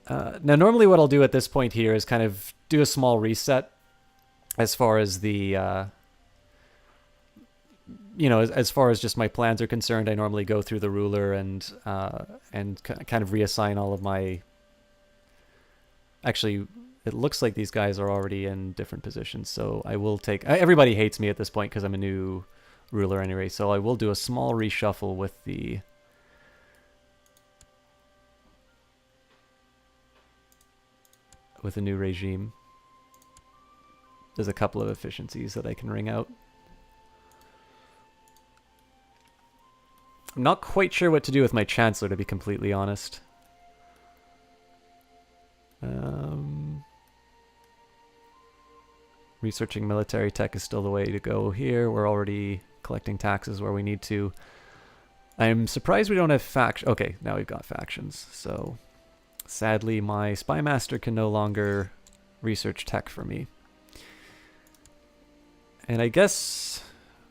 Now, normally what I'll do at this point here is kind of do a small reset as far as the... you know, as far as just my plans are concerned. I normally go through the ruler and kind of reassign all of my... Actually, it looks like these guys are already in different positions, so I will take... Everybody hates me at this point because I'm a new ruler anyway, so I will do a small reshuffle with the... with a new regime. There's a couple of efficiencies that I can wring out. I'm not quite sure what to do with my Chancellor, to be completely honest. Researching military tech is still the way to go here. We're already collecting taxes where we need to. I'm surprised we don't have factions. Okay, now we've got factions. So, sadly, my spy master can no longer research tech for me. And I guess,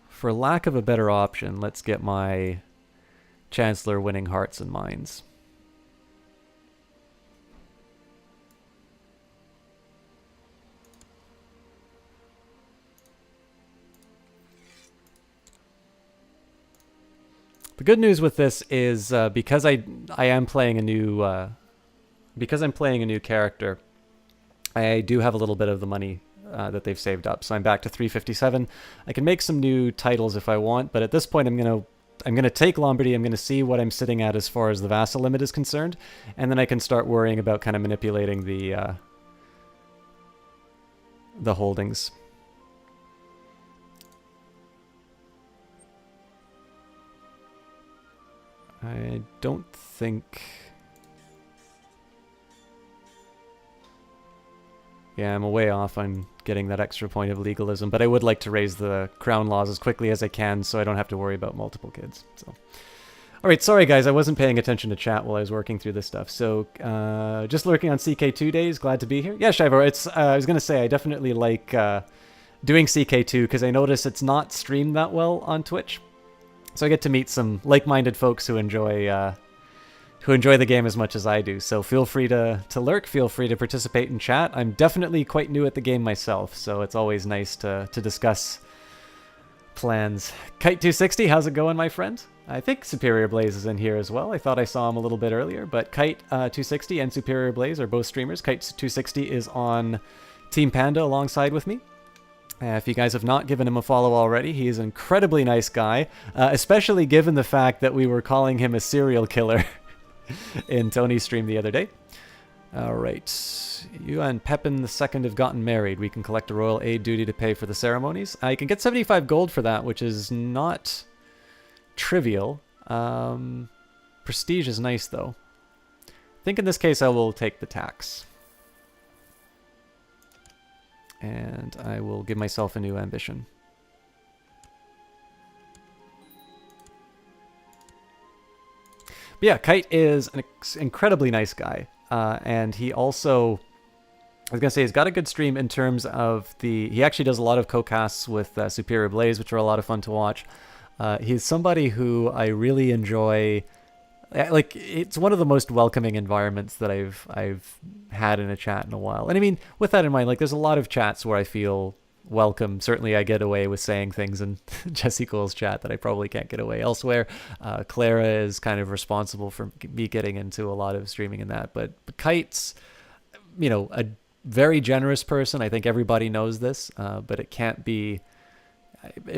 for lack of a better option, let's get my Chancellor winning hearts and minds. The good news with this is because I am playing a new because I'm playing a new character, I do have a little bit of the money that they've saved up, so I'm back to 357. I can make some new titles if I want, but at this point I'm gonna take Lombardy. I'm gonna see what I'm sitting at as far as the vassal limit is concerned, and then I can start worrying about kind of manipulating the holdings. I don't think... Yeah, I'm way off on getting that extra point of legalism, but I would like to raise the crown laws as quickly as I can so I don't have to worry about multiple kids. So, All right, sorry guys, I wasn't paying attention to chat while I was working through this stuff. So, just lurking on CK2 days, glad to be here. Yeah, Shivo, it's, I was going to say, I definitely like doing CK2 because I notice it's not streamed that well on Twitch. So I get to meet some like-minded folks who enjoy the game as much as I do. So feel free to lurk, feel free to participate in chat. I'm definitely quite new at the game myself, so it's always nice to discuss plans. Kite260, how's it going, my friend? I think Superior Blaze is in here as well. I thought I saw him a little bit earlier, but Kite260 and Superior Blaze are both streamers. Kite260 is on Team Panda alongside with me. If you guys have not given him a follow already, he is an incredibly nice guy, especially given the fact that we were calling him a serial killer in Tony's stream the other day. All right. You and Pepin II have gotten married. We can collect a royal aid duty to pay for the ceremonies. I can get 75 gold for that, which is not trivial. Prestige is nice, though. I think in this case I will take the tax. And I will give myself a new ambition. But yeah, Kite is an incredibly nice guy. And he also, I was going to say, he's got a good stream in terms of he actually does a lot of co-casts with Superior Blaze, which are a lot of fun to watch. He's somebody who I really enjoy. Like, it's one of the most welcoming environments that I've had in a chat in a while. And I mean, with that in mind, like, there's a lot of chats where I feel welcome. Certainly I get away with saying things in Jesse Cole's chat that I probably can't get away elsewhere. Clara is kind of responsible for me getting into a lot of streaming in that. But Kite's, you know, a very generous person. I think everybody knows this, but it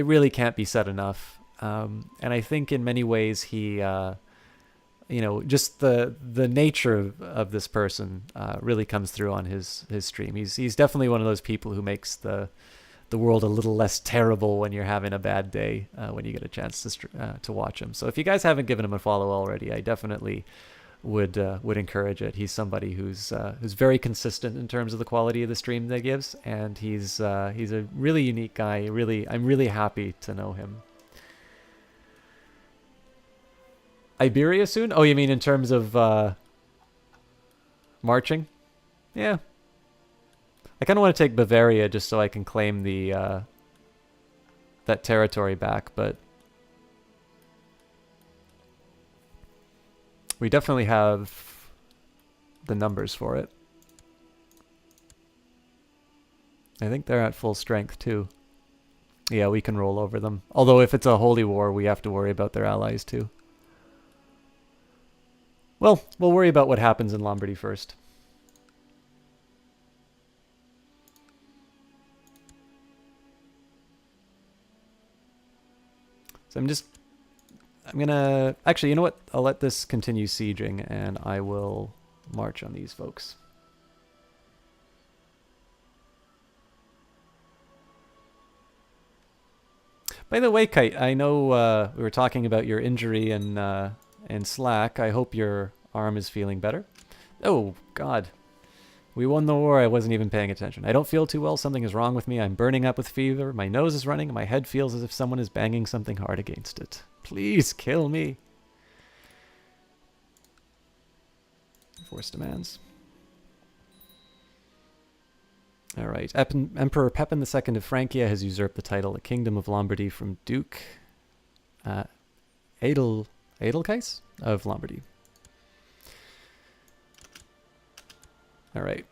really can't be said enough. And I think in many ways he... you know, just the nature of this person really comes through on his stream. He's definitely one of those people who makes the world a little less terrible when you're having a bad day when you get a chance to watch him. So if you guys haven't given him a follow already, I definitely would encourage it. He's somebody who's very consistent in terms of the quality of the stream that he gives, and he's a really unique guy. I'm really happy to know him. Iberia soon? Oh, you mean in terms of marching? Yeah. I kind of want to take Bavaria just so I can claim that territory back, but we definitely have the numbers for it. I think they're at full strength too. Yeah, we can roll over them. Although if it's a holy war, we have to worry about their allies too. Well, we'll worry about what happens in Lombardy first. So I'm gonna, actually, you know what? I'll let this continue sieging and I will march on these folks. By the way, Kite, I know we were talking about your injury in Slack. I hope your arm is feeling better. Oh, God. We won the war. I wasn't even paying attention. I don't feel too well. Something is wrong with me. I'm burning up with fever. My nose is running. And my head feels as if someone is banging something hard against it. Please kill me. Force demands. All right. Emperor Pepin II of Francia has usurped the title, the Kingdom of Lombardy, from Duke Edelkais of Lombardy. All right.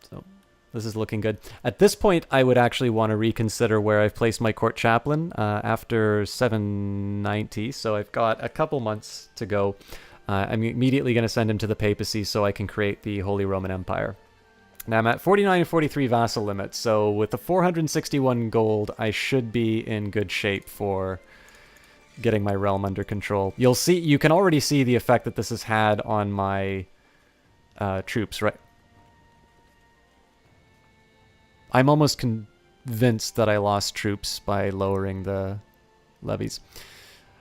So this is looking good. At this point, I would actually want to reconsider where I've placed my court chaplain after 790. So I've got a couple months to go. I'm immediately going to send him to the papacy so I can create the Holy Roman Empire. Now I'm at 49 and 43 vassal limits. So with the 461 gold, I should be in good shape for getting my realm under control. You can already see the effect that this has had on my troops, right? I'm almost convinced that I lost troops by lowering the levies.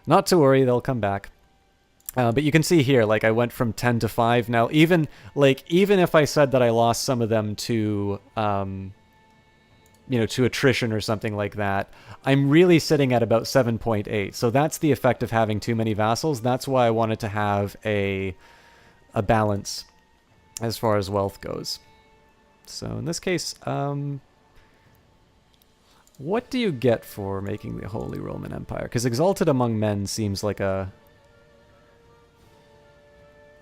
Not to worry, they'll come back. But you can see here, like, I went from 10 to 5. Now, even if I said that I lost some of them to to attrition or something like that, I'm really sitting at about 7.8. So that's the effect of having too many vassals. That's why I wanted to have a balance as far as wealth goes. So in this case, what do you get for making the Holy Roman Empire? Because Exalted Among Men seems like a...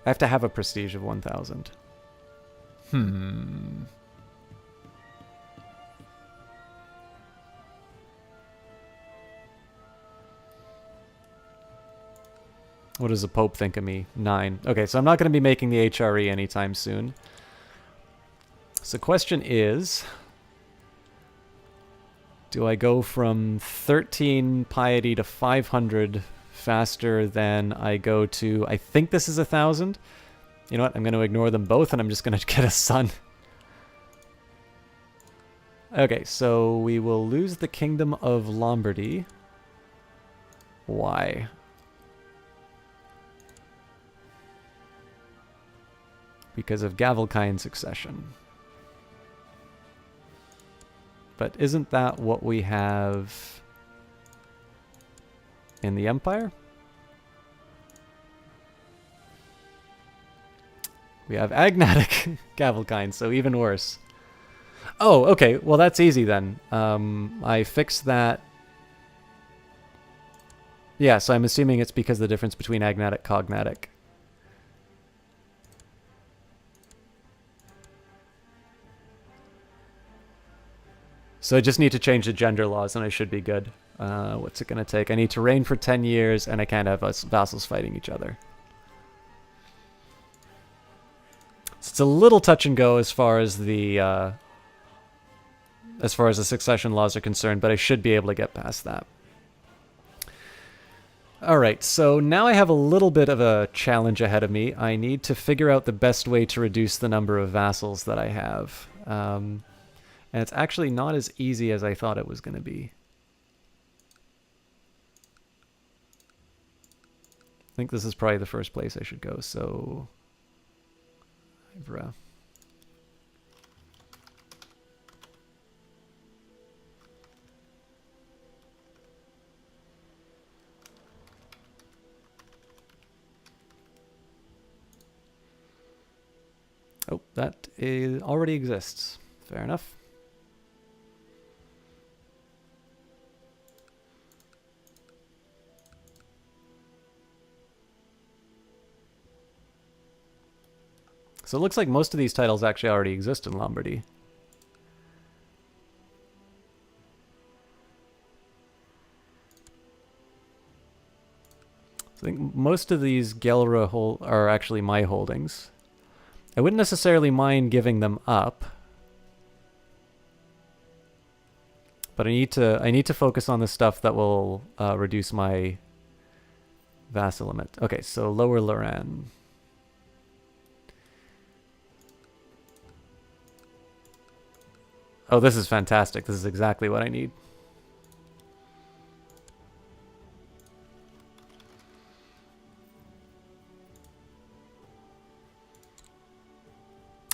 I have to have a prestige of 1,000. What does the Pope think of me? 9. Okay, so I'm not going to be making the HRE anytime soon. So the question is, do I go from 13 piety to 500 faster than I go to, I think this is 1,000? You know what, I'm going to ignore them both and I'm just going to get a son. Okay, so we will lose the Kingdom of Lombardy. Why? Because of Gavelkind succession. But isn't that what we have in the Empire? We have Agnatic Gavelkind, so even worse. Oh, okay, well that's easy then. I fixed that. Yeah, so I'm assuming it's because of the difference between Agnatic Cognatic. So I just need to change the gender laws and I should be good. What's it going to take? I need to reign for 10 years and I can't have us vassals fighting each other. So it's a little touch and go as far as the succession laws are concerned, but I should be able to get past that. Alright, so now I have a little bit of a challenge ahead of me. I need to figure out the best way to reduce the number of vassals that I have. And it's actually not as easy as I thought it was going to be. I think this is probably the first place I should go, so... Oh, that already exists. Fair enough. So it looks like most of these titles actually already exist in Lombardy. So I think most of these Gelra are actually my holdings. I wouldn't necessarily mind giving them up, but I need to focus on the stuff that will reduce my vassal limit. Okay, so Lower Lorraine. Oh, this is fantastic. This is exactly what I need.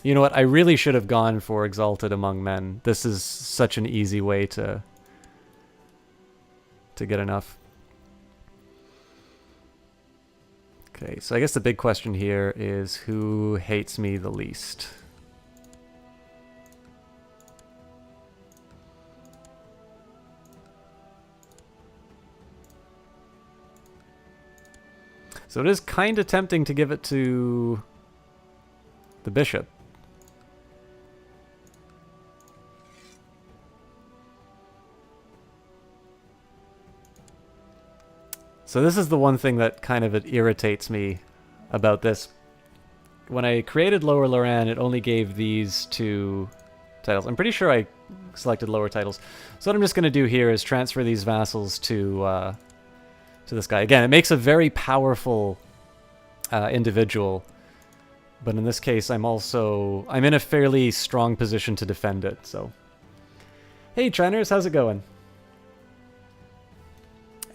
You know what? I really should have gone for Exalted Among Men. This is such an easy way to get enough. Okay, so I guess the big question here is who hates me the least? So it is kind of tempting to give it to the bishop. So this is the one thing that kind of irritates me about this. When I created Lower Lorraine, it only gave these two titles. I'm pretty sure I selected lower titles. So what I'm just going to do here is transfer these vassals to this guy. Again, it makes a very powerful individual, but in this case, I'm in a fairly strong position to defend it. So, hey, trainers, how's it going?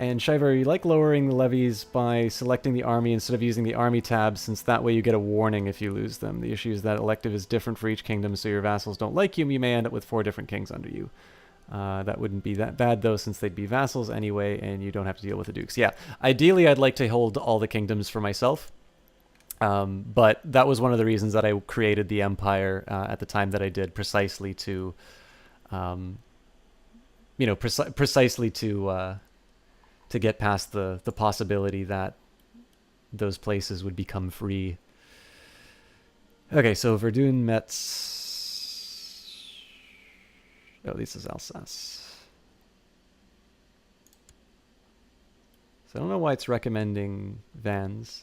And Shiver, you like lowering the levies by selecting the army instead of using the army tab, since that way you get a warning if you lose them. The issue is that elective is different for each kingdom, so your vassals don't like you, and you may end up with 4 different kings under you. That wouldn't be that bad, though, since they'd be vassals anyway, and you don't have to deal with the dukes. Yeah, ideally, I'd like to hold all the kingdoms for myself. But that was one of the reasons that I created the empire at the time that I did, precisely to, precisely to get past the possibility that those places would become free. Okay, so Verdun, Metz. Oh, this is Alsace. So I don't know why it's recommending Vans.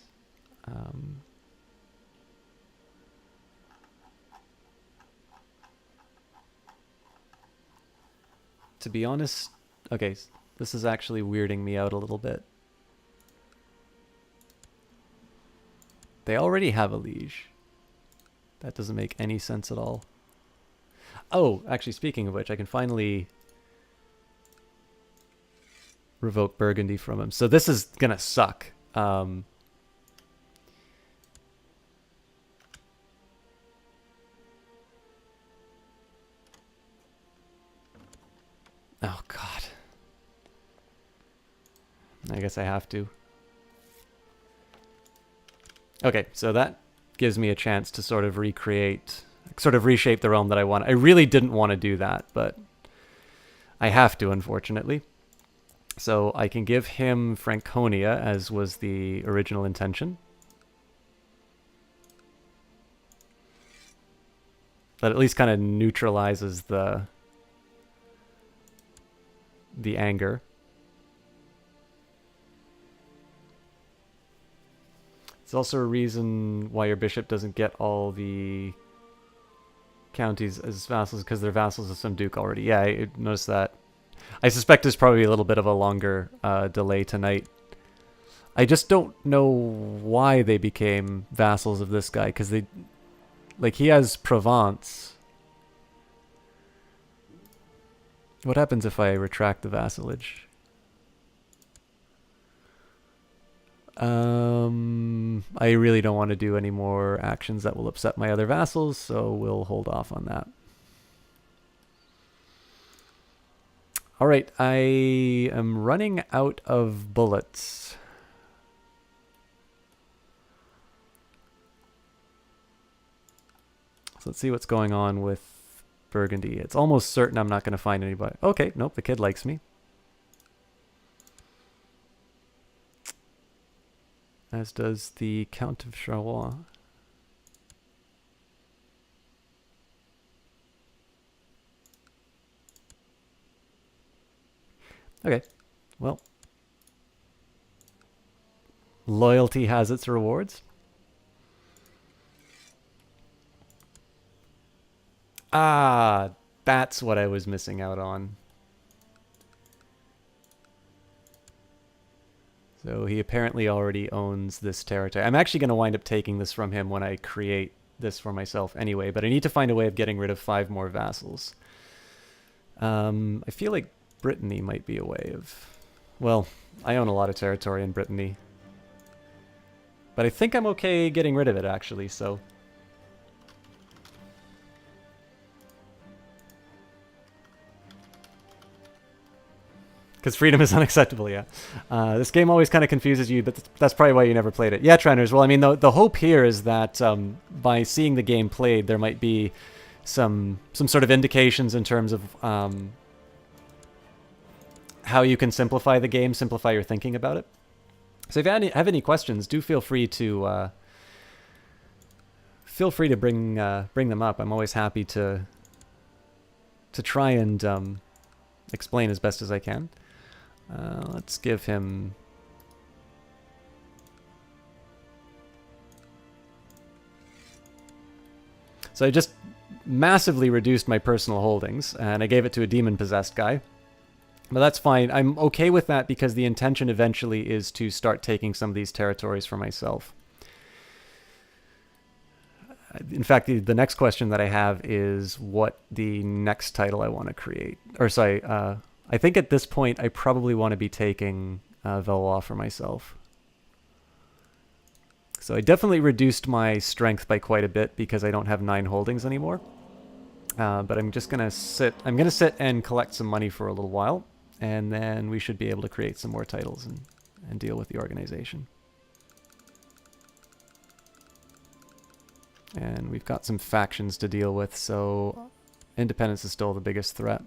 To be honest, okay, this is actually weirding me out a little bit. They already have a liege. That doesn't make any sense at all. Oh, actually, speaking of which, I can finally revoke Burgundy from him. So this is gonna suck. Oh God. I guess I have to. Okay, so that gives me a chance to sort of reshape the realm that I want. I really didn't want to do that, but I have to, unfortunately. So I can give him Franconia, as was the original intention. That at least kind of neutralizes the anger. It's also a reason why your bishop doesn't get all the counties as vassals, because they're vassals of some duke already. Yeah, I noticed that. I suspect there's probably a little bit of a longer delay tonight. I just don't know why they became vassals of this guy, because they, like, he has Provence. What happens if I retract the vassalage? I really don't want to do any more actions that will upset my other vassals, so we'll hold off on that. All right, I am running out of bullets. So let's see what's going on with Burgundy. It's almost certain I'm not going to find anybody. Okay, nope, the kid likes me. As does the Count of Charleroi. Okay, well. Loyalty has its rewards. Ah, that's what I was missing out on. So he apparently already owns this territory. I'm actually going to wind up taking this from him when I create this for myself anyway, but I need to find a way of getting rid of 5 more vassals. I feel like Brittany might be a way of... Well, I own a lot of territory in Brittany. But I think I'm okay getting rid of it, actually, so... Because freedom is unacceptable, yeah. This game always kind of confuses you, but that's probably why you never played it. Yeah, Trenners. Well, I mean, the hope here is that by seeing the game played, there might be some sort of indications in terms of how you can simplify the game, simplify your thinking about it. So if you have any questions, do feel free to bring them up. I'm always happy to try and explain as best as I can. Let's give him... So I just massively reduced my personal holdings, and I gave it to a demon-possessed guy. But that's fine. I'm okay with that because the intention eventually is to start taking some of these territories for myself. In fact, the next question that I have is what the next title I want to create. Or sorry, I think at this point I probably want to be taking Valois for myself. So I definitely reduced my strength by quite a bit because I don't have 9 holdings anymore. But I'm just gonna sit. I'm gonna sit and collect some money for a little while, and then we should be able to create some more titles and deal with the organization. And we've got some factions to deal with, so independence is still the biggest threat.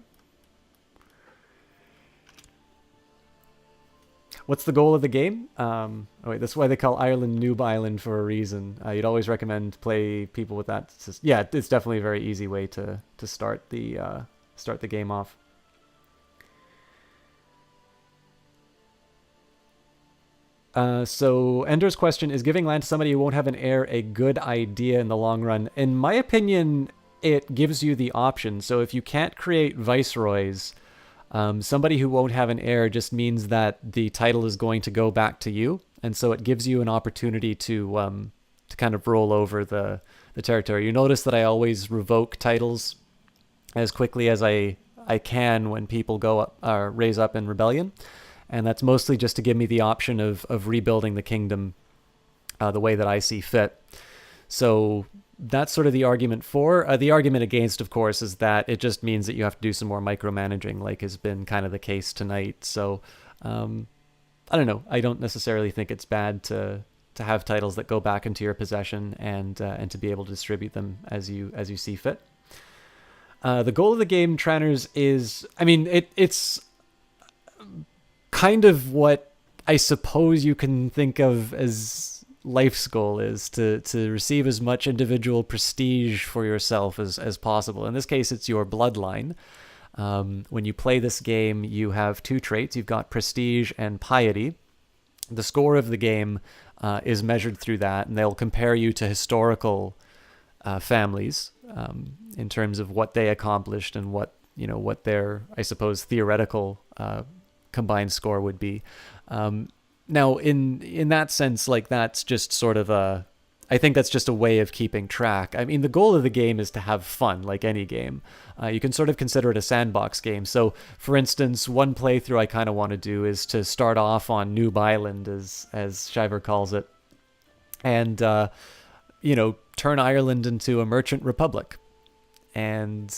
What's the goal of the game? Oh wait, that's why they call Ireland Noob Island for a reason. You'd always recommend play people with that. Yeah, it's definitely a very easy way to start the game off. So Ender's question is: giving land to somebody who won't have an heir a good idea in the long run? In my opinion, it gives you the option. So if you can't create viceroys, somebody who won't have an heir just means that the title is going to go back to you, and so it gives you an opportunity to kind of roll over the territory. You notice that I always revoke titles as quickly as I can when people go up or raise up in rebellion, and that's mostly just to give me the option of rebuilding the kingdom the way that I see fit. So that's sort of the argument for. The argument against, of course, is that it just means that you have to do some more micromanaging, like has been kind of the case tonight. So I don't know. I don't necessarily think it's bad to have titles that go back into your possession and to be able to distribute them as you see fit. The goal of the game, Tranners, is, I mean, it's kind of what I suppose you can think of as life's goal is to receive as much individual prestige for yourself as possible. In this case, it's your bloodline. When you play this game, you have two traits. You've got prestige and piety. The score of the game is measured through that, and they'll compare you to historical families in terms of what they accomplished and what their, I suppose, theoretical combined score would be. Now, in that sense, like, that's just sort of I think that's just a way of keeping track. I mean, the goal of the game is to have fun, like any game. You can sort of consider it a sandbox game. So, for instance, one playthrough I kind of want to do is to start off on Noob Island, as Shiver calls it, and turn Ireland into a merchant republic, and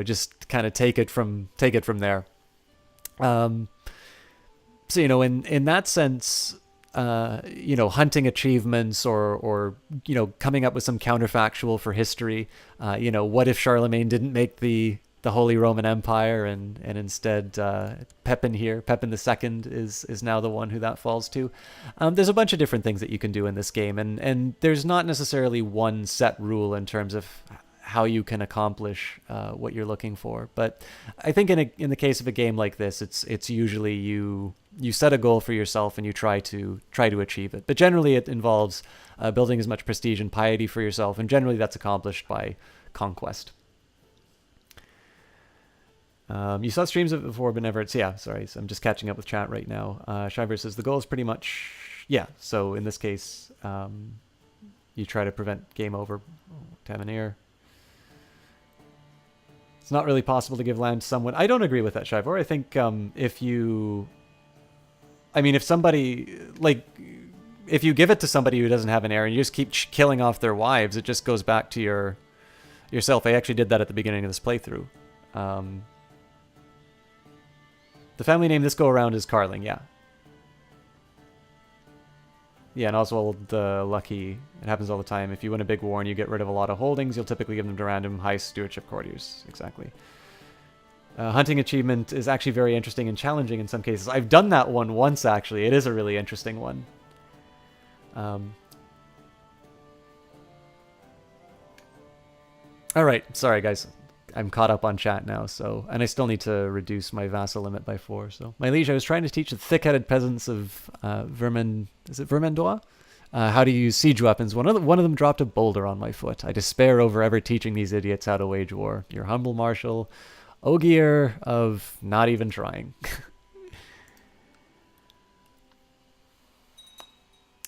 just kind of take it from there. So, in that sense, hunting achievements or coming up with some counterfactual for history. What if Charlemagne didn't make the Holy Roman Empire and instead Pepin II is now the one who that falls to. There's a bunch of different things that you can do in this game, and there's not necessarily one set rule in terms of how you can accomplish what you're looking for. But I think in the case of a game like this, it's usually you set a goal for yourself and you try to achieve it. But generally it involves building as much prestige and piety for yourself, and generally that's accomplished by conquest. You saw streams of it before, but never. Yeah, sorry. So I'm just catching up with chat right now. Shiver says the goal is pretty much, yeah. So in this case, you try to prevent game over. Tamanir. It's not really possible to give land to someone. I don't agree with that, Shivor. I think if you give it to somebody who doesn't have an heir and you just keep killing off their wives, it just goes back to yourself. I actually did that at the beginning of this playthrough. The family name this go around is Carling, yeah. Yeah, and Oswald the Lucky, it happens all the time. If you win a big war and you get rid of a lot of holdings, you'll typically give them to random high stewardship courtiers. Exactly. Hunting achievement is actually very interesting and challenging in some cases. I've done that one once, actually. It is a really interesting one. Alright, sorry guys. I'm caught up on chat now, and I still need to reduce my vassal limit by 4. So, my liege, I was trying to teach the thick-headed peasants of Vermandois how to use siege weapons. One of them dropped a boulder on my foot. I despair over ever teaching these idiots how to wage war. Your humble marshal, Ogier of not even trying.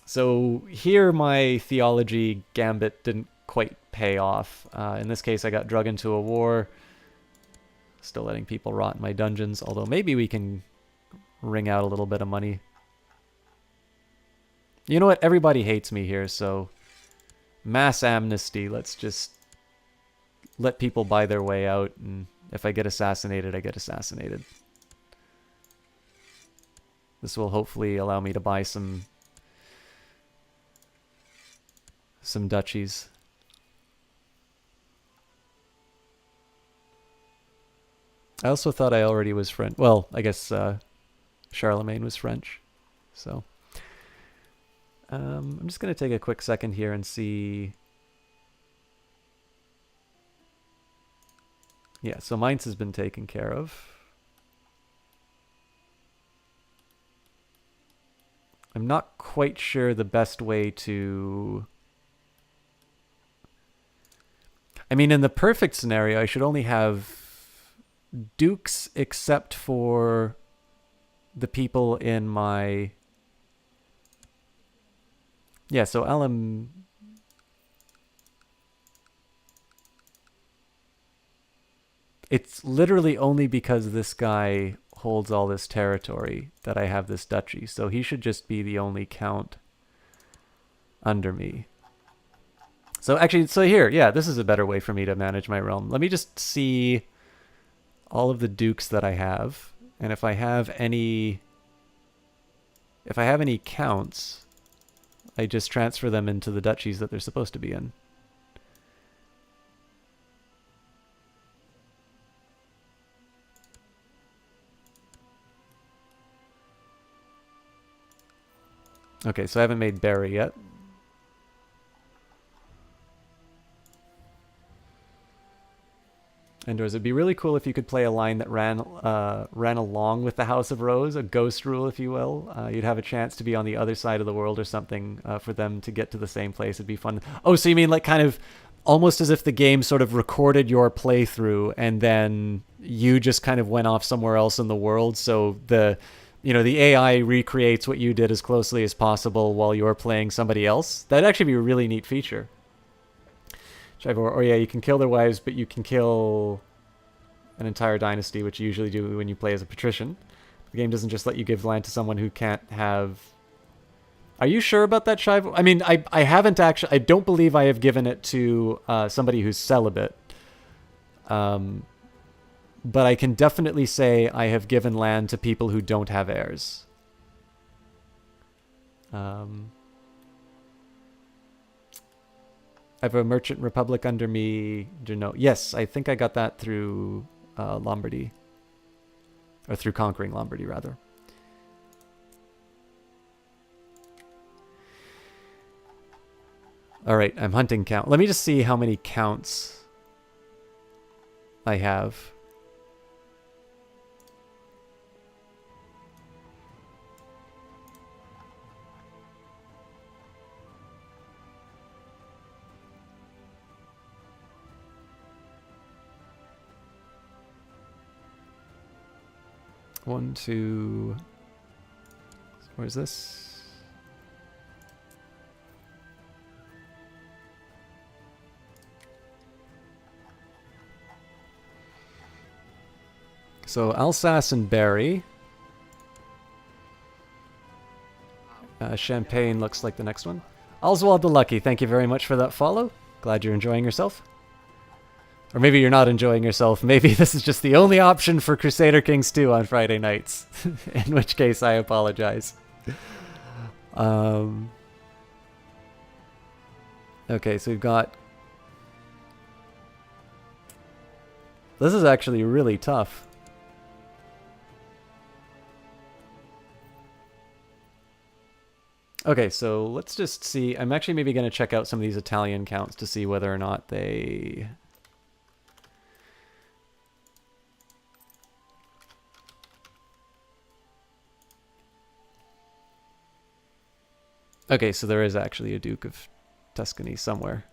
So here my theology gambit didn't quite pay off. In this case, I got drug into a war. Still letting people rot in my dungeons, although maybe we can wring out a little bit of money. You know what? Everybody hates me here, so mass amnesty. Let's just let people buy their way out, and if I get assassinated, I get assassinated. This will hopefully allow me to buy some duchies. I also thought I already was French. Well, I guess Charlemagne was French. So I'm just going to take a quick second here and see. Yeah, so Mainz has been taken care of. I'm not quite sure the best way to... I mean, in the perfect scenario, I should only have dukes except for the people in my... Yeah, so Elam... It's literally only because this guy holds all this territory that I have this duchy. So he should just be the only count under me. So actually, so here, yeah, this is a better way for me to manage my realm. Let me just see all of the dukes that I have. And if I have any counts, I just transfer them into the duchies that they're supposed to be in. Okay, so I haven't made Barry yet. Endors, it'd be really cool if you could play a line that ran along with the House of Rose, a ghost rule, if you will. You'd have a chance to be on the other side of the world or something for them to get to the same place. It'd be fun. Oh, so you mean like kind of almost as if the game sort of recorded your playthrough and then you just kind of went off somewhere else in the world. So the AI recreates what you did as closely as possible while you're playing somebody else. That'd actually be a really neat feature. Or yeah, you can kill their wives, but you can kill an entire dynasty, which you usually do when you play as a patrician. The game doesn't just let you give land to someone who can't have... Are you sure about that, Shive? I mean, I haven't actually... I don't believe I have given it to somebody who's celibate. But I can definitely say I have given land to people who don't have heirs. I have a merchant republic under me. Yes, I think I got that through Lombardy. Or through conquering Lombardy, rather. Alright, I'm hunting count. Let me just see how many counts I have. One, two... Where's this? So Alsace and Berry. Champagne looks like the next one. Oswald the Lucky, thank you very much for that follow. Glad you're enjoying yourself. Or maybe you're not enjoying yourself. Maybe this is just the only option for Crusader Kings 2 on Friday nights. In which case, I apologize. Okay, so we've got... This is actually really tough. Okay, so let's just see. I'm actually maybe going to check out some of these Italian counts to see whether or not they... Okay, so there is actually a Duke of Tuscany somewhere.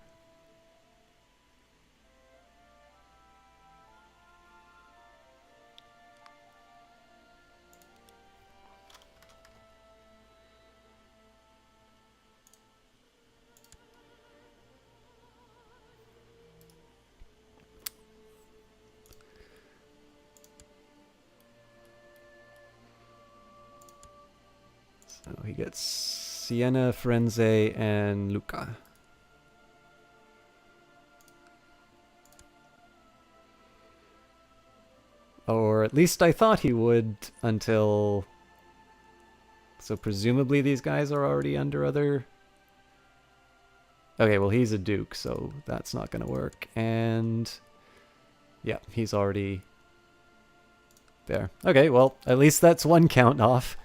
So he gets Siena, Firenze, and Lucca. Or at least I thought he would until... So presumably these guys are already under other... Okay, well he's a duke, so that's not going to work. And... yeah, he's already... there. Okay, well, at least that's one count off.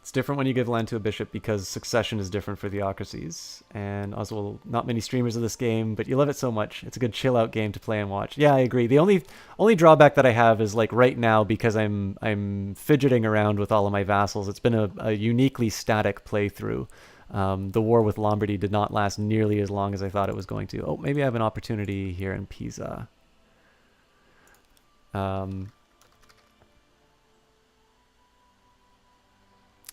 It's different when you give land to a bishop because succession is different for theocracies. And Oswald, not many streamers of this game, but you love it so much. It's a good chill out game to play and watch. Yeah, I agree. The only drawback that I have is like right now because I'm fidgeting around with all of my vassals. It's been a uniquely static playthrough. The war with Lombardy did not last nearly as long as I thought it was going to. Oh, maybe I have an opportunity here in Pisa.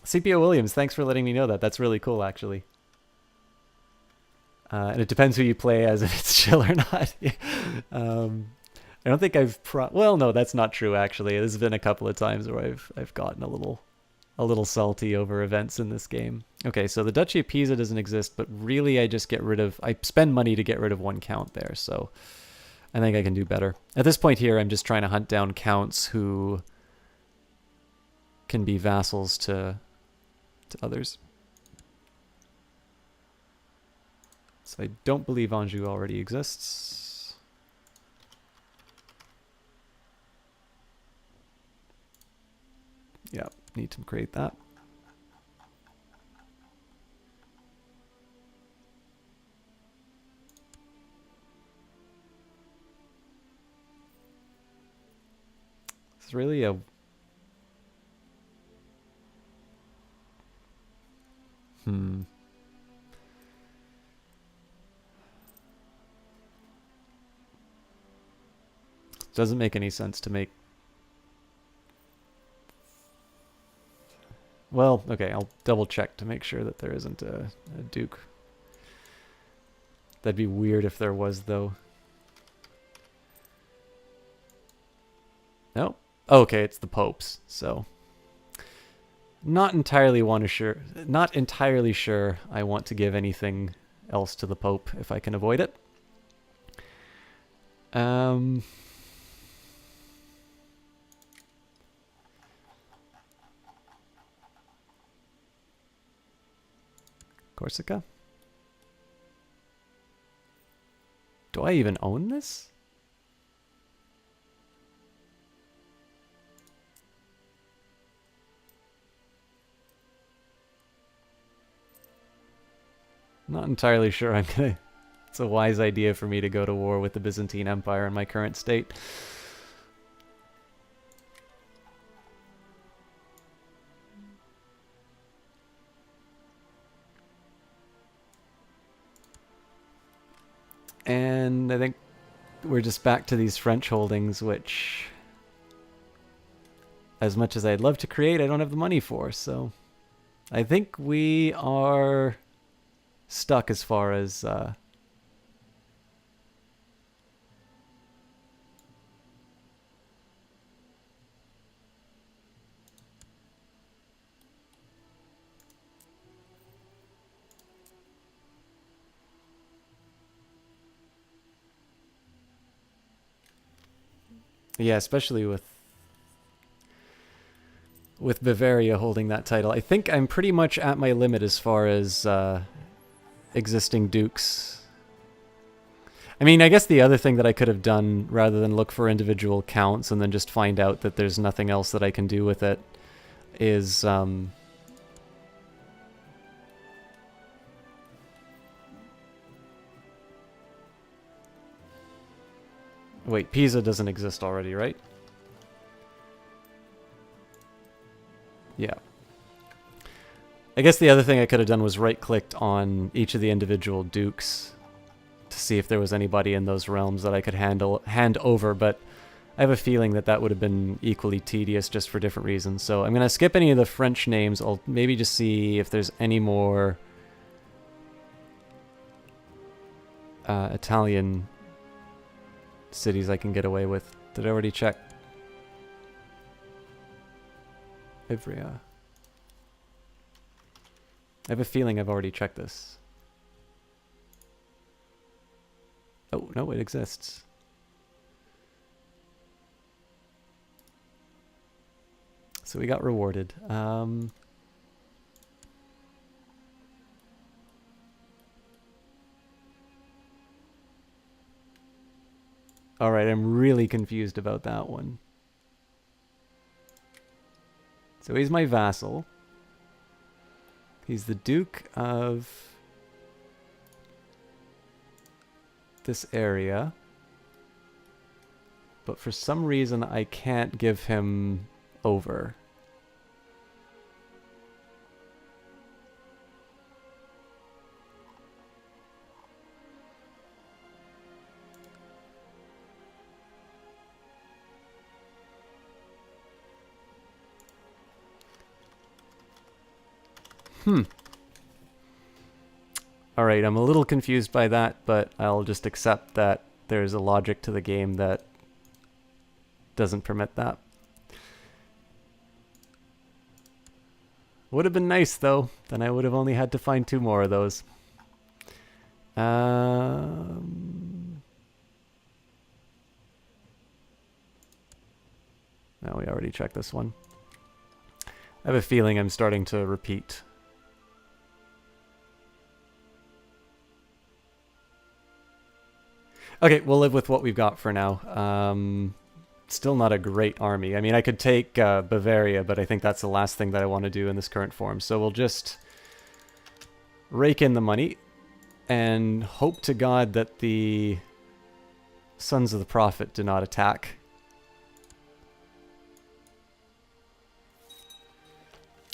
CPO Williams, thanks for letting me know that. That's really cool, actually. And it depends who you play as, if it's chill or not. I don't think I've... well, no, that's not true, actually. There's been a couple of times where I've gotten a little salty over events in this game. Okay, so the Duchy of Pisa doesn't exist, but really I just get rid of... I spend money to get rid of one count there, so I think I can do better. At this point here, I'm just trying to hunt down counts who can be vassals to others. So I don't believe Anjou already exists. Yeah, need to create that. It's really a... Doesn't make any sense to make... Well, okay, I'll double check to make sure that there isn't a duke. That'd be weird if there was, though. No? Oh, okay, it's the popes, so... Not entirely sure I want to give anything else to the Pope if I can avoid it. Corsica? Do I even own this? Not entirely sure I'm gonna... It's a wise idea for me to go to war with the Byzantine Empire in my current state. And I think we're just back to these French holdings, which, as much as I'd love to create, I don't have the money for, so I think we are stuck as far as yeah, especially with Bavaria holding that title. I think I'm pretty much at my limit as far as existing dukes. I mean, I guess the other thing that I could have done, rather than look for individual counts and then just find out that there's nothing else that I can do with it, is wait, Pisa doesn't exist already, right? Yeah. I guess the other thing I could have done was right-clicked on each of the individual dukes to see if there was anybody in those realms that I could hand over, but I have a feeling that that would have been equally tedious just for different reasons. So I'm going to skip any of the French names. I'll maybe just see if there's any more Italian cities I can get away with. Did I already check? Ivrea. I have a feeling I've already checked this. Oh, no, it exists. So we got rewarded. Alright, I'm really confused about that one. So he's my vassal. He's the Duke of this area. But for some reason I can't give him over. Alright, I'm a little confused by that, but I'll just accept that there's a logic to the game that doesn't permit that. Would have been nice, though. Then I would have only had to find 2 more of those. No, we already checked this one. I have a feeling I'm starting to repeat. Okay, we'll live with what we've got for now. Still not a great army. I mean, I could take Bavaria, but I think that's the last thing that I want to do in this current form. So we'll just rake in the money and hope to God that the Sons of the Prophet do not attack.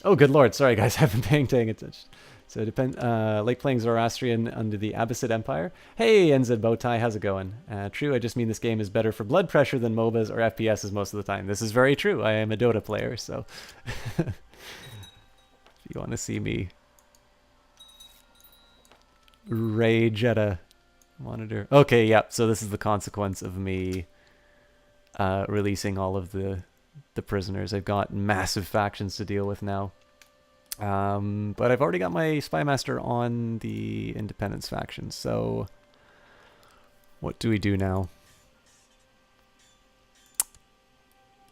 Oh, good lord. Sorry, guys. I haven't been paying attention. So like playing Zoroastrian under the Abbasid Empire. Hey, NZ Bowtie, how's it going? True, I just mean this game is better for blood pressure than MOBAs or FPSs most of the time. This is very true. I am a Dota player, so if you want to see me rage at a monitor. Okay, yep. So this is the consequence of me releasing all of the prisoners. I've got massive factions to deal with now. But I've already got my Spy Master on the Independence faction, so what do we do now?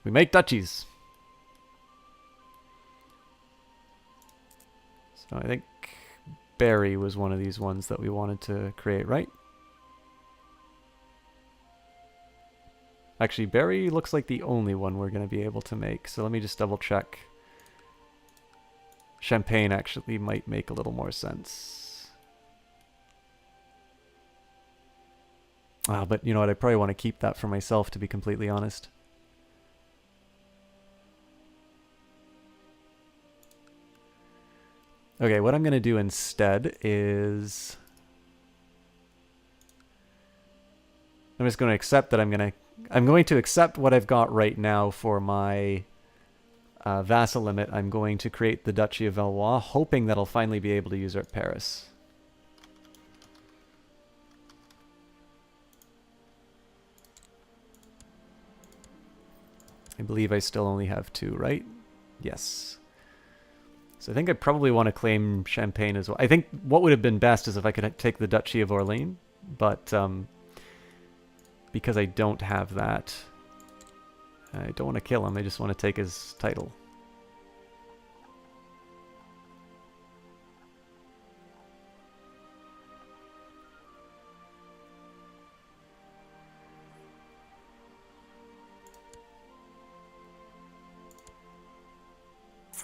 We make duchies. So I think Barry was one of these ones that we wanted to create, right? Actually, Barry looks like the only one we're going to be able to make, so let me just double check. Champagne actually might make a little more sense. But you know what, I probably want to keep that for myself, to be completely honest. Okay, what I'm going to do instead is I'm just going to accept that I'm going to accept what I've got right now for my vassal limit. I'm going to create the Duchy of Valois, hoping that I'll finally be able to usurp Paris. I believe I still only have 2, right? Yes. So I think I probably want to claim Champagne as well. I think what would have been best is if I could take the Duchy of Orléans, but because I don't have that, I don't want to kill him, I just want to take his title.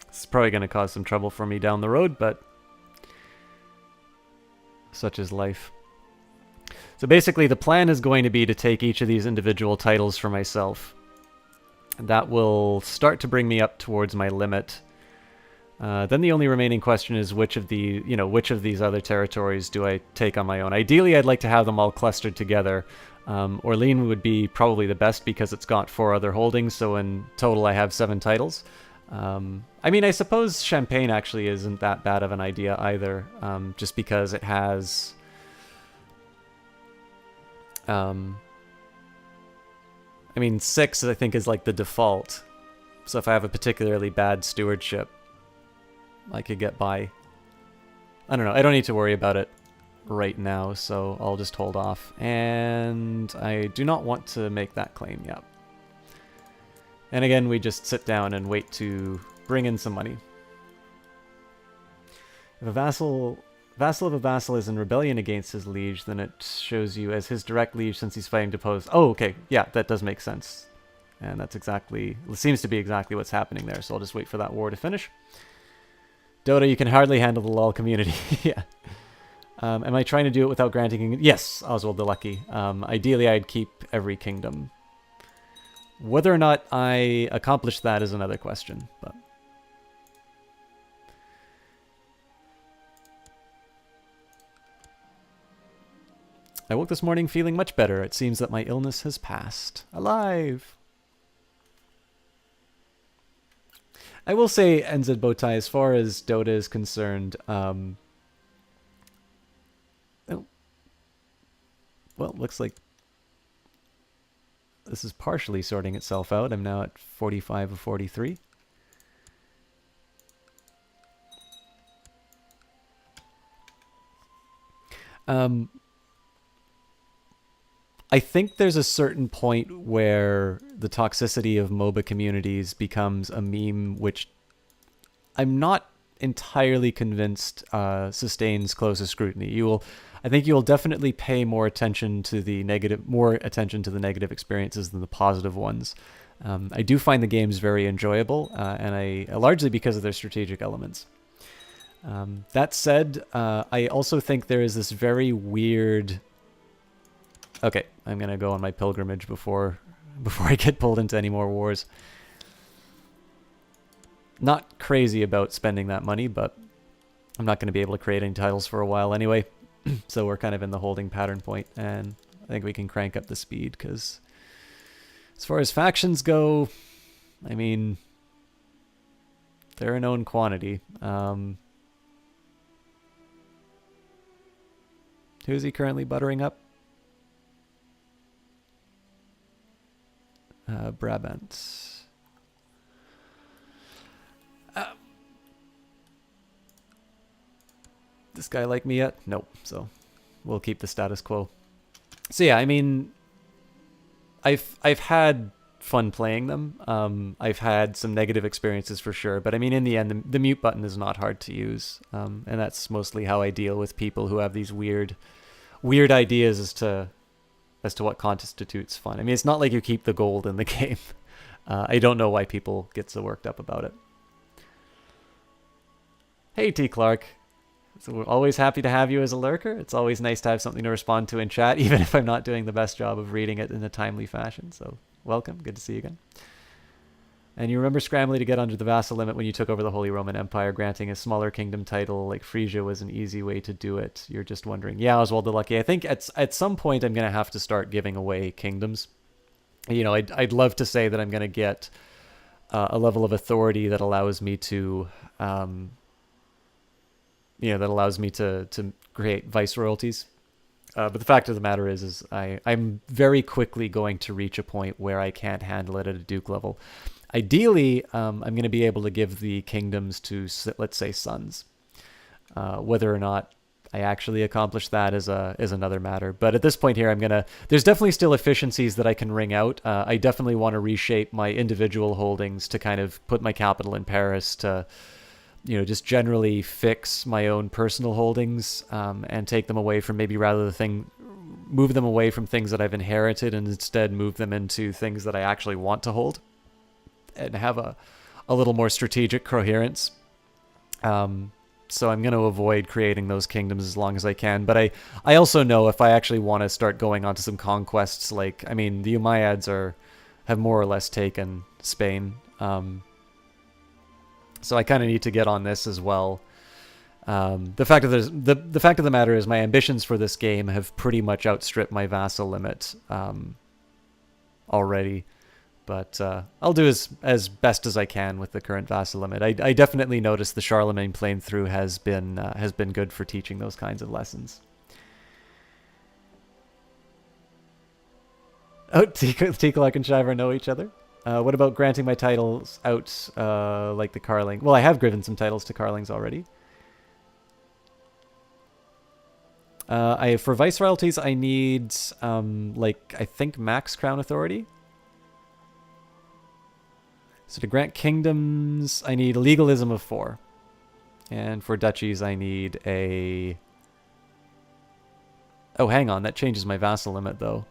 It's probably going to cause some trouble for me down the road, but such is life. So basically the plan is going to be to take each of these individual titles for myself. That will start to bring me up towards my limit. Then the only remaining question is which of these other territories do I take on my own. Ideally, I'd like to have them all clustered together. Orléans would be probably the best because it's got 4 other holdings, so in total I have 7 titles. I mean, I suppose Champagne actually isn't that bad of an idea either, just because it has... I mean, 6 I think is like the default. So if I have a particularly bad stewardship, I could get by. I don't know, I don't need to worry about it. right now, so I'll just hold off. And I do not want to make that claim yet. And again, we just sit down and wait to bring in some money. If a vassal of a vassal is in rebellion against his liege, then it shows you as his direct liege since he's fighting deposed. Oh, okay. Yeah, that does make sense. And that's exactly, seems to be exactly what's happening there, so I'll just wait for that war to finish. Dota, you can hardly handle the LoL community. Yeah. Am I trying to do it without granting... Yes, Oswald the Lucky. Ideally, I'd keep every kingdom. Whether or not I accomplish that is another question, but... I woke this morning feeling much better. It seems that my illness has passed. Alive! I will say, NZ Bowtie, as far as Dota is concerned, well, looks like this is partially sorting itself out. I'm now at 45 of 43. I think there's a certain point where the toxicity of MOBA communities becomes a meme, which I'm not entirely convinced sustains closer scrutiny. I think you will definitely pay more attention to the negative negative experiences than the positive ones. I do find the games very enjoyable, and largely because of their strategic elements. That said, I also think there is this very weird... Okay, I'm gonna go on my pilgrimage before I get pulled into any more wars. Not crazy about spending that money, but I'm not gonna be able to create any titles for a while anyway. So we're kind of in the holding pattern point, and I think we can crank up the speed, because as far as factions go, I mean, they're a known quantity. Who is he currently buttering up? Brabant. This guy like me yet? Nope. So we'll keep the status quo. So yeah, I mean, I've had fun playing them. I've had some negative experiences for sure, but I mean, in the end, the mute button is not hard to use, and that's mostly how I deal with people who have these weird ideas as to what constitutes fun. I mean, it's not like you keep the gold in the game. I don't know why people get so worked up about it. Hey, T. Clark. So we're always happy to have you as a lurker. It's always nice to have something to respond to in chat, even if I'm not doing the best job of reading it in a timely fashion. So welcome. Good to see you again. And you remember scrambling to get under the vassal limit when you took over the Holy Roman Empire, granting a smaller kingdom title like Frisia was an easy way to do it. You're just wondering. Yeah, Oswald the Lucky. I think at some point I'm going to have to start giving away kingdoms. You know, I'd love to say that I'm going to get a level of authority that allows me to, to create viceroyalties. But the fact of the matter is I'm very quickly going to reach a point where I can't handle it at a duke level. Ideally, I'm going to be able to give the kingdoms to, let's say, sons. Whether or not I actually accomplish that is another matter. But at this point here, there's definitely still efficiencies that I can wring out. I definitely want to reshape my individual holdings to kind of put my capital in Paris to, just generally fix my own personal holdings, and take them away from move them away from things that I've inherited and instead move them into things that I actually want to hold and have a little more strategic coherence. So I'm going to avoid creating those kingdoms as long as I can. But I also know if I actually want to start going onto some conquests, the Umayyads have more or less taken Spain. So I kind of need to get on this as well. The fact of the matter is my ambitions for this game have pretty much outstripped my vassal limit already. But I'll do as best as I can with the current vassal limit. I definitely noticed the Charlemagne playthrough has been good for teaching those kinds of lessons. Oh, Tikalak and Shiver know each other. What about granting my titles out like the Carling? Well, I have given some titles to Carlings already. For Vice Royalties, I need, like, I think max Crown Authority. So to grant kingdoms, I need a legalism of 4. And for duchies, I need a... Oh, hang on, that changes my vassal limit, though.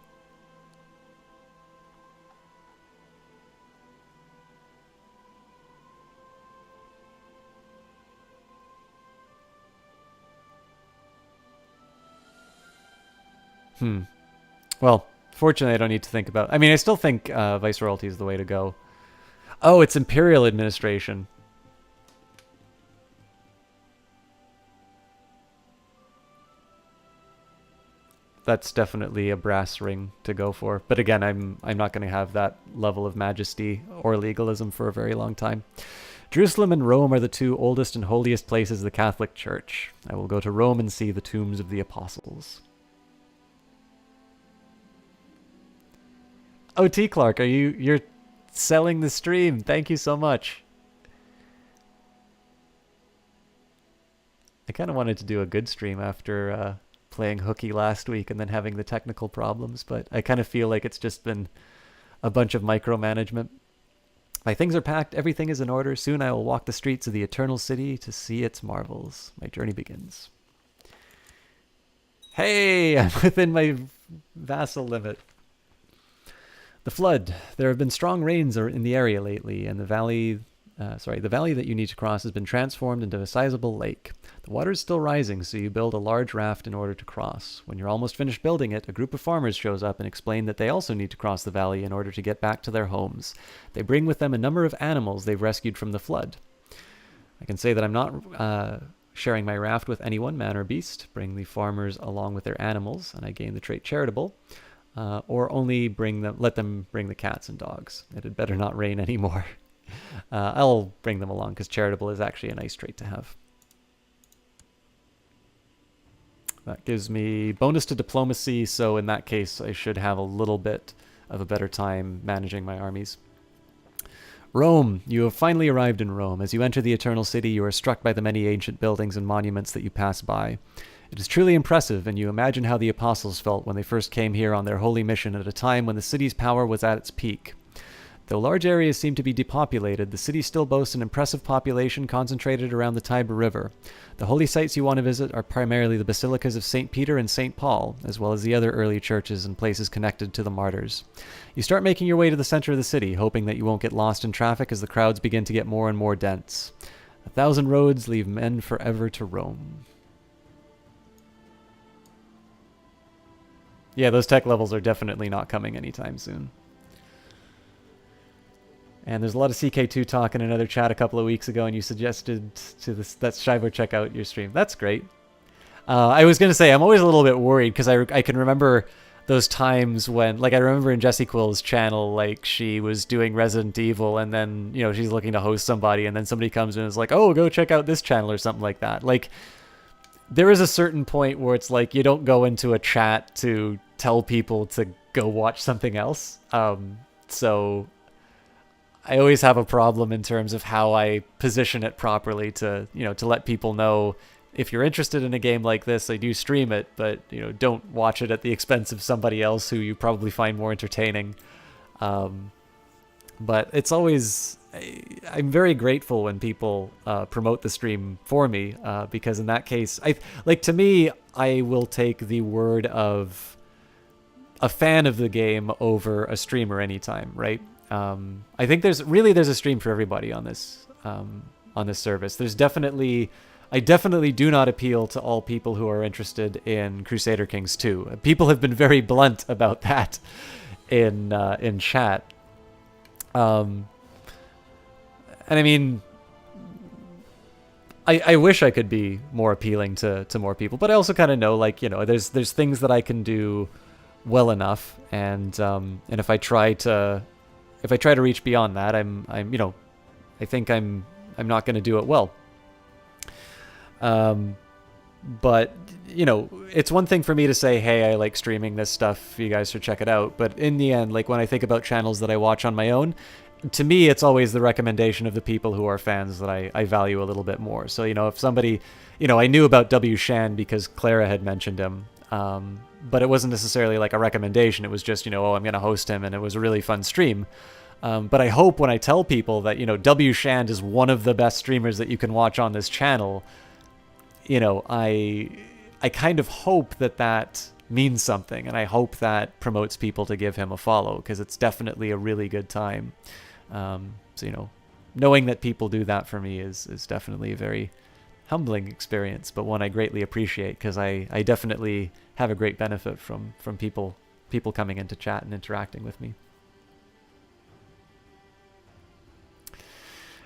Well, fortunately, I don't need to think about... I mean, I still think Viceroyalty is the way to go. Oh, it's Imperial Administration. That's definitely a brass ring to go for. But again, I'm not going to have that level of majesty or legalism for a very long time. Jerusalem and Rome are the 2 oldest and holiest places of the Catholic Church. I will go to Rome and see the tombs of the apostles. Oh, T. Clark, you're selling the stream. Thank you so much. I kind of wanted to do a good stream after playing hooky last week and then having the technical problems, but I kind of feel like it's just been a bunch of micromanagement. My things are packed, everything is in order. Soon I will walk the streets of the Eternal City to see its marvels. My journey begins. Hey, I'm within my vassal limit. The flood. There have been strong rains in the area lately, and the valley that you need to cross has been transformed into a sizable lake. The water is still rising, so you build a large raft in order to cross. When you're almost finished building it, a group of farmers shows up and explain that they also need to cross the valley in order to get back to their homes. They bring with them a number of animals they've rescued from the flood. I can say that I'm not sharing my raft with any one man or beast. Bring the farmers along with their animals, and I gain the trait charitable. Or only let them bring the cats and dogs. It had better not rain anymore. I'll bring them along because charitable is actually a nice trait to have. That gives me bonus to diplomacy, so in that case I should have a little bit of a better time managing my armies. Rome. You have finally arrived in Rome. As you enter the Eternal City, you are struck by the many ancient buildings and monuments that you pass by. It is truly impressive, and you imagine how the apostles felt when they first came here on their holy mission at a time when the city's power was at its peak. Though large areas seem to be depopulated, the city still boasts an impressive population concentrated around the Tiber River. The holy sites you want to visit are primarily the basilicas of St. Peter and St. Paul, as well as the other early churches and places connected to the martyrs. You start making your way to the center of the city, hoping that you won't get lost in traffic as the crowds begin to get more and more dense. 1,000 roads leave men forever to roam. Yeah, those tech levels are definitely not coming anytime soon. And there's a lot of CK2 talk in another chat a couple of weeks ago, and you suggested to this that Shivo check out your stream. That's great. I was going to say, I'm always a little bit worried, because I can remember those times when, like, I remember in Jessie Quill's channel, like, she was doing Resident Evil, and then, you know, she's looking to host somebody, and then somebody comes in and is like, oh, go check out this channel, or something like that. Like, there is a certain point where it's like, you don't go into a chat to tell people to go watch something else. So I always have a problem in terms of how I position it properly to, you know, to let people know, if you're interested in a game like this, I do stream it, but, you know, don't watch it at the expense of somebody else who you probably find more entertaining. But it's always, I'm very grateful when people promote the stream for me, because in that case, to me, I will take the word of a fan of the game over a streamer anytime, right? I think there's a stream for everybody on this service. I definitely do not appeal to all people who are interested in Crusader Kings 2. People have been very blunt about that in chat. And I mean, I wish I could be more appealing to more people, but I also kind of know, like, you know, there's things that I can do well enough, and if I try to reach beyond that, I'm you know, I think I'm not going to do it well. But, you know, it's one thing for me to say, hey, I like streaming this stuff, you guys should check it out. But in the end, like, when I think about channels that I watch on my own, to me, it's always the recommendation of the people who are fans that I value a little bit more. So, you know, if somebody, you know, I knew about W. Shan because Clara had mentioned him, but it wasn't necessarily like a recommendation. It was just, you know, oh, I'm going to host him, and it was a really fun stream. But I hope when I tell people that, you know, W. Shand is one of the best streamers that you can watch on this channel, you know, I kind of hope that that means something, and I hope that promotes people to give him a follow, because it's definitely a really good time. So, you know, knowing that people do that for me is definitely a very humbling experience, but one I greatly appreciate, because I definitely have a great benefit from people coming into chat and interacting with me.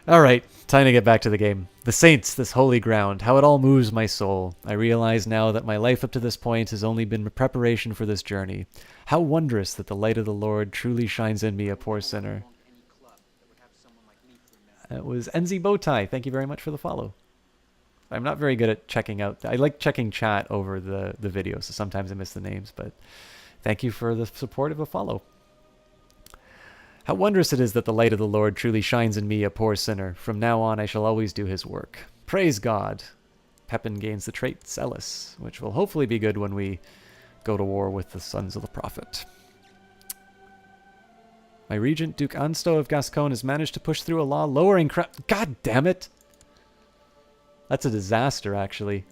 Alright, time to get back to the game. The Saints, this holy ground, how it all moves my soul. I realize now that my life up to this point has only been preparation for this journey. How wondrous that the light of the Lord truly shines in me, a poor sinner. It was NZ Bowtie. Thank you very much for the follow. I'm not very good at checking out. I like checking chat over the video, so sometimes I miss the names, but thank you for the support of a follow. How wondrous it is that the light of the Lord truly shines in me, a poor sinner. From now on, I shall always do his work. Praise God. Pepin gains the trait Zealous, which will hopefully be good when we go to war with the Sons of the Prophet. My regent, Duke Ansto of Gascon, has managed to push through a law lowering God damn it! That's a disaster, actually.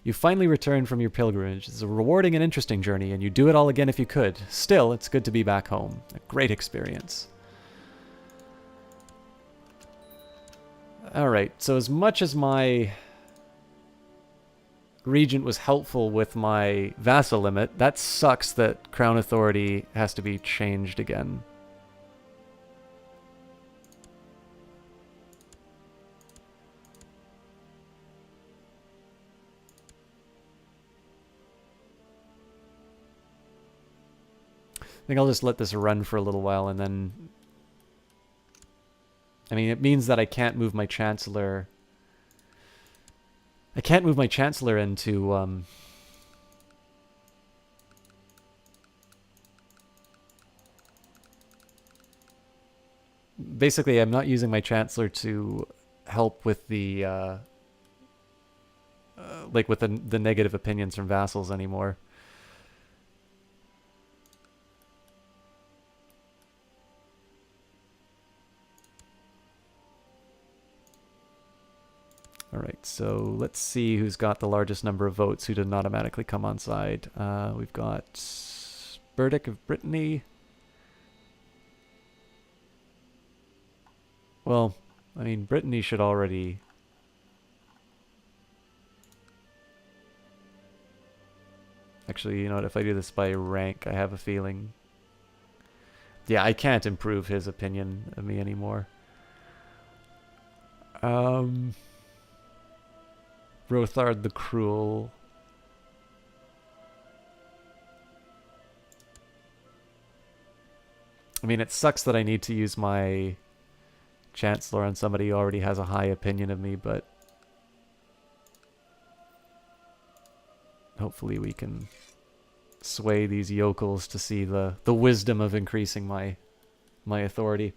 You finally returned from your pilgrimage. It's a rewarding and interesting journey, and you'd do it all again if you could. Still, it's good to be back home. A great experience. Alright, so as much as my regent was helpful with my vassal limit, that sucks that Crown Authority has to be changed again. I think I'll just let this run for a little while, and then... I mean, it means that I can't move my Chancellor... I can't move my Chancellor into, Basically, I'm not using my Chancellor to help with the, like, with the negative opinions from vassals anymore. Alright, so let's see who's got the largest number of votes who didn't automatically come on side. We've got Burdick of Brittany. Well, I mean, Brittany should already... Actually, you know what, if I do this by rank, I have a feeling... Yeah, I can't improve his opinion of me anymore. Rothard the Cruel. I mean, it sucks that I need to use my Chancellor on somebody who already has a high opinion of me, but hopefully we can sway these yokels to see the wisdom of increasing my authority.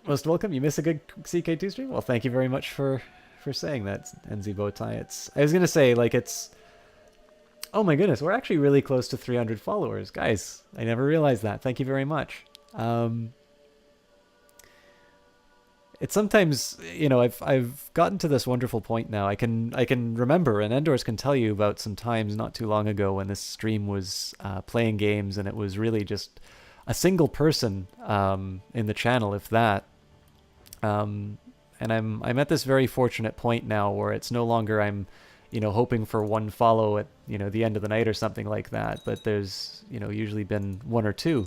Most welcome. You miss a good CK2 stream? Well, thank you very much for saying that, NZ Bowtie. I was going to say, like, it's... Oh my goodness, we're actually really close to 300 followers. Guys, I never realized that. Thank you very much. It's sometimes, you know, I've gotten to this wonderful point now. I can remember, and Endors can tell you about some times not too long ago when this stream was playing games, and it was really just a single person in the channel, if that. And I'm at this very fortunate point now where it's no longer I'm, you know, hoping for one follow at, you know, the end of the night or something like that, but there's, you know, usually been one or two.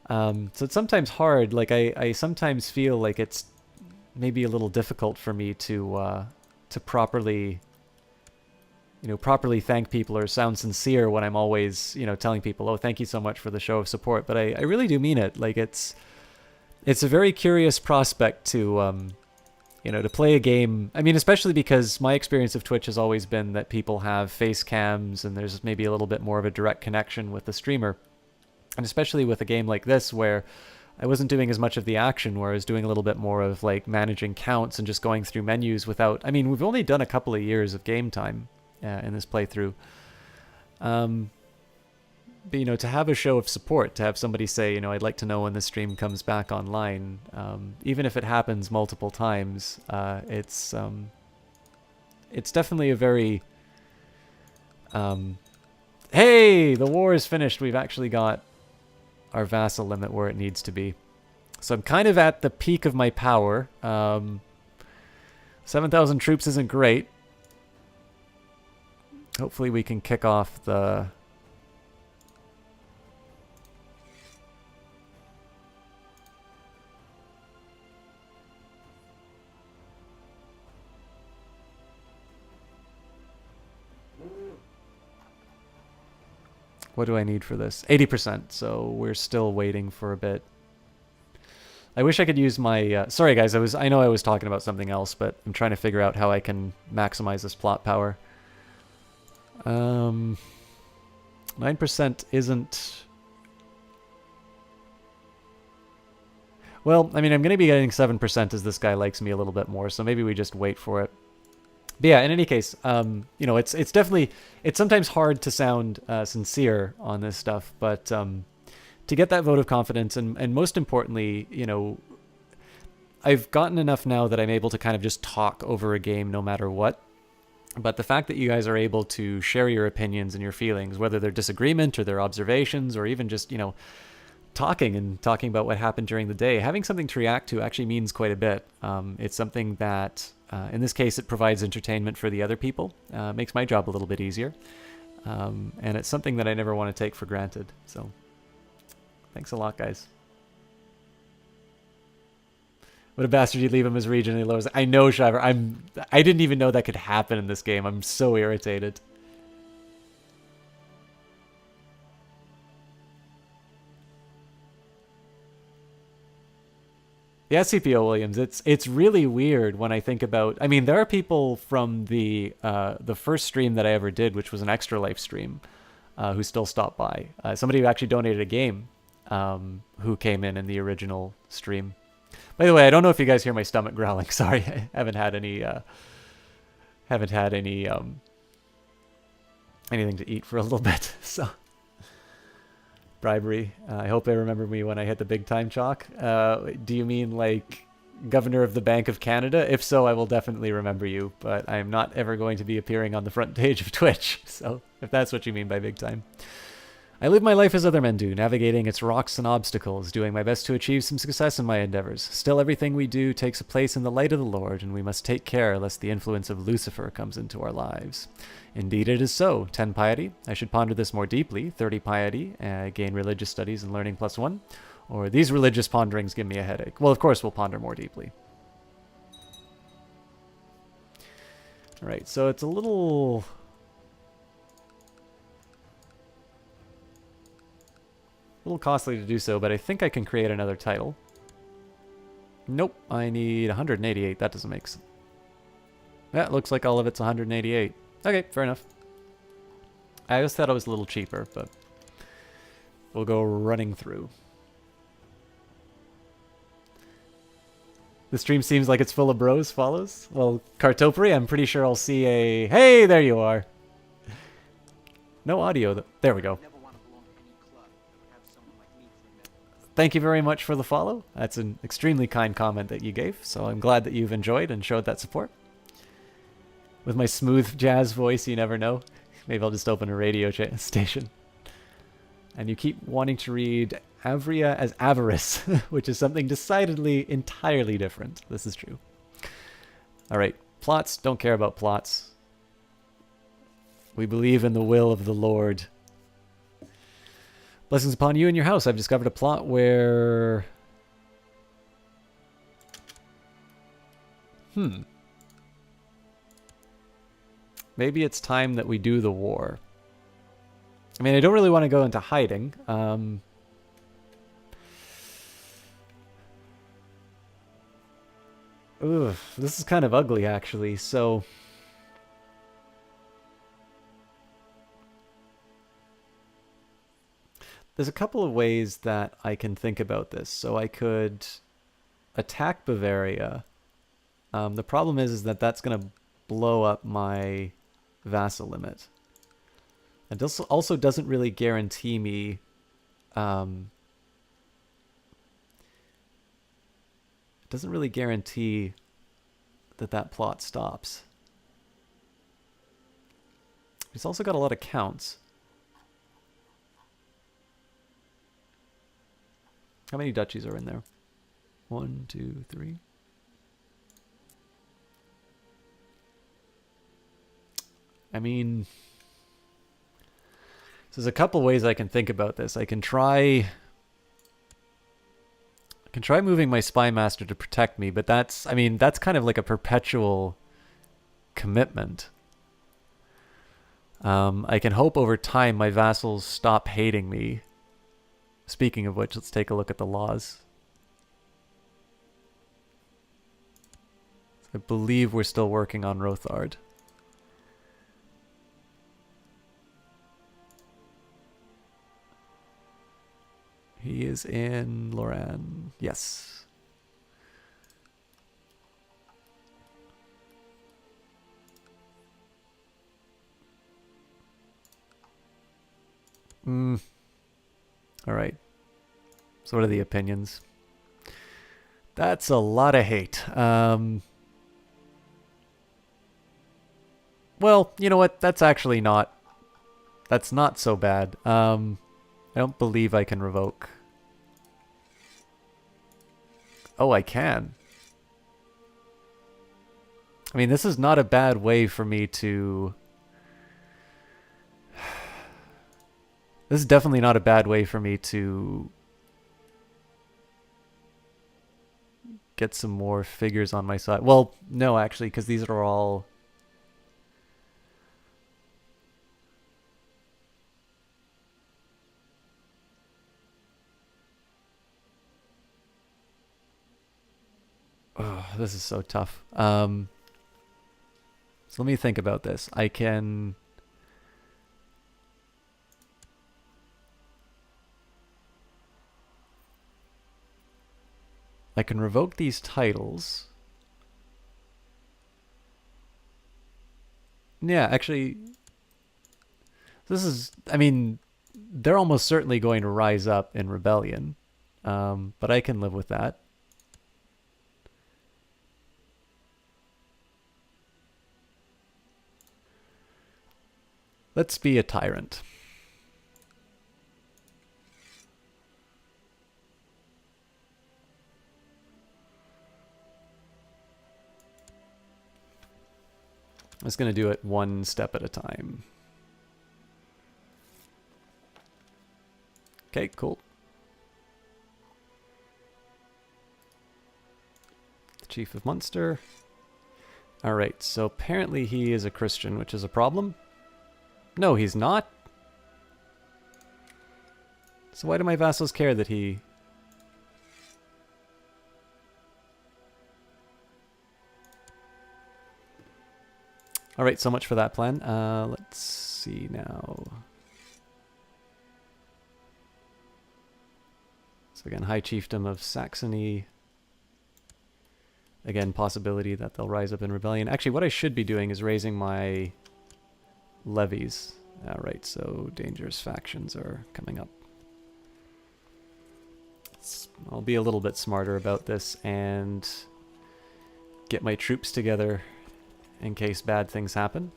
So it's sometimes hard. Like I sometimes feel like it's maybe a little difficult for me to properly, you know, properly thank people or sound sincere when I'm always, you know, telling people, oh, thank you so much for the show of support. But I really do mean it. Like it's a very curious prospect to You know, to play a game, I mean, especially because my experience of Twitch has always been that people have face cams and there's maybe a little bit more of a direct connection with the streamer. And especially with a game like this where I wasn't doing as much of the action, where I was doing a little bit more of like managing counts and just going through menus without, I mean, we've only done a couple of years of game time in this playthrough. But, you know, to have a show of support, to have somebody say, you know, I'd like to know when the stream comes back online, even if it happens multiple times, it's definitely a very, hey, the war is finished. We've actually got our vassal limit where it needs to be. So I'm kind of at the peak of my power. 7,000 troops isn't great. Hopefully we can kick off the... What do I need for this? 80%, so we're still waiting for a bit. I wish I could use my... sorry guys, I know I was talking about something else, but I'm trying to figure out how I can maximize this plot power. 9% isn't... Well, I mean, I'm going to be getting 7% as this guy likes me a little bit more, so maybe we just wait for it. But yeah, in any case, you know, it's definitely, it's sometimes hard to sound sincere on this stuff, but to get that vote of confidence, and most importantly, you know, I've gotten enough now that I'm able to kind of just talk over a game no matter what. But the fact that you guys are able to share your opinions and your feelings, whether they're disagreement or their observations or even just, you know, talking about what happened during the day, having something to react to actually means quite a bit. It's something that... in this case, it provides entertainment for the other people. Makes my job a little bit easier. And it's something that I never want to take for granted. So, thanks a lot, guys. What a bastard, you leave him as regionally low. I know, Shiver. I didn't even know that could happen in this game. I'm so irritated. Yeah, CPO Williams. It's really weird when I think about. I mean, there are people from the first stream that I ever did, which was an Extra Life stream, who still stop by. Somebody who actually donated a game, who came in the original stream. By the way, I don't know if you guys hear my stomach growling. Sorry, I haven't had any anything to eat for a little bit. So. Bribery. I hope they remember me when I hit the big time chalk. Do you mean like Governor of the Bank of Canada? If so, I will definitely remember you, but I am not ever going to be appearing on the front page of Twitch, so if that's what you mean by big time. I live my life as other men do, navigating its rocks and obstacles, doing my best to achieve some success in my endeavors. Still, everything we do takes a place in the light of the Lord, and we must take care lest the influence of Lucifer comes into our lives. Indeed it is so. 10 piety. I should ponder this more deeply. 30 piety. Gain religious studies and learning +1. Or these religious ponderings give me a headache. Well, of course we'll ponder more deeply. Alright, so it's a little costly to do so, but I think I can create another title. Nope, I need 188. That doesn't make sense. That looks like all of it's 188. Okay, fair enough. I always thought it was a little cheaper, but we'll go running through. The stream seems like it's full of bros. Follows? Well, Cartopery, I'm pretty sure I'll see a... Hey, there you are. No audio. There we go. Thank you very much for the follow. That's an extremely kind comment that you gave, so I'm glad that you've enjoyed and showed that support. With my smooth jazz voice, you never know. Maybe I'll just open a radio station. And you keep wanting to read Avria as Avarice, which is something decidedly entirely different. This is true. Alright, plots. Don't care about plots. We believe in the will of the Lord. Blessings upon you and your house. I've discovered a plot where... Maybe it's time that we do the war. I mean, I don't really want to go into hiding. Ugh, this is kind of ugly, actually. So there's a couple of ways that I can think about this. So I could attack Bavaria. The problem is that that's going to blow up my vassal limit. And this also doesn't really guarantee me it doesn't really guarantee that that plot stops. He's also got a lot of counts. How many duchies are in there? 1, 2, 3. I mean, so there's a couple ways I can think about this. I can try moving my spy master to protect me, but that's kind of like a perpetual commitment. I can hope over time my vassals stop hating me. Speaking of which, let's take a look at the laws. I believe we're still working on Rothard. He is in Lorraine. Yes. All right. So what are the opinions? That's a lot of hate. Well, you know what? That's not so bad. I don't believe I can revoke. Oh, I can. I mean, this is not a bad way for me to... This is definitely not a bad way for me to get some more figures on my side. Well, no, actually, because these are all... Oh, this is so tough. So let me think about this. I can revoke these titles. Yeah, actually, this is, I mean, they're almost certainly going to rise up in rebellion, but I can live with that. Let's be a tyrant. I'm just going to do it one step at a time. Okay, cool. The Chief of Munster. Alright, so apparently he is a Christian, which is a problem. No, he's not. So why do my vassals care that he... Alright, so much for that plan. Let's see now. So again, High Chiefdom of Saxony. Again, possibility that they'll rise up in rebellion. Actually, what I should be doing is raising my levies. Alright, so dangerous factions are coming up. I'll be a little bit smarter about this and get my troops together in case bad things happen.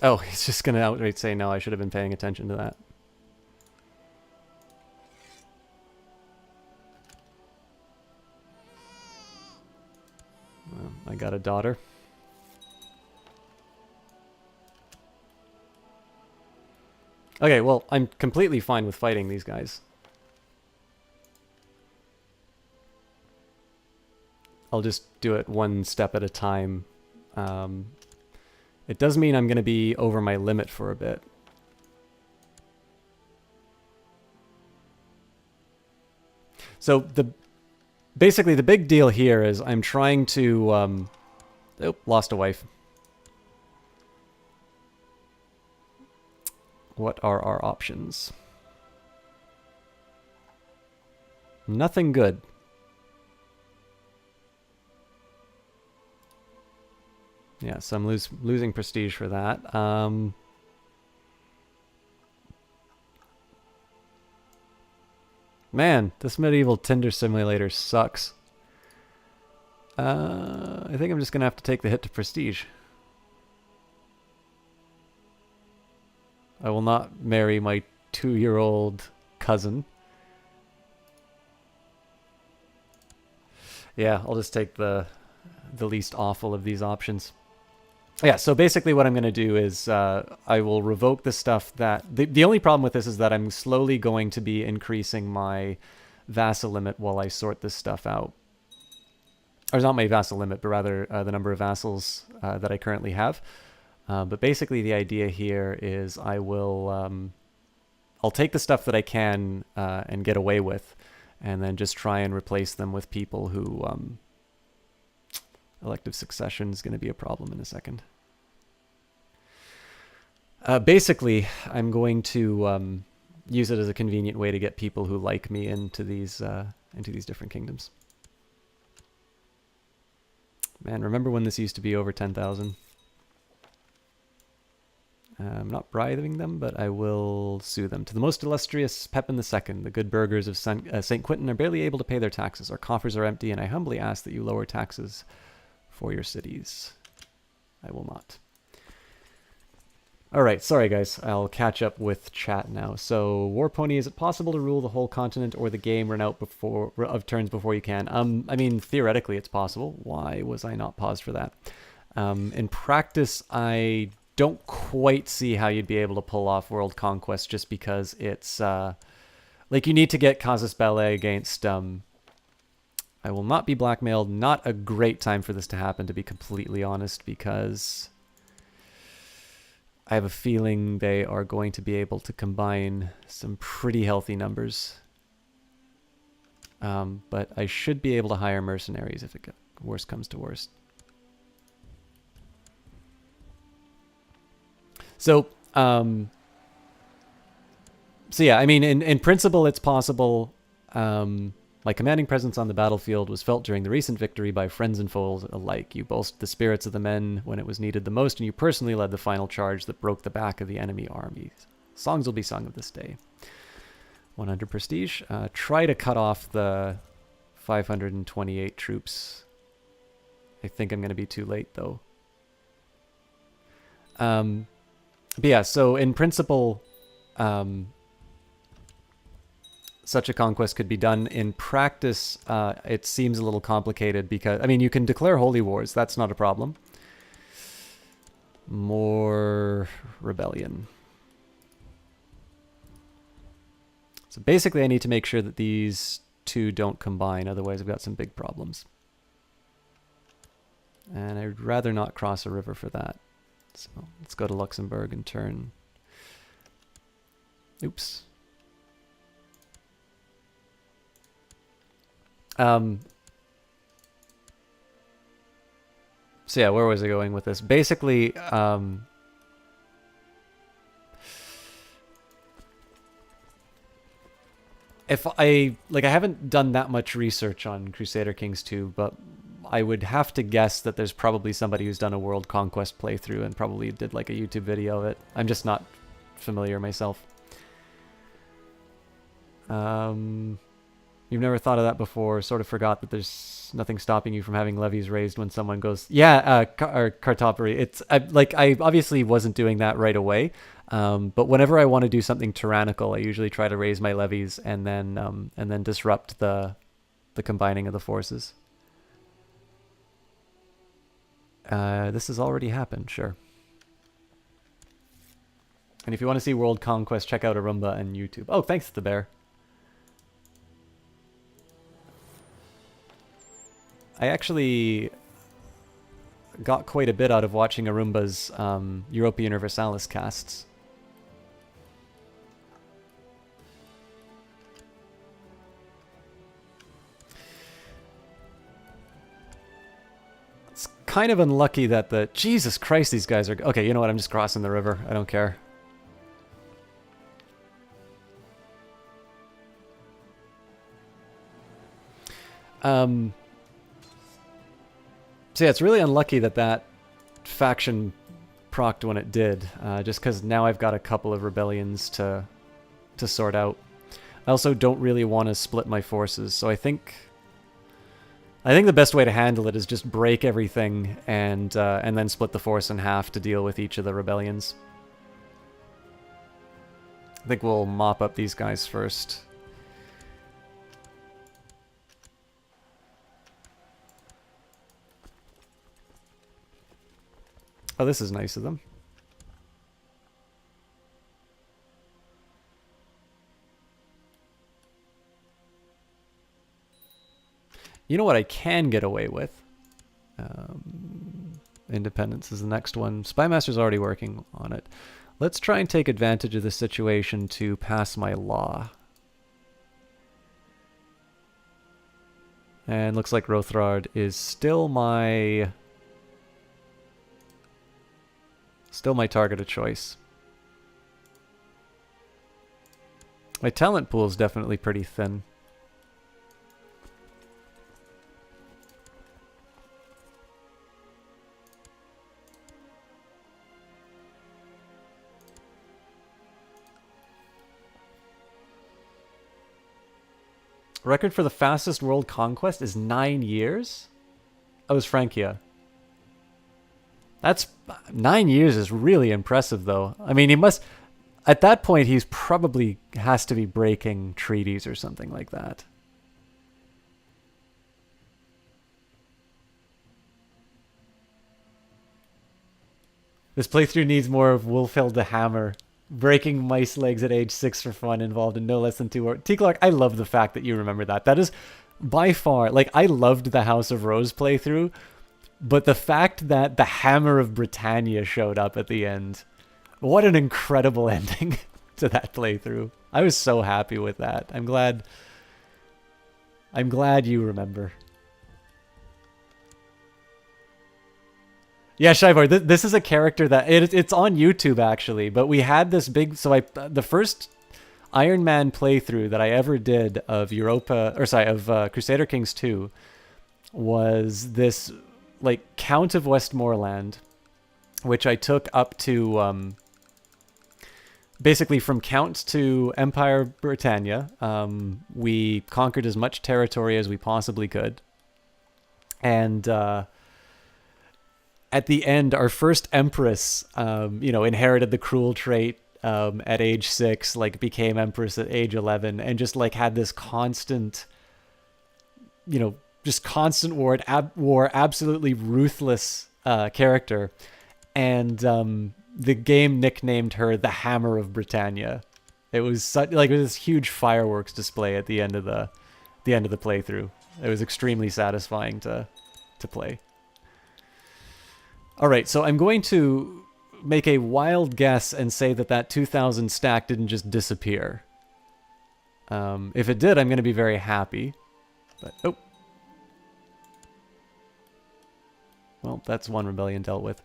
Oh, he's just going to outright say no, I should have been paying attention to that. I got a daughter. Okay, well, I'm completely fine with fighting these guys. I'll just do it one step at a time. It does mean I'm going to be over my limit for a bit. So basically the big deal here is I'm trying to... oh, lost a wife. What are our options? Nothing good. Yeah, so I'm losing prestige for that. Man, this medieval Tinder simulator sucks. I think I'm just going to have to take the hit to prestige. I will not marry my 2-year-old cousin. Yeah, I'll just take the least awful of these options. Yeah, so basically what I'm going to do is I will revoke the stuff that... The only problem with this is that I'm slowly going to be increasing my vassal limit while I sort this stuff out. Or not my vassal limit, but rather the number of vassals that I currently have. But basically the idea here is I will... I'll take the stuff that I can and get away with, and then just try and replace them with people who... elective succession is going to be a problem in a second. Basically, I'm going to use it as a convenient way to get people who like me into these different kingdoms. Man, remember when this used to be over 10,000? I'm not bribing them, but I will sue them. To the most illustrious Pepin II, the good burghers of St. Quentin are barely able to pay their taxes. Our coffers are empty, and I humbly ask that you lower taxes for your cities. I will not. Alright, sorry guys, I'll catch up with chat now. So, Warpony, is it possible to rule the whole continent or the game run out of turns before you can? I mean, theoretically it's possible. Why was I not paused for that? In practice, I don't quite see how you'd be able to pull off World Conquest just because it's, like, you need to get Casus Belli against, I will not be blackmailed. Not a great time for this to happen, to be completely honest, because I have a feeling they are going to be able to combine some pretty healthy numbers. But I should be able to hire mercenaries if it worst comes to worst. So, so yeah, I mean, in principle, it's possible. My commanding presence on the battlefield was felt during the recent victory by friends and foes alike. You bolstered the spirits of the men when it was needed the most, and you personally led the final charge that broke the back of the enemy armies. Songs will be sung of this day. 100 prestige. Try to cut off the 528 troops. I think I'm going to be too late, though. But yeah, so in principle... such a conquest could be done. In practice, it seems a little complicated because, I mean, you can declare holy wars. That's not a problem. More rebellion. So basically, I need to make sure that these two don't combine. Otherwise, I've got some big problems. And I'd rather not cross a river for that. So let's go to Luxembourg and turn. Oops. So yeah, where was I going with this? Basically, if I haven't done that much research on Crusader Kings 2, but I would have to guess that there's probably somebody who's done a World Conquest playthrough and probably did like a YouTube video of it. I'm just not familiar myself. You've never thought of that before, sort of forgot that there's nothing stopping you from having levies raised when someone goes, yeah, Cartoppery. It's I obviously wasn't doing that right away, but whenever I want to do something tyrannical, I usually try to raise my levies and then disrupt the combining of the forces. This has already happened, sure. And if you want to see World Conquest, check out Arumba and YouTube. Oh, thanks, the bear. I actually got quite a bit out of watching Arumba's Europa Universalis casts. It's kind of unlucky that the... Jesus Christ, these guys are... Okay, you know what? I'm just crossing the river. I don't care. So yeah, it's really unlucky that that faction procced when it did, just because now I've got a couple of rebellions to sort out. I also don't really want to split my forces, so I think the best way to handle it is just break everything and then split the force in half to deal with each of the rebellions. I think we'll mop up these guys first. Oh, this is nice of them. You know what I can get away with? Independence is the next one. Spymaster's already working on it. Let's try and take advantage of the situation to pass my law. And looks like Rothrard is still my target of choice. My talent pool is definitely pretty thin. Record for the fastest world conquest is 9 years? Oh, it was Francia. That's 9 years is really impressive, though. I mean, he must... At that point, he's probably has to be breaking treaties or something like that. This playthrough needs more of Wolfhild the Hammer. Breaking mice legs at age 6 for fun involved in no less than 2 hours. T-Clark, I love the fact that you remember that. That is by far... Like, I loved the House of Rose playthrough, but the fact that the Hammer of Britannia showed up at the end... What an incredible ending to that playthrough. I was so happy with that. I'm glad you remember. Yeah, Shivar, this is a character that it's on YouTube actually, but we had this big the first Iron Man playthrough that I ever did of Crusader Kings 2 was this like Count of Westmoreland, which I took up to basically from Count to Empire Britannia. We conquered as much territory as we possibly could, and at the end, our first Empress, inherited the cruel trait at age 6, like became Empress at age 11, and just like had this constant, just constant war, absolutely ruthless character. And the game nicknamed her the Hammer of Britannia. It was such, like, it was this huge fireworks display at the end of the playthrough. It was extremely satisfying to play. All right, so I'm going to make a wild guess and say that 2,000 stack didn't just disappear. If it did, I'm going to be very happy. But, oh. Well, that's one rebellion dealt with.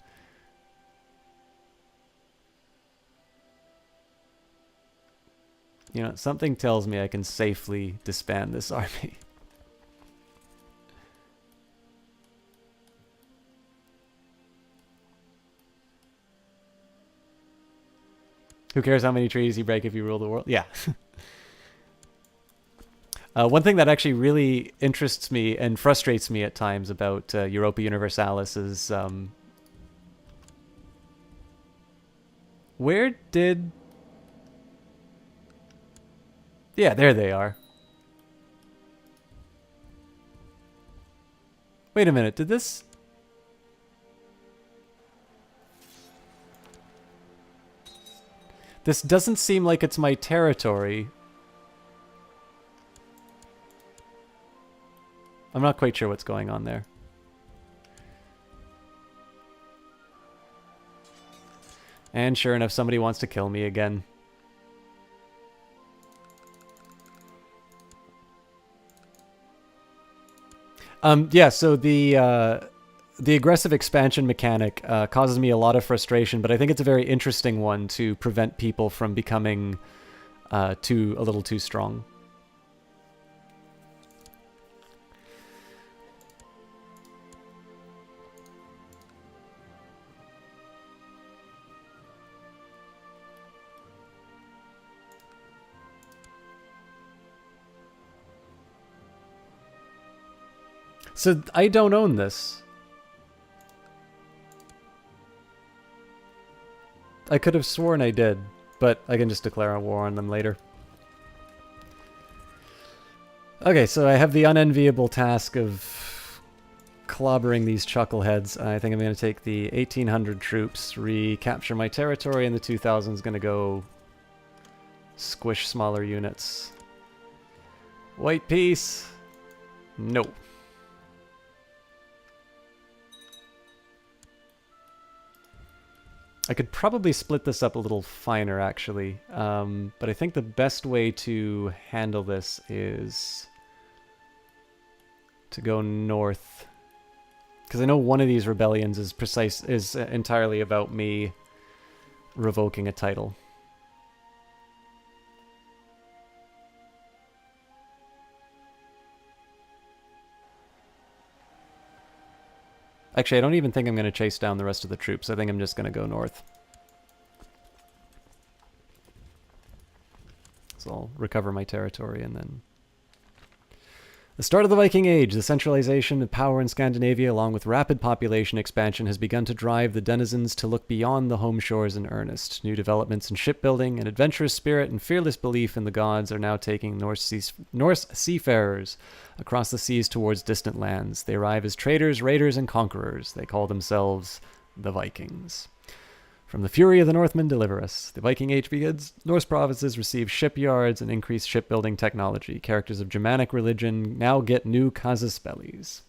You know, something tells me I can safely disband this army. Who cares how many treaties you break if you rule the world? Yeah. One thing that actually really interests me and frustrates me at times about Europa Universalis is... where did... Yeah, there they are. Wait a minute, did this... This doesn't seem like it's my territory. I'm not quite sure what's going on there. And sure enough, somebody wants to kill me again. Yeah, so the aggressive expansion mechanic causes me a lot of frustration, but I think it's a very interesting one to prevent people from becoming a little too strong. So I don't own this. I could have sworn I did, but I can just declare a war on them later. Okay, so I have the unenviable task of clobbering these chuckleheads. I think I'm going to take the 1,800 troops, recapture my territory, and the 2,000 is going to go squish smaller units. White peace. No. I could probably split this up a little finer, actually. But I think the best way to handle this is to go north. Because I know one of these rebellions is entirely about me revoking a title. Actually, I don't even think I'm going to chase down the rest of the troops. I think I'm just going to go north. So I'll recover my territory and then... The start of the Viking Age, the centralization of power in Scandinavia along with rapid population expansion has begun to drive the denizens to look beyond the home shores in earnest. New developments in shipbuilding, an adventurous spirit, and fearless belief in the gods are now taking Norse seafarers across the seas towards distant lands. They arrive as traders, raiders, and conquerors. They call themselves the Vikings. From the fury of the Northmen, deliver us. The Viking Age begins. Norse provinces receive shipyards and increased shipbuilding technology. Characters of Germanic religion now get new casus bellis.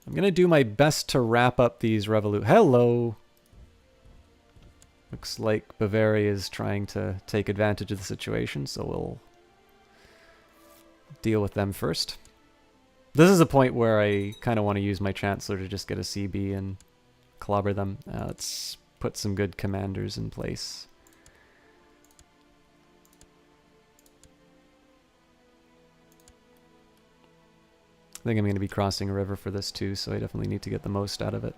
I'm going to do my best to wrap up these Hello! Looks like Bavaria is trying to take advantage of the situation, so we'll deal with them first. This is a point where I kind of want to use my Chancellor to just get a CB and clobber them. Let's put some good commanders in place. I think I'm going to be crossing a river for this too, so I definitely need to get the most out of it.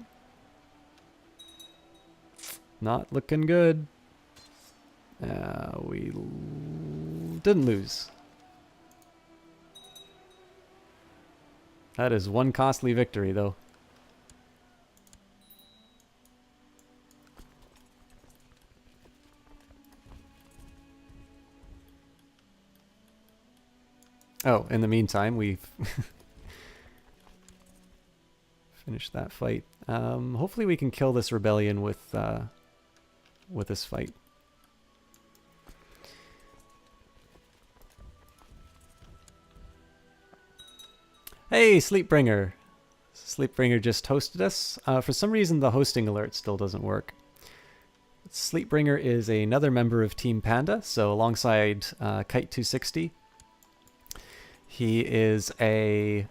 Not looking good. We didn't lose. That is one costly victory, though. Oh, in the meantime, we've finished that fight. Hopefully we can kill this rebellion with this fight. Hey, Sleepbringer! Sleepbringer just hosted us. For some reason, the hosting alert still doesn't work. Sleepbringer is another member of Team Panda, so alongside Kite260. He is a...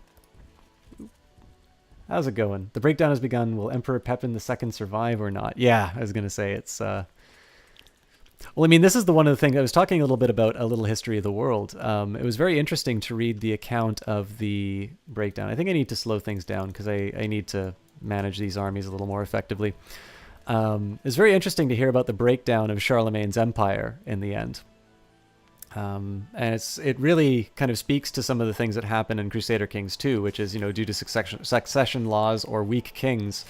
How's it going? The breakdown has begun. Will Emperor Pepin II survive or not? Yeah, I was going to say it's... Well, I mean, this is the one of the things I was talking a little bit about, a little history of the world. It was very interesting to read the account of the breakdown. I think I need to slow things down because I need to manage these armies a little more effectively. It's very interesting to hear about the breakdown of Charlemagne's empire in the end. And it really kind of speaks to some of the things that happen in Crusader Kings 2, which is, you know, due to succession laws or weak kings,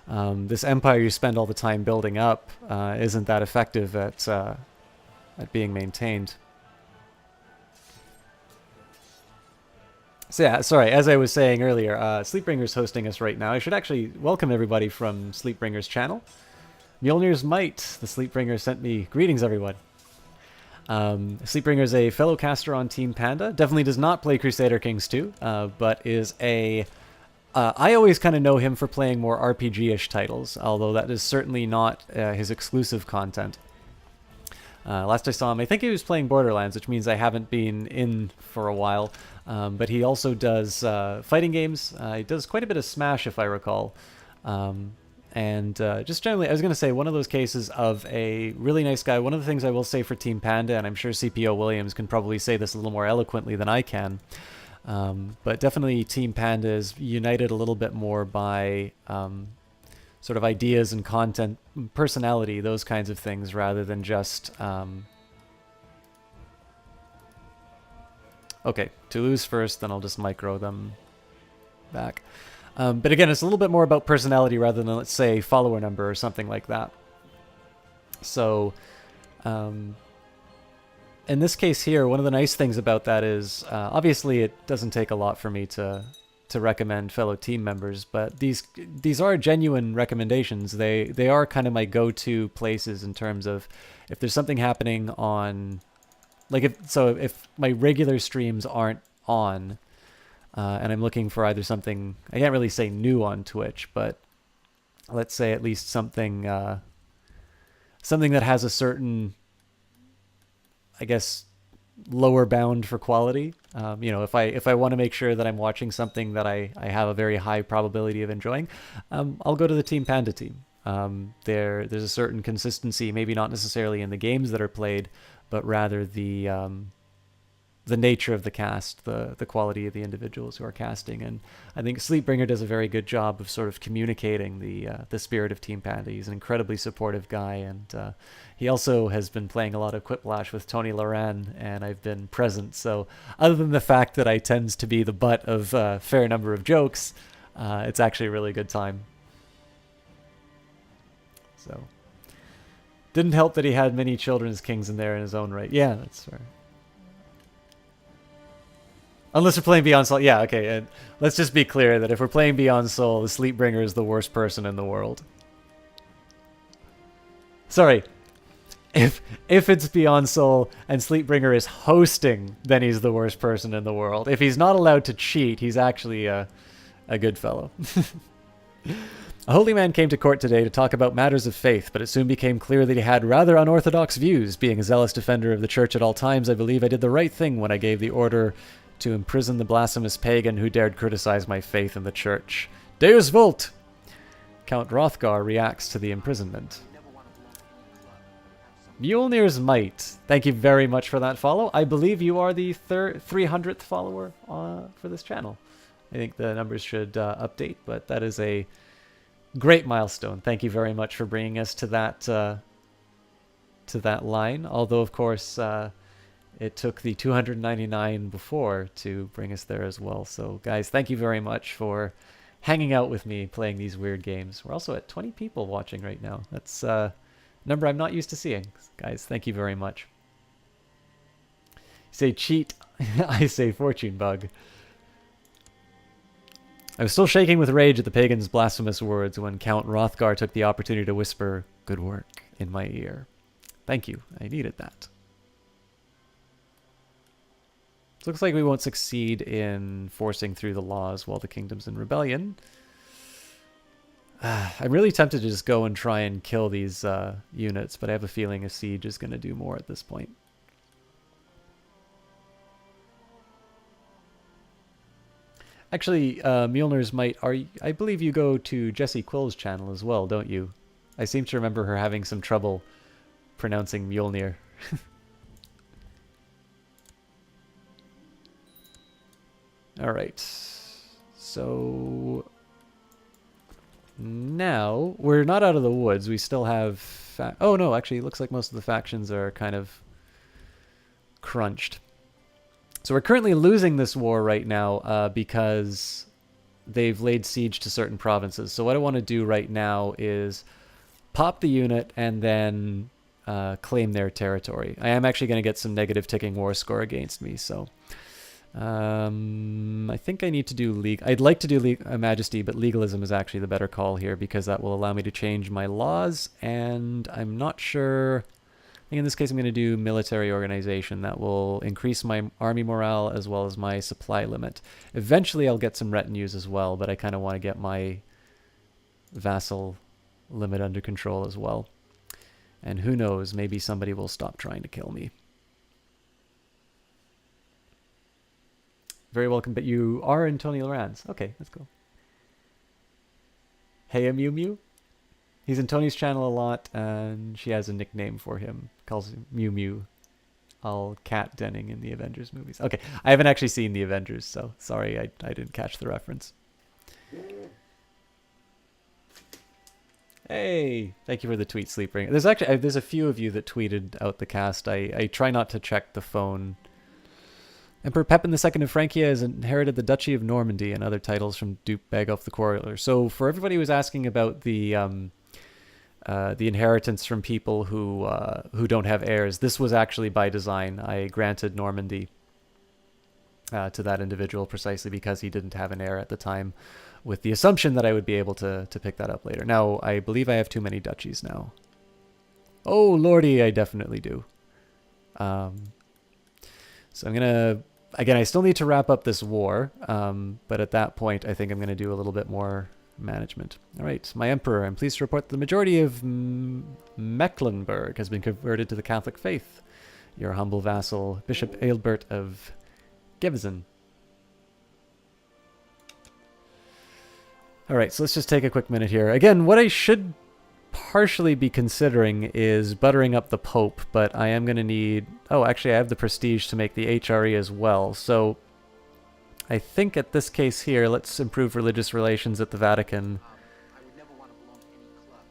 this empire you spend all the time building up isn't that effective at being maintained. So yeah, sorry, as I was saying earlier, Sleepbringer's hosting us right now. I should actually welcome everybody from Sleepbringer's channel. Mjolnir's Might, the Sleepbringer sent me greetings, everyone. Sleepringer is a fellow caster on Team Panda. Definitely does not play Crusader Kings 2, but is a... I always kind of know him for playing more RPG-ish titles, although that is certainly not his exclusive content. Last I saw him, I think he was playing Borderlands, which means I haven't been in for a while. But he also does fighting games. He does quite a bit of Smash, if I recall. And just generally, I was going to say, one of those cases of a really nice guy. One of the things I will say for Team Panda, and I'm sure CPO Williams can probably say this a little more eloquently than I can, but definitely Team Panda is united a little bit more by sort of ideas and content, personality, those kinds of things, rather than just... Okay, Toulouse first, then I'll just micro them back. But again, it's a little bit more about personality rather than, let's say, follower number or something like that. So, in this case here, one of the nice things about that is, obviously it doesn't take a lot for me to recommend fellow team members, but these are genuine recommendations. They are kind of my go-to places in terms of if there's something happening on, like if my regular streams aren't on, and I'm looking for either something, I can't really say new on Twitch, but let's say at least something something that has a certain, I guess, lower bound for quality. You know, if I want to make sure that I'm watching something that I have a very high probability of enjoying, I'll go to the Team Panda team. There's a certain consistency, maybe not necessarily in the games that are played, but rather the nature of the cast, the quality of the individuals who are casting. And I think Sleepbringer does a very good job of sort of communicating the spirit of Team Panda. He's an incredibly supportive guy, and he also has been playing a lot of Quiplash with Tony Loran, and I've been present. So other than the fact that I tend to be the butt of a fair number of jokes, it's actually a really good time. So didn't help that he had many children's kings in there in his own right. Yeah, that's fair. Unless we're playing Beyond Soul. Yeah, okay. And let's just be clear that if we're playing Beyond Soul, the Sleepbringer is the worst person in the world. Sorry. If it's Beyond Soul and Sleepbringer is hosting, then he's the worst person in the world. If he's not allowed to cheat, he's actually a good fellow. A holy man came to court today to talk about matters of faith, but it soon became clear that he had rather unorthodox views. Being a zealous defender of the church at all times, I believe I did the right thing when I gave the order to imprison the blasphemous pagan who dared criticize my faith in the church. Deus Vult! Count Hrothgar reacts to the imprisonment. Mjolnir's Might. Thank you very much for that follow. I believe you are the 300th follower for this channel. I think the numbers should update, but that is a great milestone. Thank you very much for bringing us to that line. Although, of course, it took the 299 before to bring us there as well. So, guys, thank you very much for hanging out with me playing these weird games. We're also at 20 people watching right now. That's a number I'm not used to seeing. Guys, thank you very much. You say cheat, I say fortune bug. I was still shaking with rage at the pagan's blasphemous words when Count Hrothgar took the opportunity to whisper, "Good work," in my ear. Thank you. I needed that. It looks like we won't succeed in forcing through the laws while the kingdom's in rebellion. I'm really tempted to just go and try and kill these units, but I have a feeling a siege is going to do more at this point. Actually, Mjolnir's Might, I believe you go to Jessie Quill's channel as well, don't you? I seem to remember her having some trouble pronouncing Mjolnir. Alright, so now we're not out of the woods. We still have... oh no, actually it looks like most of the factions are kind of crunched. So we're currently losing this war right now because they've laid siege to certain provinces. So what I want to do right now is pop the unit and then claim their territory. I am actually going to get some negative ticking war score against me, so... I think I need to do I'd like to do Majesty, but legalism is actually the better call here because that will allow me to change my laws, and I'm not sure. I think in this case I'm going to do military organization. That will increase my army morale as well as my supply limit. Eventually I'll get some retinues as well, but I kind of want to get my vassal limit under control as well. And who knows, maybe somebody will stop trying to kill me. Very welcome, but you are in Tony Loran's. Okay, that's cool. Hey, Mew Mew. He's in Tony's channel a lot, and she has a nickname for him. Calls him Mew Mew. All Cat Denning in the Avengers movies. Okay, I haven't actually seen the Avengers, so sorry I didn't catch the reference. Hey, thank you for the tweet, Sleepring. There's actually there's a few of you that tweeted out the cast. I try not to check the phone. Emperor Pepin II of Francia has inherited the Duchy of Normandy and other titles from Duke Bagulf the Quarreler. So for everybody who was asking about the inheritance from people who don't have heirs, this was actually by design. I granted Normandy to that individual precisely because he didn't have an heir at the time, with the assumption that I would be able to pick that up later. Now, I believe I have too many duchies now. Oh, lordy, I definitely do. So I'm going to... Again, I still need to wrap up this war, but at that point, I think I'm going to do a little bit more management. All right, my emperor, I'm pleased to report that the majority of Mecklenburg has been converted to the Catholic faith. Your humble vassal, Bishop Aelbert of Gevzen. All right, so let's just take a quick minute here. Again, what I should partially be considering is buttering up the Pope, but I am going to need... Oh, actually, I have the prestige to make the HRE as well. So I think at this case here, let's improve religious relations at the Vatican.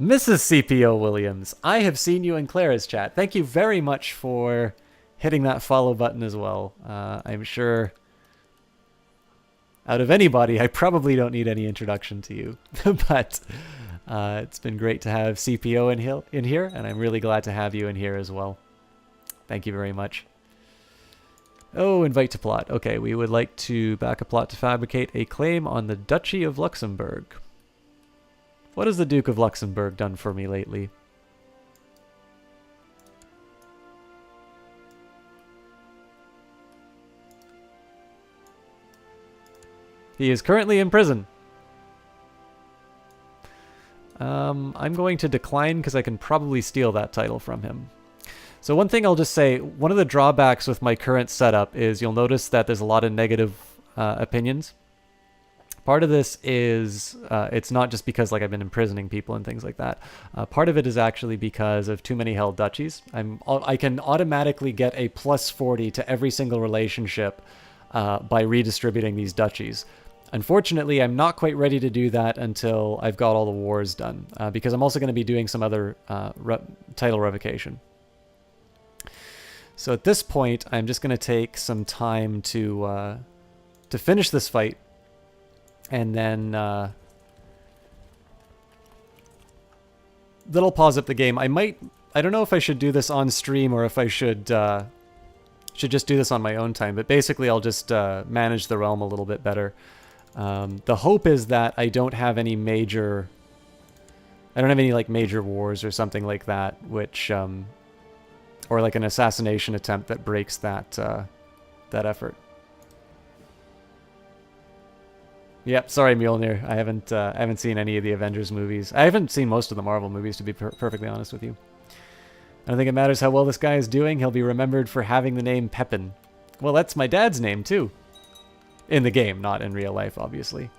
Mrs. CPO Williams, I have seen you in Clara's chat. Thank you very much for hitting that follow button as well. I'm sure out of anybody, I probably don't need any introduction to you, but... it's been great to have CPO in here, and I'm really glad to have you in here as well. Thank you very much. Oh, invite to plot. Okay, we would like to back a plot to fabricate a claim on the Duchy of Luxembourg. What has the Duke of Luxembourg done for me lately? He is currently in prison. I'm going to decline because I can probably steal that title from him. So one thing I'll just say, one of the drawbacks with my current setup is you'll notice that there's a lot of negative opinions. Part of this is, it's not just because like I've been imprisoning people and things like that. Part of it is actually because of too many held duchies. I can automatically get a +40 to every single relationship by redistributing these duchies. Unfortunately, I'm not quite ready to do that until I've got all the wars done, because I'm also going to be doing some other title revocation. So at this point, I'm just going to take some time to finish this fight, and then then I'll pause up the game. I don't know if I should do this on stream or if I should just do this on my own time, but basically I'll just manage the realm a little bit better. The hope is that I don't have any major... I don't have any, like, major wars or something like that, which, or like an assassination attempt that breaks that, that effort. Yep, sorry, Mjolnir. I haven't seen any of the Avengers movies. I haven't seen most of the Marvel movies, to be perfectly honest with you. I don't think it matters how well this guy is doing. He'll be remembered for having the name Pepin. Well, that's my dad's name, too. In the game, not in real life, obviously.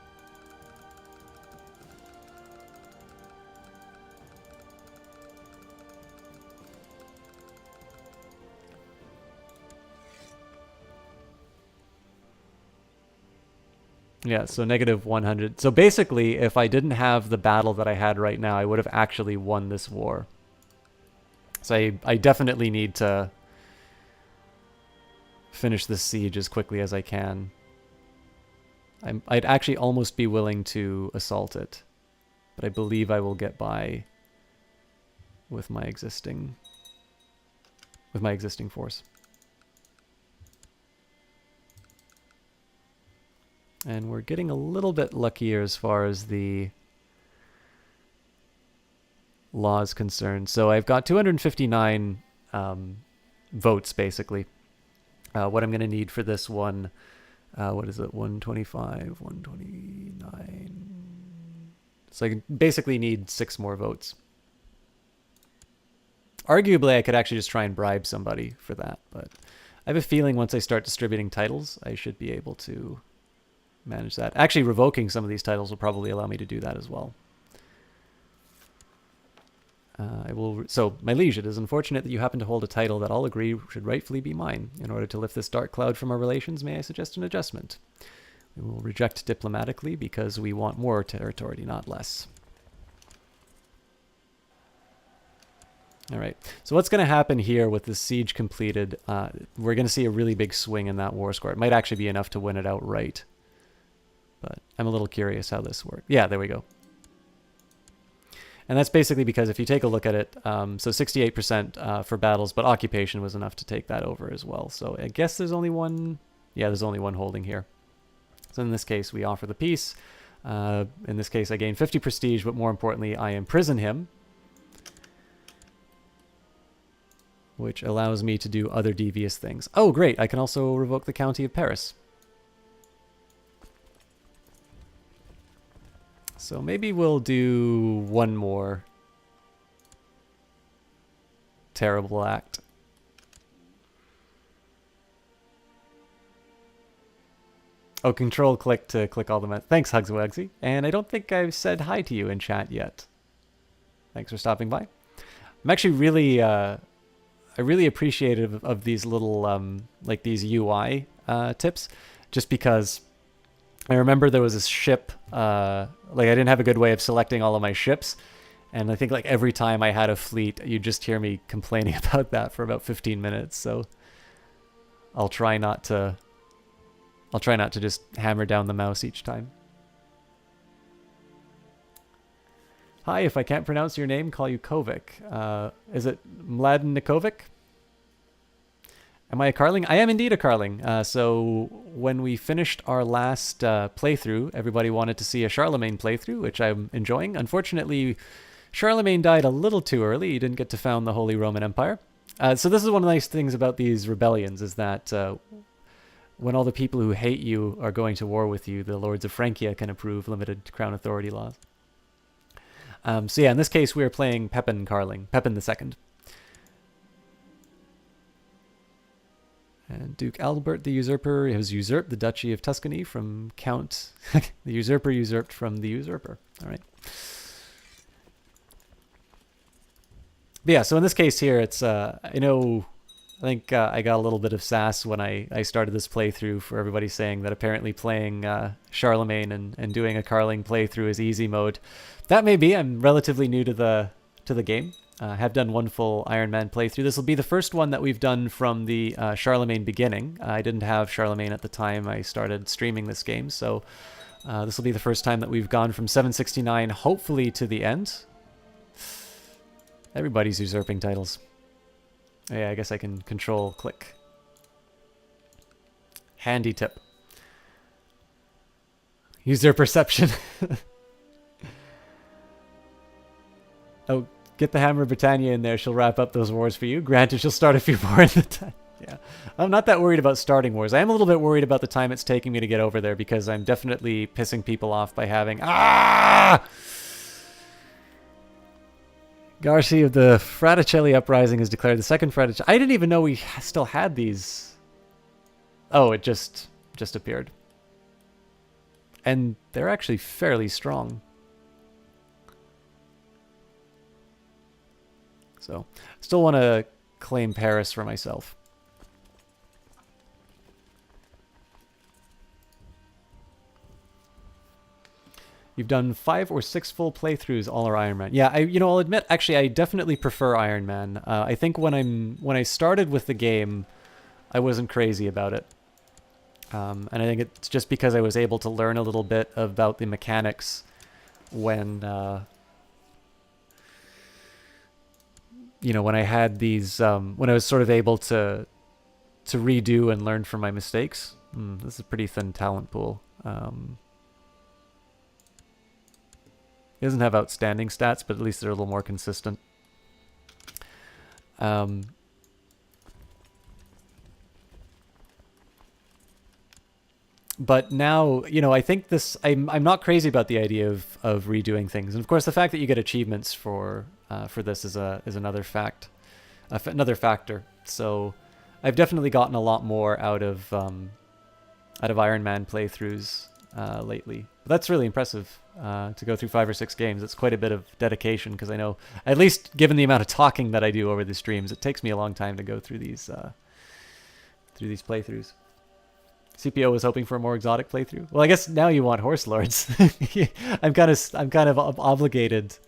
Yeah, so -100. So basically, if I didn't have the battle that I had right now, I would have actually won this war. So I definitely need to finish this siege as quickly as I can. I'd actually almost be willing to assault it, but I believe I will get by with my existing force. And we're getting a little bit luckier as far as the law is concerned. So I've got 259 votes, basically. What I'm going to need for this one, what is it, 125, 129. So I basically need 6 more votes. Arguably, I could actually just try and bribe somebody for that, but I have a feeling once I start distributing titles, I should be able to manage that. Actually, revoking some of these titles will probably allow me to do that as well. So, my liege, it is unfortunate that you happen to hold a title that all agree should rightfully be mine. In order to lift this dark cloud from our relations, may I suggest an adjustment? We will reject diplomatically because we want more territory, not less. All right, so what's going to happen here with this siege completed, we're going to see a really big swing in that war score. It might actually be enough to win it outright, but I'm a little curious how this works. Yeah, there we go. And that's basically because if you take a look at it, so 68% for battles, but occupation was enough to take that over as well. So I guess there's only one, yeah, there's only one holding here. So in this case, we offer the peace. In this case, I gain 50 prestige, but more importantly, I imprison him, which allows me to do other devious things. Oh, great. I can also revoke the County of Paris. So maybe we'll do one more terrible act. Oh, control-click to click all the... Thanks, Hugswagsy. And I don't think I've said hi to you in chat yet. Thanks for stopping by. I'm actually really... I really appreciate of these little, like these UI tips, just because I remember there was this ship, like I didn't have a good way of selecting all of my ships, and I think like every time I had a fleet, you'd just hear me complaining about that for about 15 minutes, so I'll try not to just hammer down the mouse each time. Hi, if I can't pronounce your name, call you Kovic. Is it Mladen Nikovic? Am I a Carling? I am indeed a Carling. So when we finished our last playthrough, everybody wanted to see a Charlemagne playthrough, which I'm enjoying. Unfortunately, Charlemagne died a little too early. He didn't get to found the Holy Roman Empire. So this is one of the nice things about these rebellions, is that when all the people who hate you are going to war with you, the lords of Francia can approve limited crown authority laws. So yeah, in this case, we are playing Pepin Carling, Pepin II. And Duke Albert the Usurper has usurped the Duchy of Tuscany from Count... the usurper usurped from the usurper. All right. But yeah, so in this case here, it's, I think I got a little bit of sass when I started this playthrough for everybody saying that apparently playing Charlemagne and doing a Carling playthrough is easy mode. That may be. I'm relatively new to the game. I have done one full Iron Man playthrough. This will be the first one that we've done from the Charlemagne beginning. I didn't have Charlemagne at the time I started streaming this game, so this will be the first time that we've gone from 769, hopefully, to the end. Everybody's usurping titles. Yeah, I guess I can control-click. Handy tip. User perception. Oh, get the Hammer of Britannia in there. She'll wrap up those wars for you. Granted, she'll start a few more in the time. Yeah. I'm not that worried about starting wars. I am a little bit worried about the time it's taking me to get over there, because I'm definitely pissing people off by having... Ah! Garci of the Fraticelli Uprising has declared the second Fraticelli... I didn't even know we still had these. Oh, it just appeared. And they're actually fairly strong. So, still want to claim Paris for myself. You've done 5 or 6 full playthroughs, all are Iron Man. Yeah, I'll admit, actually, I definitely prefer Iron Man. I think when I started with the game, I wasn't crazy about it. And I think it's just because I was able to learn a little bit about the mechanics when, when I had these, when I was sort of able to redo and learn from my mistakes. This is a pretty thin talent pool. He doesn't have outstanding stats, but at least they're a little more consistent. But now, you know, I think this. I'm not crazy about the idea of redoing things, and of course, the fact that you get achievements for this is another fact, another factor. So, I've definitely gotten a lot more out of Iron Man playthroughs lately. But that's really impressive to go through 5 or 6 games. It's quite a bit of dedication because I know, at least given the amount of talking that I do over the streams, it takes me a long time to go through these playthroughs. CPO was hoping for a more exotic playthrough. Well, I guess now you want Horse Lords. I'm kind of obligated.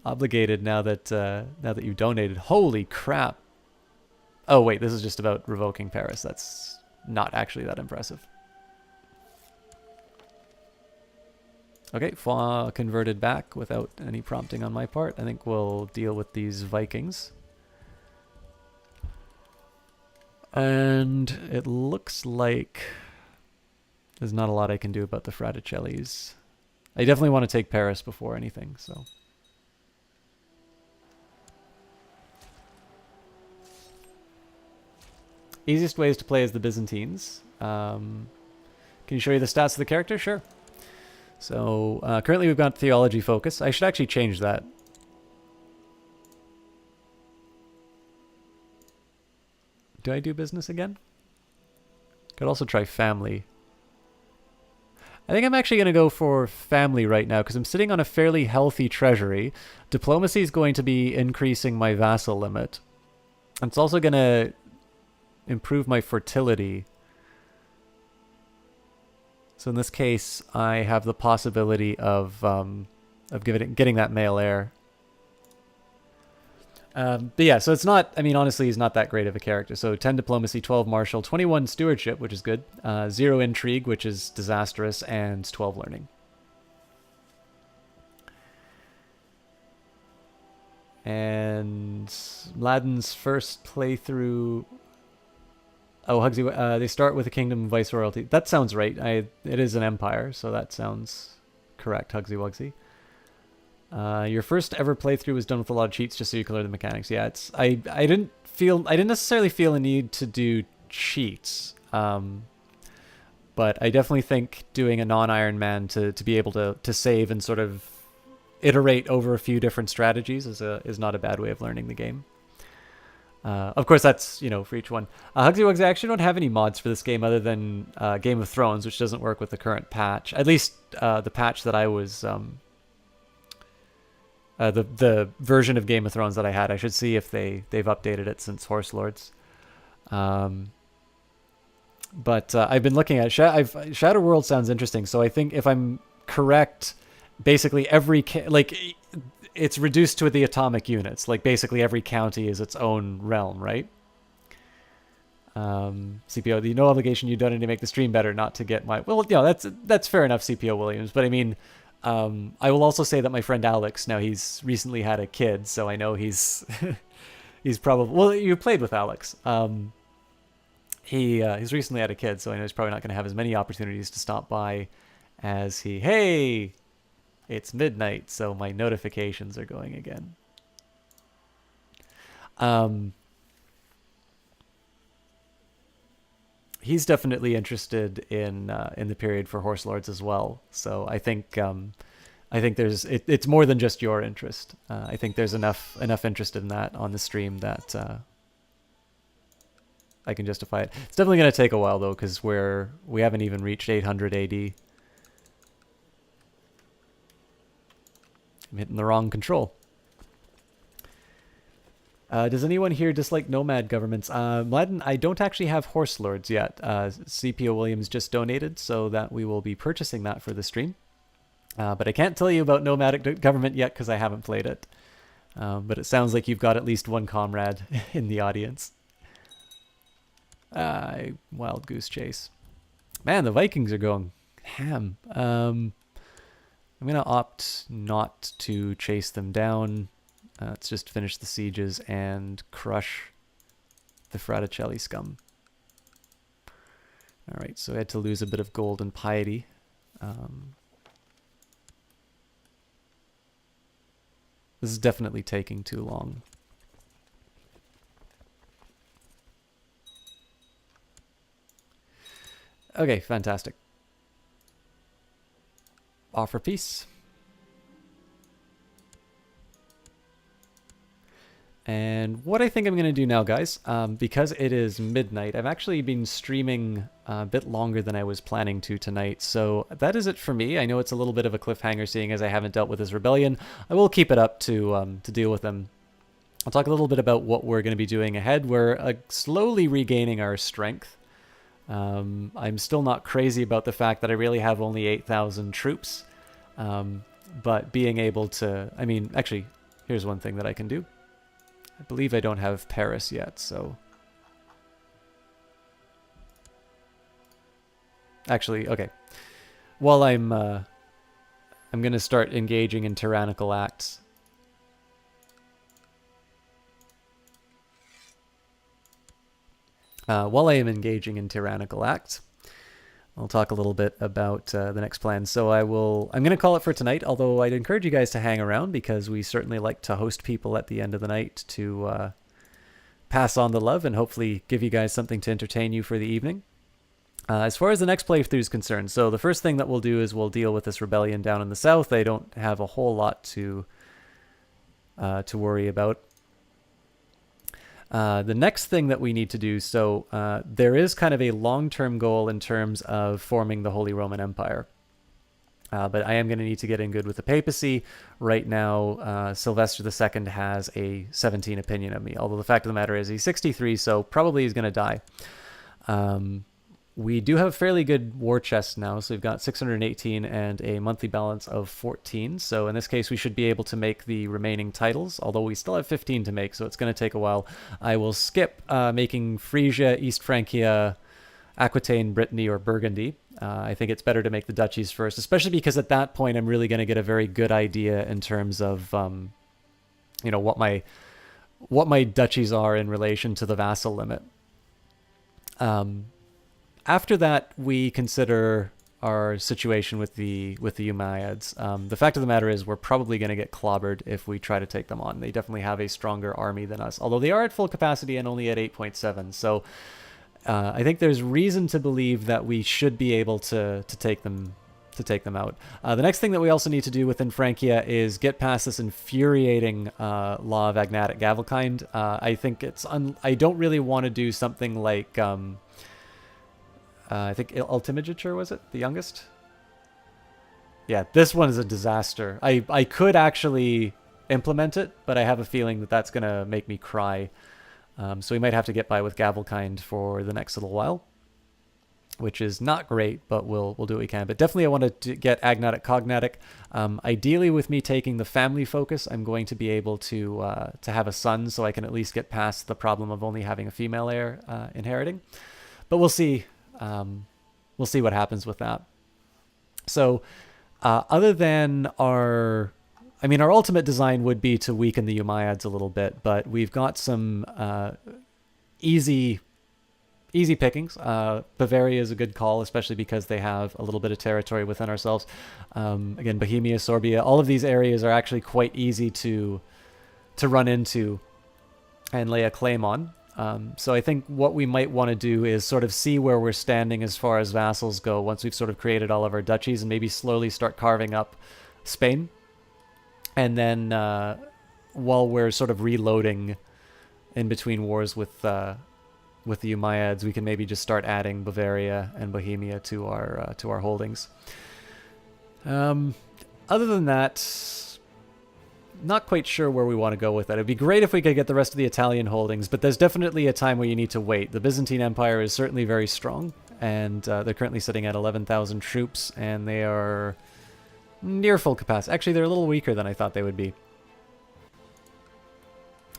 Obligated now that you donated. Holy crap! Oh wait, this is just about revoking Paris. That's not actually that impressive. Okay, Foix converted back without any prompting on my part. I think we'll deal with these Vikings. And it looks like there's not a lot I can do about the Fraticellis. I definitely want to take Paris before anything, so. Easiest ways to play as the Byzantines. Can you show you the stats of the character? Sure. So currently we've got theology focus. I should actually change that. Do I do business again? Could also try family. I think I'm actually going to go for family right now because I'm sitting on a fairly healthy treasury. Diplomacy is going to be increasing my vassal limit. And it's also going to improve my fertility. So in this case, I have the possibility of getting that male heir. But yeah, so it's not, I mean, honestly, he's not that great of a character. So 10 diplomacy, 12 martial, 21 stewardship, which is good. 0 intrigue, which is disastrous, and 12 learning. And Mladen's first playthrough... Oh, Hugsy, they start with a kingdom viceroyalty. That sounds right. It is an empire, so that sounds correct, Hugsy Wugsy. Your first ever playthrough was done with a lot of cheats just so you can learn the mechanics. Yeah, I didn't necessarily feel a need to do cheats. But I definitely think doing a non-Iron Man to be able to save and sort of iterate over a few different strategies is not a bad way of learning the game. Of course, that's, you know, for each one. Hugsy Wugsy, I actually don't have any mods for this game other than Game of Thrones, which doesn't work with the current patch. At least the patch that I was... the version of Game of Thrones that I had. I should see if they've updated it since Horse Lords. But I've been looking at... Shadow World sounds interesting, so I think if I'm correct, basically every... it's reduced to the atomic units. Like, basically every county is its own realm, right? CPO, the no obligation you don't need to make the stream better, not to get my... Well, you know, that's fair enough, CPO Williams, but I mean... I will also say that my friend Alex, now he's recently had a kid, so I know he's he's probably... Well, you played with Alex. He's recently had a kid, so I know he's probably not going to have as many opportunities to stop by as he... Hey! It's midnight, so my notifications are going again. He's definitely interested in the period for Horse Lords as well. So I think there's it's more than just your interest. I think there's enough interest in that on the stream that I can justify it. It's definitely going to take a while though, because we haven't even reached 800 AD. I'm hitting the wrong control. Does anyone here dislike nomad governments? Mladen, I don't actually have Horse Lords yet. CPO Williams just donated, so that we will be purchasing that for the stream. But I can't tell you about nomadic government yet because I haven't played it. But it sounds like you've got at least one comrade in the audience. Wild goose chase. Man, the Vikings are going ham. I'm going to opt not to chase them down. Let's just finish the sieges and crush the Fraticelli scum. All right, so I had to lose a bit of gold and piety. This is definitely taking too long. Okay, fantastic. Offer peace. And what I think I'm going to do now, guys, because it is midnight, I've actually been streaming a bit longer than I was planning to tonight. So that is it for me. I know it's a little bit of a cliffhanger seeing as I haven't dealt with this rebellion. I will keep it up to deal with them. I'll talk a little bit about what we're going to be doing ahead. We're slowly regaining our strength. I'm still not crazy about the fact that I really have only 8,000 troops. But being able to, I mean, actually, here's one thing that I can do. I believe I don't have Paris yet, so... Actually, okay. While I'm going to start engaging in tyrannical acts. While I am engaging in tyrannical acts, I'll talk a little bit about the next plan. So I'm going to call it for tonight, although I'd encourage you guys to hang around because we certainly like to host people at the end of the night to pass on the love and hopefully give you guys something to entertain you for the evening. As far as the next playthrough is concerned, so the first thing that we'll do is we'll deal with this rebellion down in the south. They don't have a whole lot to worry about. The next thing that we need to do, so there is kind of a long-term goal in terms of forming the Holy Roman Empire. But I am going to need to get in good with the papacy. Right now, Sylvester II has a 17 opinion of me, although the fact of the matter is he's 63, so probably he's going to die. We do have a fairly good war chest now, so we've got 618 and a monthly balance of 14. So in this case, we should be able to make the remaining titles, although we still have 15 to make, so it's going to take a while. I will skip making Frisia, East Francia, Aquitaine, Brittany, or Burgundy. I think it's better to make the duchies first, especially because at that point, I'm really going to get a very good idea in terms of, you know, what my duchies are in relation to the vassal limit. After that, we consider our situation with the Umayyads. The fact of the matter is we're probably going to get clobbered if we try to take them on. They definitely have a stronger army than us, although they are at full capacity and only at 8.7. So I think there's reason to believe that we should be able to take them out. The next thing that we also need to do within Francia is get past this infuriating law of agnatic Gavelkind. I think I don't really want to do something like... I think Ultimigature, was it? The youngest? Yeah, this one is a disaster. I could actually implement it, but I have a feeling that that's going to make me cry. So we might have to get by with Gavelkind for the next little while, which is not great, but we'll do what we can. But definitely I want to get Agnatic Cognatic. Ideally, with me taking the family focus, I'm going to be able to have a son, so I can at least get past the problem of only having a female heir inheriting. But we'll see. We'll see what happens with that. So, other than our ultimate design would be to weaken the Umayyads a little bit, but we've got some easy pickings. Bavaria is a good call, especially because they have a little bit of territory within ourselves. Again, Bohemia, Sorbia, all of these areas are actually quite easy to run into and lay a claim on. So I think what we might want to do is sort of see where we're standing as far as vassals go once we've sort of created all of our duchies and maybe slowly start carving up Spain. And then while we're sort of reloading in between wars with the Umayyads, we can maybe just start adding Bavaria and Bohemia to our holdings. Other than that, not quite sure where we want to go with that. It'd be great if we could get the rest of the Italian holdings, but there's definitely a time where you need to wait. The Byzantine Empire is certainly very strong, and they're currently sitting at 11,000 troops, and they are near full capacity. Actually, they're a little weaker than I thought they would be.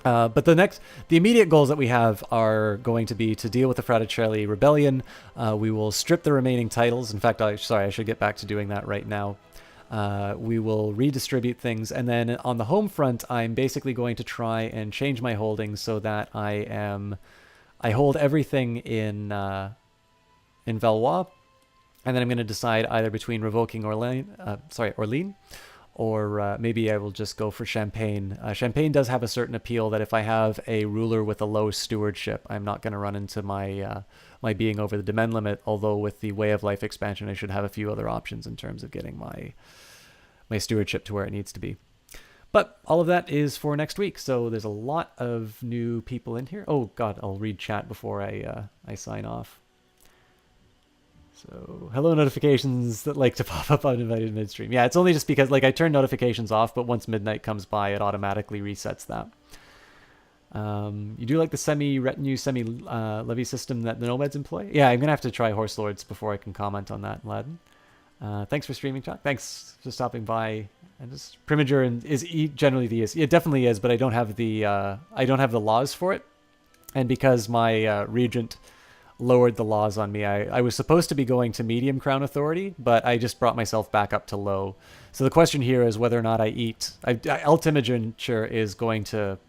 But the immediate goals that we have are going to be to deal with the Fraticelli rebellion. We will strip the remaining titles. In fact, I should get back to doing that right now. We will redistribute things, and then on the home front, I'm basically going to try and change my holdings so that I hold everything in in Valois. And then I'm going to decide either between revoking Orleans, or maybe I will just go for Champagne. Champagne does have a certain appeal that if I have a ruler with a low stewardship, I'm not going to run into my my being over the domain limit, although with the Way of Life expansion, I should have a few other options in terms of getting my stewardship to where it needs to be. But all of that is for next week, so there's a lot of new people in here. Oh god, I'll read chat before I sign off. So, hello notifications that like to pop up uninvited midstream. Yeah, it's only just because like I turn notifications off, but once midnight comes by, it automatically resets that. You do like the semi-retinue, semi-levy system that the Nomads employ? Yeah, I'm going to have to try Horse Lords before I can comment on that, Aladdin. Thanks for streaming, Chuck. Thanks for stopping by. And just Primoger is generally the is. It definitely is, but I don't have the laws for it. And because my regent lowered the laws on me, I was supposed to be going to medium crown authority, but I just brought myself back up to low. So the question here is whether or not I eat. Ultimature is going to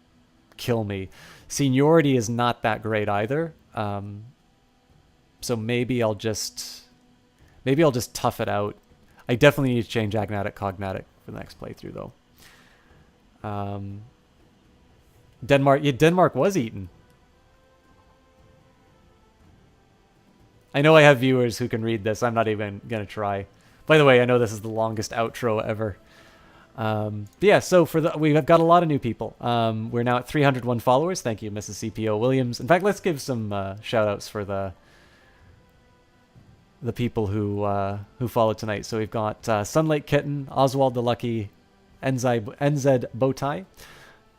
kill me. Seniority is not that great either. So maybe I'll just tough it out. I definitely need to change Agnatic Cognatic for the next playthrough though. Denmark was eaten. I know I have viewers who can read this. I'm not even going to try. By the way, I know this is the longest outro ever. Yeah, so we've got a lot of new people. We're now at 301 followers. Thank you, Mrs. CPO Williams. In fact, let's give some shout-outs for the people who followed tonight. So we've got Sunlight Kitten, Oswald the Lucky, NZ Bowtie,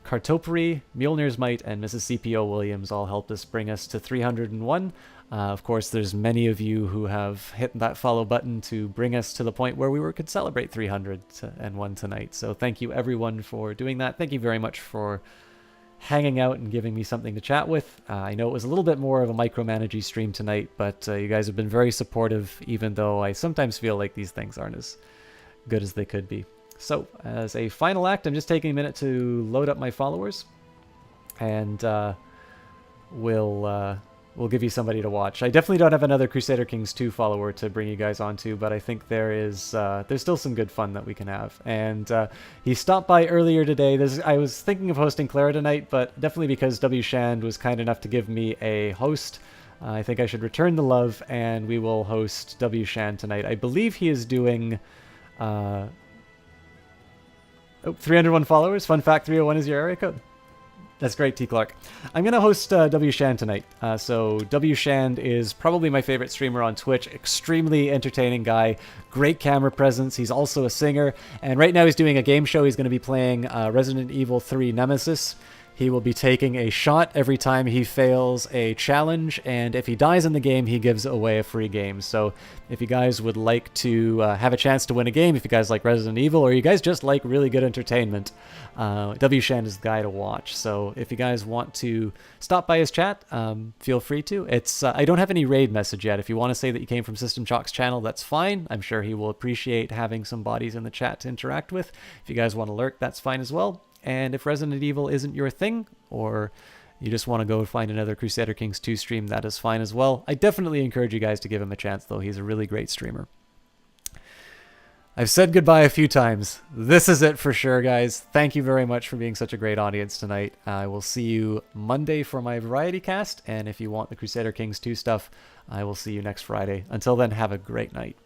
Cartopery, Mjolnir's Might, and Mrs. CPO Williams all helped us bring us to 301. Of course, there's many of you who have hit that follow button to bring us to the point where we could celebrate 301 tonight. So thank you everyone for doing that. Thank you very much for hanging out and giving me something to chat with. I know it was a little bit more of a micromanagey stream tonight, but you guys have been very supportive, even though I sometimes feel like these things aren't as good as they could be. So as a final act, I'm just taking a minute to load up my followers, and we'll give you somebody to watch. I definitely don't have another Crusader Kings 2 follower to bring you guys onto, but I think there's still some good fun that we can have. And he stopped by earlier today. I was thinking of hosting Clara tonight, but definitely because W. Shand was kind enough to give me a host, I think I should return the love, and we will host W. Shand tonight. I believe he is doing 301 followers. Fun fact, 301 is your area code. That's great, T. Clark. I'm going to host W. Shand tonight. So W. Shand is probably my favorite streamer on Twitch. Extremely entertaining guy. Great camera presence. He's also a singer. And right now he's doing a game show. He's going to be playing Resident Evil 3 Nemesis. He will be taking a shot every time he fails a challenge, and if he dies in the game, he gives away a free game. So if you guys would like to have a chance to win a game, if you guys like Resident Evil, or you guys just like really good entertainment, W. Shand is the guy to watch. So if you guys want to stop by his chat, feel free to. I don't have any raid message yet. If you want to say that you came from System Chalk's channel, that's fine. I'm sure he will appreciate having some bodies in the chat to interact with. If you guys want to lurk, that's fine as well. And if Resident Evil isn't your thing, or you just want to go find another Crusader Kings 2 stream, that is fine as well. I definitely encourage you guys to give him a chance, though. He's a really great streamer. I've said goodbye a few times. This is it for sure, guys. Thank you very much for being such a great audience tonight. I will see you Monday for my Variety Cast, and if you want the Crusader Kings 2 stuff, I will see you next Friday. Until then, have a great night.